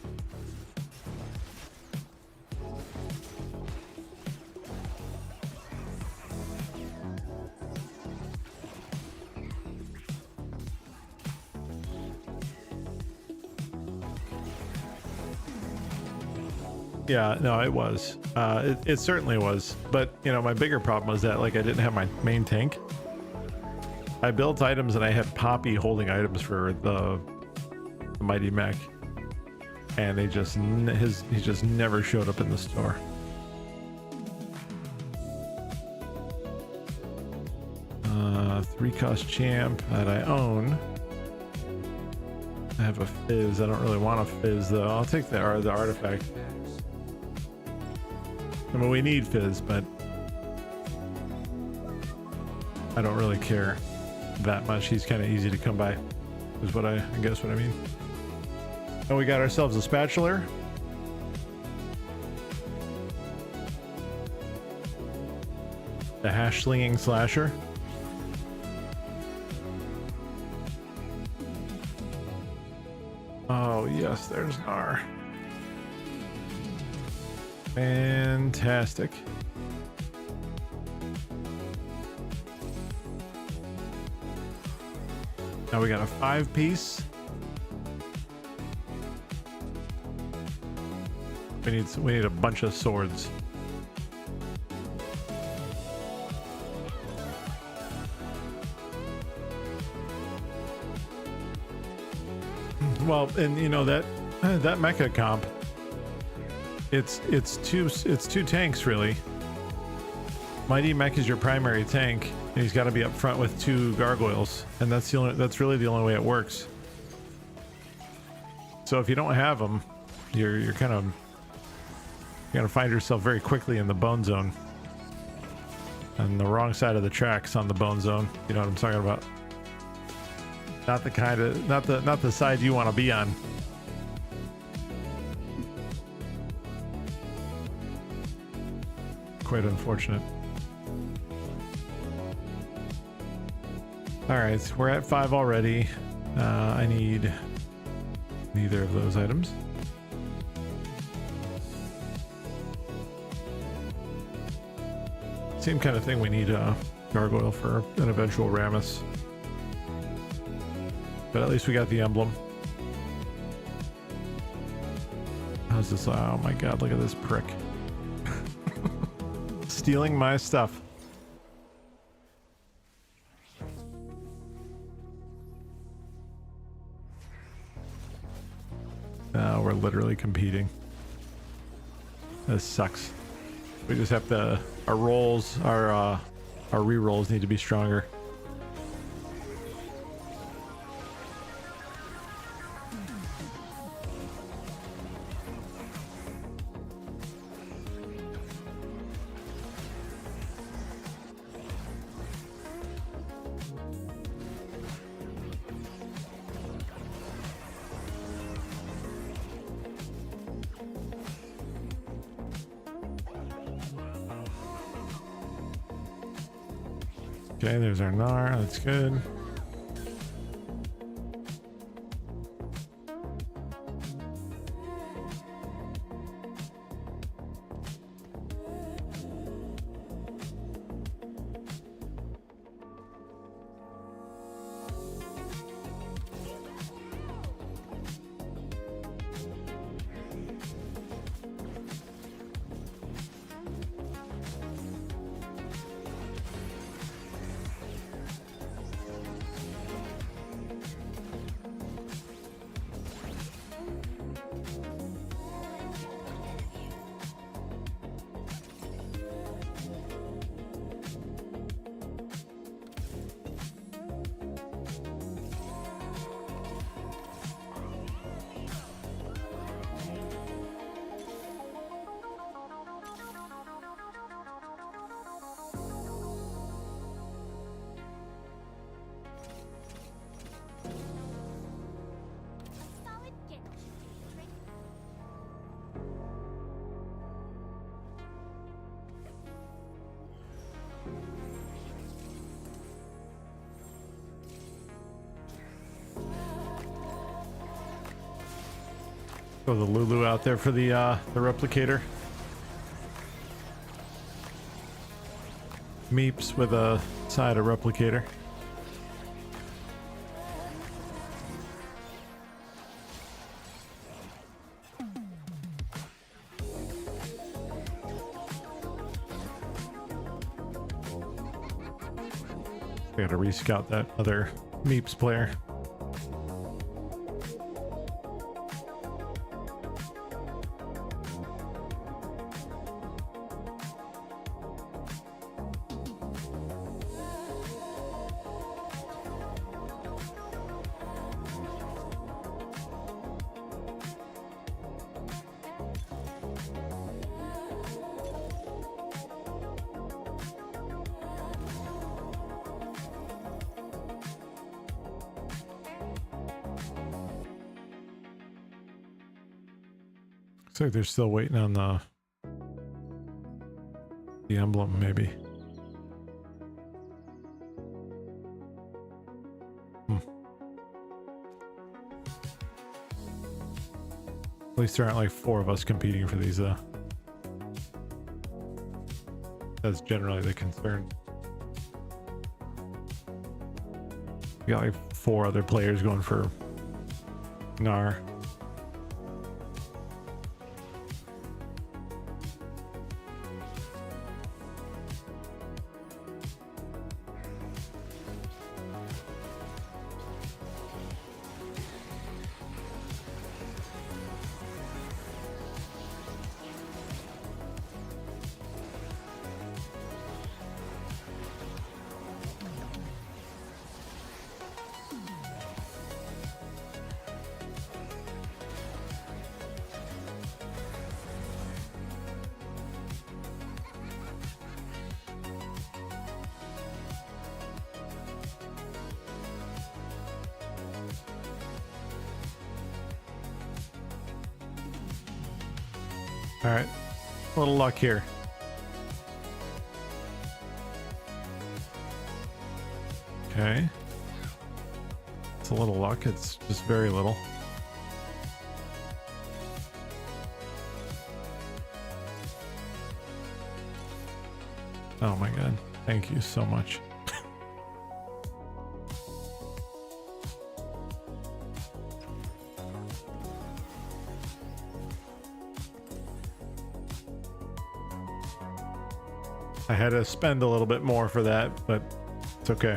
Yeah, no, it was. It certainly was. But, you know, my bigger problem was that, like, I didn't have my main tank. I built items and I had Poppy holding items for the Mighty Mech. And they just, he just never showed up in the store. Three-cost champ that I own. I have a Fizz. I don't really want a Fizz, though. I'll take the artifact. I mean, we need Fizz, but I don't really care that much. He's kind of easy to come by, is what I guess what I mean. And we got ourselves a spatula. The hash slinging slasher. Oh yes, there's Nar. Fantastic. Now we got a 5-piece. We need a bunch of swords. Well, and you know that mecha comp. It's two tanks really. Mighty Mech is your primary tank, and he's got to be up front with 2 gargoyles, and that's really the only way it works. So if you don't have them, you're gonna find yourself very quickly in the bone zone, on the wrong side of the tracks on the bone zone. You know what I'm talking about? Not the kind of not the side you want to be on. Quite unfortunate. All right, we're at 5 already. I need neither of those items. Same kind of thing. We need a gargoyle for an eventual Rammus, but at least we got the emblem. How's this? Oh my god, look at this prick. Stealing my stuff. We're literally competing. This sucks. We just have to, our rolls, our re-rolls need to be stronger. Okay, there's our Nar. That's good. Throw the Lulu out there for the replicator. Meeps with a side of replicator. I gotta rescout that other Meeps player. Looks like they're still waiting on the emblem, maybe. At least there aren't like 4 of us competing for these. That's generally the concern. We got like 4 other players going for Gnar. All right, a little luck here. Okay. It's a little luck, it's just very little. Oh my god, thank you so much. I had to spend a little bit more for that, but it's okay.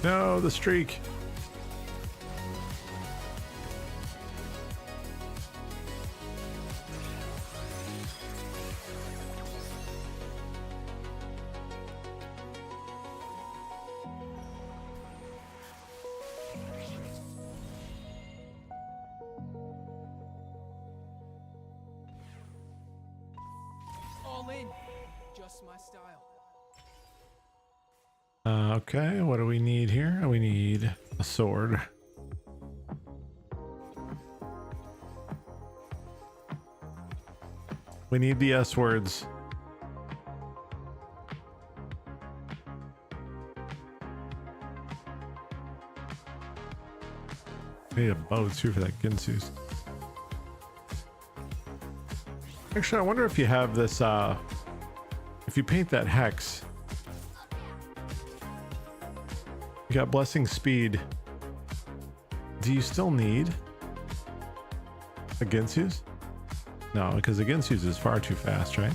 No, the streak. All in. Just my style. Okay, what do we need here? We need a sword. We need the S words. We need a bow too for that Ginsu's. Actually, I wonder if you have this, if you paint that hex. You got blessing speed. Do you still need a Ginsu's? No, because the Ginsu's is far too fast, right?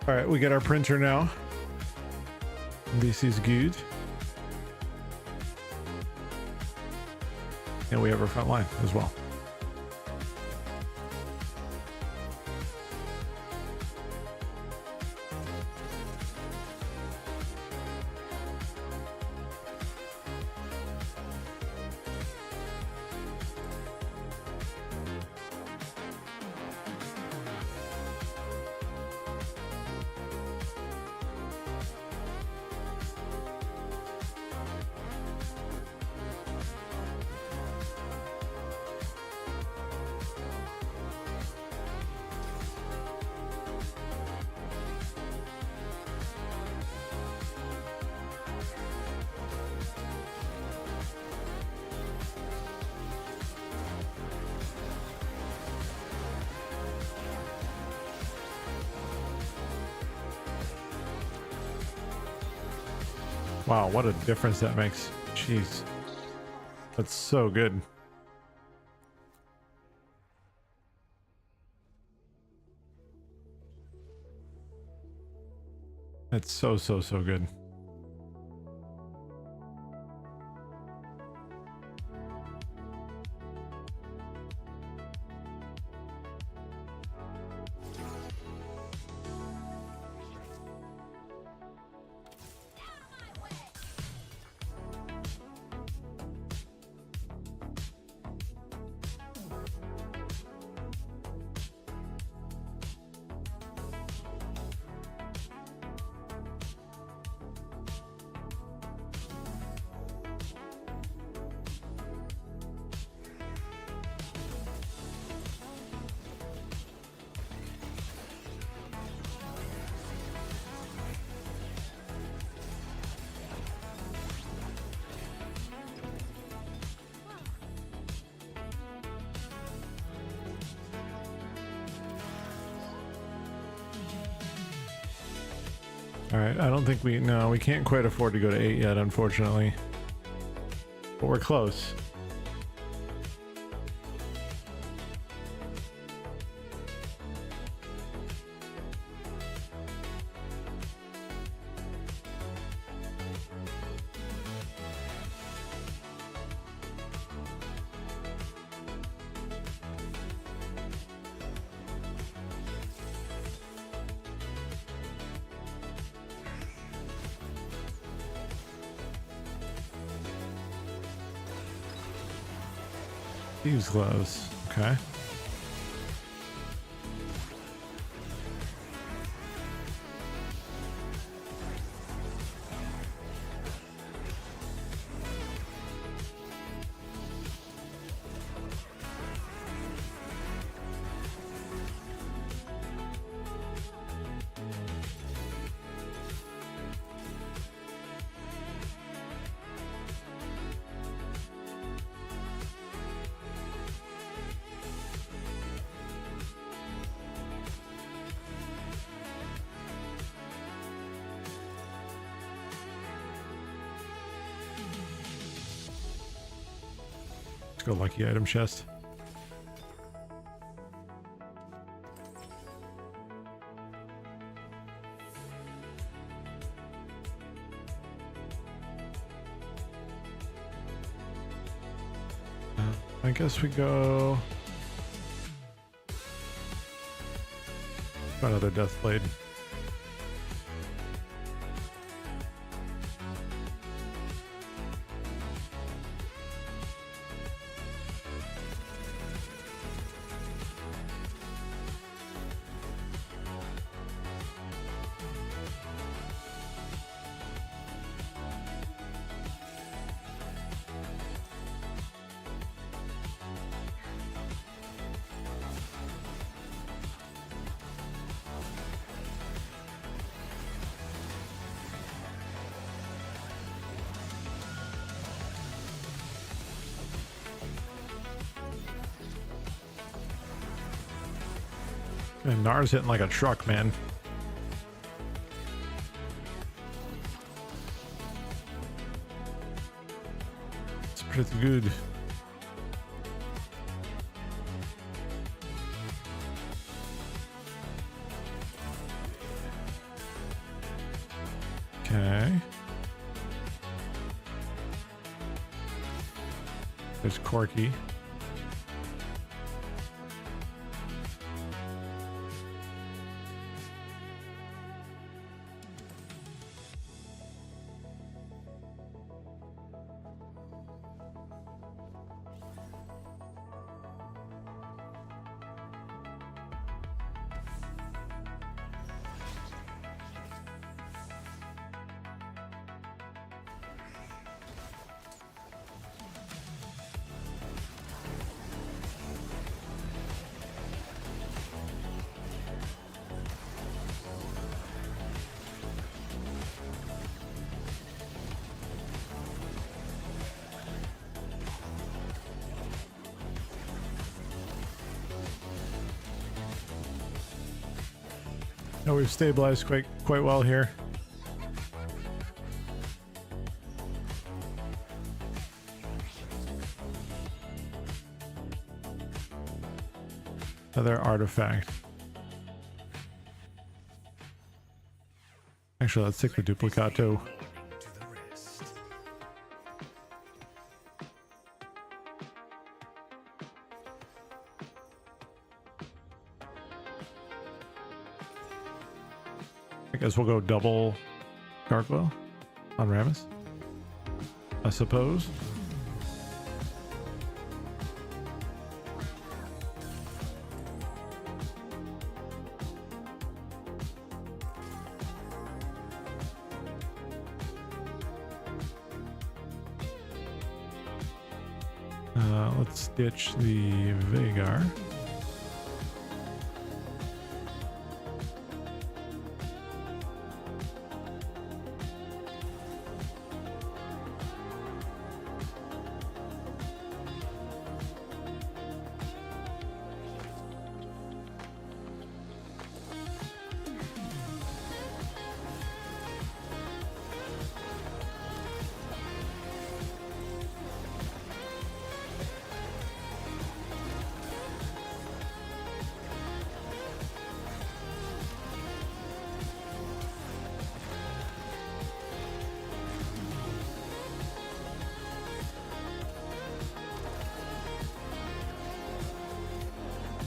All right, we get our printer now. This is good. And we have our front line as well. Wow, what a difference that makes. Jeez. That's so good. That's so good. All right, I don't think we can't quite afford to go to 8 yet, unfortunately. But we're close. Thieves gloves. Okay. Let's go lucky item chest. I guess we go another death blade. And Nar's hitting like a truck, man. It's pretty good. Okay. There's Corky. Oh, we've stabilized quite well here. Another artifact. Actually, let's take the duplicato. I guess we'll go double gargoyle on Rammus, I suppose. Let's ditch the Vagar.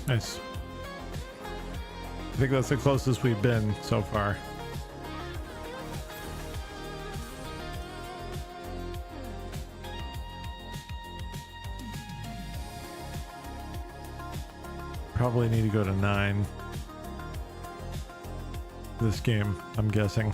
Nice. I think that's the closest we've been so far. Probably need to go to 9 this game, I'm guessing.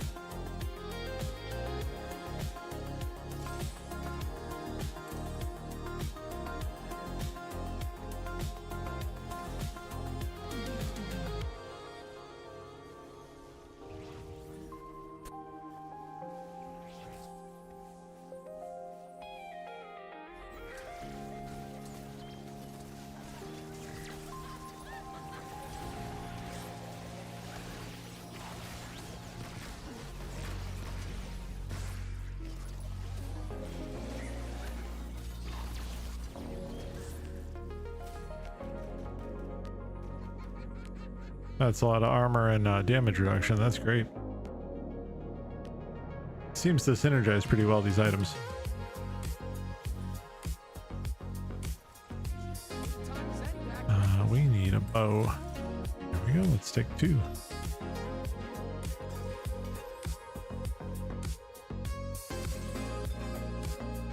That's a lot of armor and damage reduction. That's great. Seems to synergize pretty well, these items. We need a bow. There we go. Let's take 2.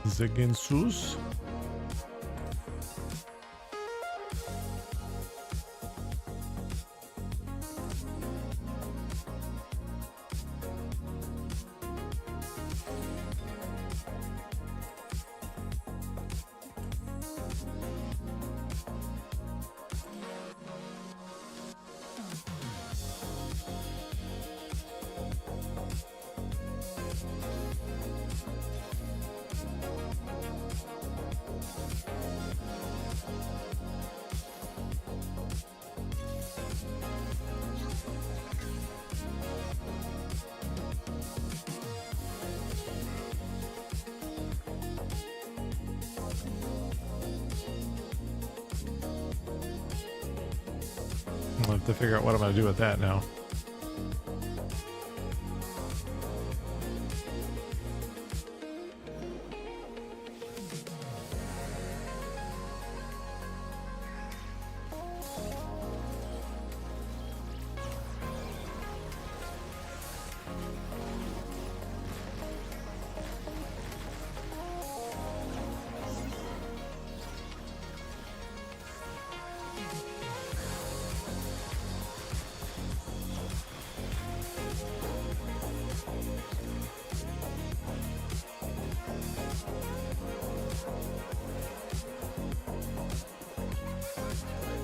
Zegensus. I'll have to figure out what I'm going to do with that now.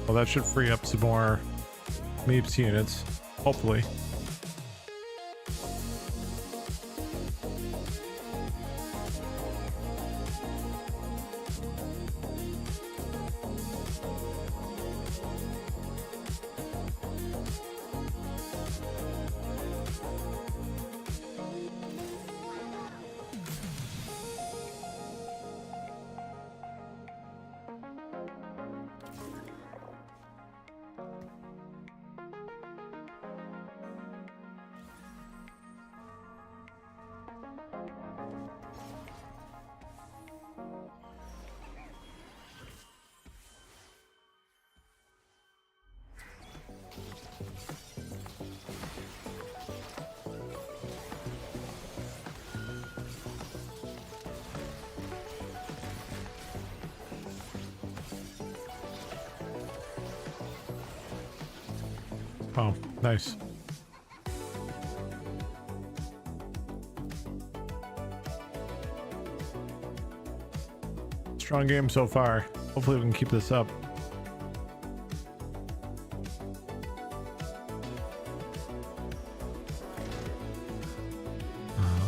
Well, that should free up some more Meeps units, hopefully. Oh, nice. Strong game so far. Hopefully we can keep this up.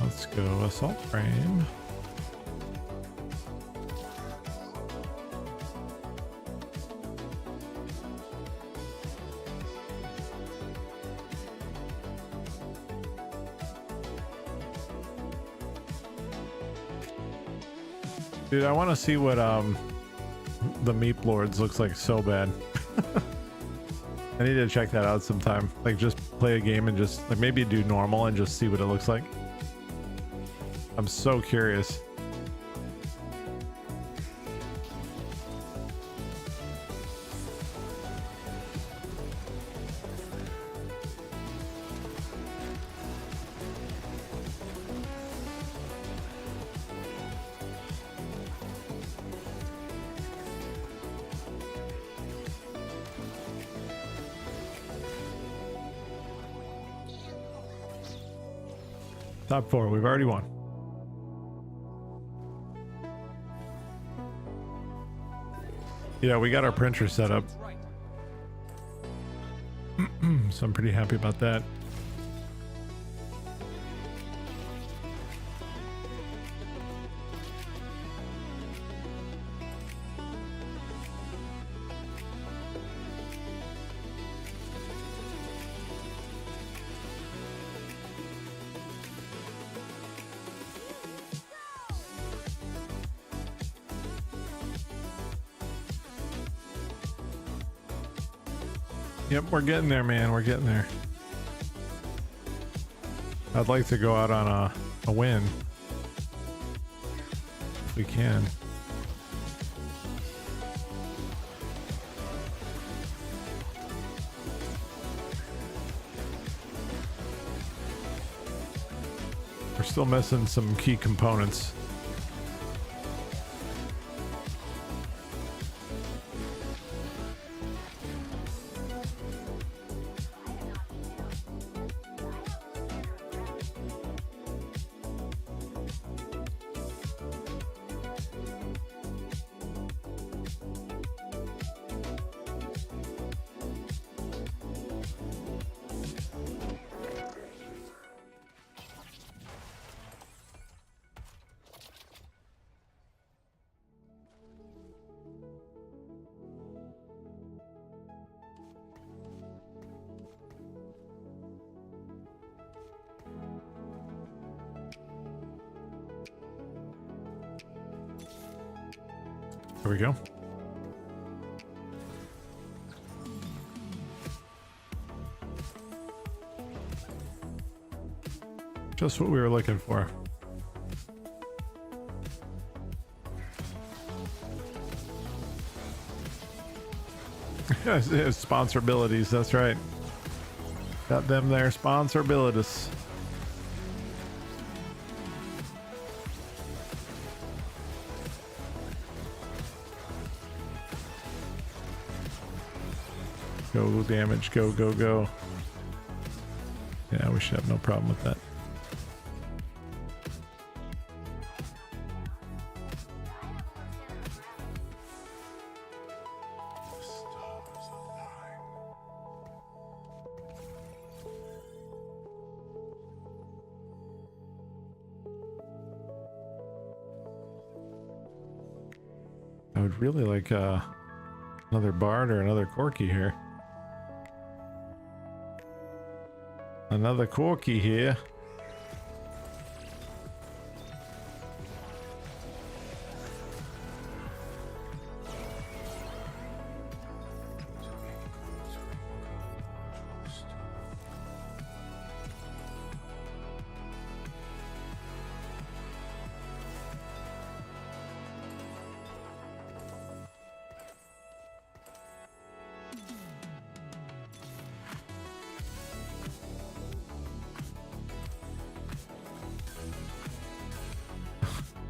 Let's go assault frame. Dude, I want to see what the Meep Lords looks like so bad. I need to check that out sometime. Like just play a game and just like maybe do normal and just see what it looks like. I'm so curious. Top 4, we've already won. Yeah, we got our printer set up. So I'm pretty happy about that. Yep, we're getting there, man. We're getting there. I'd like to go out on a win. If we can. We're still missing some key components. There we go. Just what we were looking for. Sponsorabilities, that's right. Got them there, sponsorabilities. Go damage, go, go, go. Yeah, we should have no problem with that. I would really like another Bard or another Corky here. Another Corky here.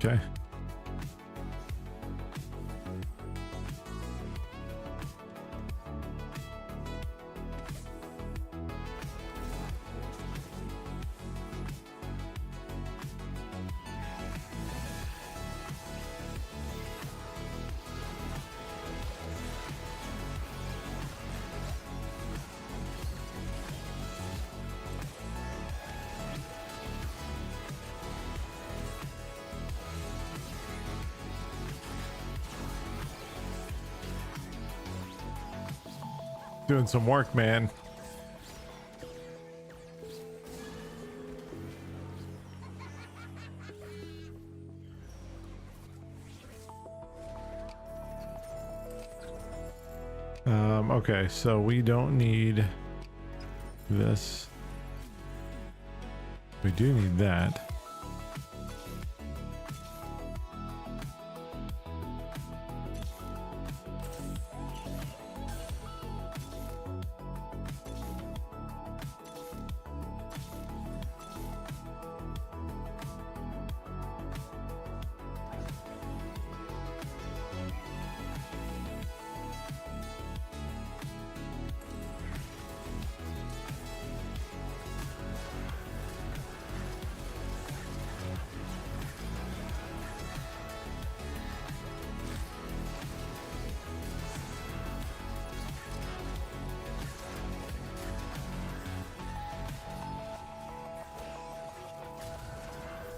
Okay. Doing some work, man. Okay, so we don't need this. We do need that.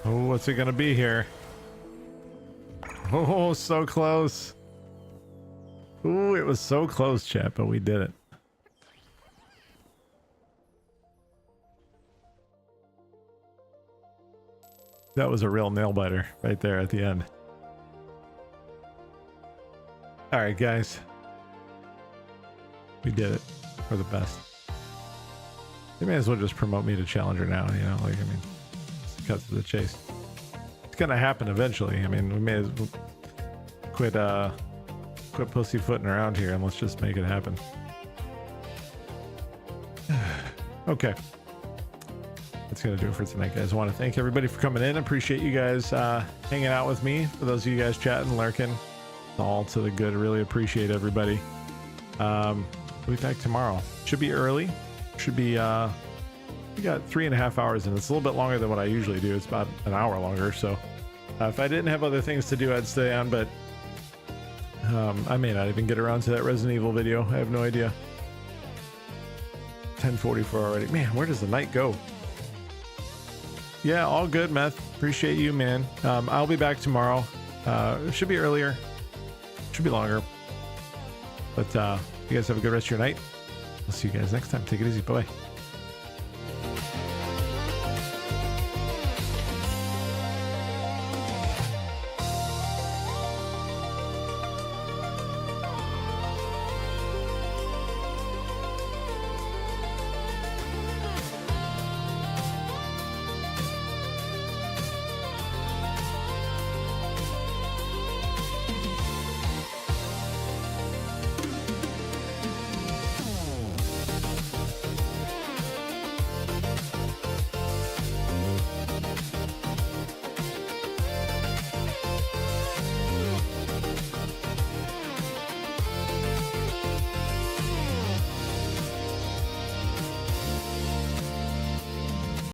Oh, what's it gonna be here? Oh, so close. Ooh, it was so close, chat, but we did it. That was a real nail biter right there at the end. All right, guys. We did it. We're the best. They may as well just promote me to challenger now, you know, like, I mean, cut to the chase. It's gonna happen eventually. I mean, we may as well quit pussyfooting around here and let's just make it happen. Okay. That's gonna do it for tonight, guys. I want to thank everybody for coming in. Appreciate you guys hanging out with me. For those of you guys chatting, lurking, all to the good. Really appreciate everybody. We'll be back tomorrow. Should be early. Should be we got 3.5 hours, and it's a little bit longer than what I usually do. It's about an hour longer. So if I didn't have other things to do, I'd stay on, but I may not even get around to that Resident Evil video. I have no idea. 10:44 already. Man, where does the night go? Yeah, all good, Meth. Appreciate you, man. I'll be back tomorrow. It should be earlier. Should be longer. But you guys have a good rest of your night. I'll see you guys next time. Take it easy. Bye-bye.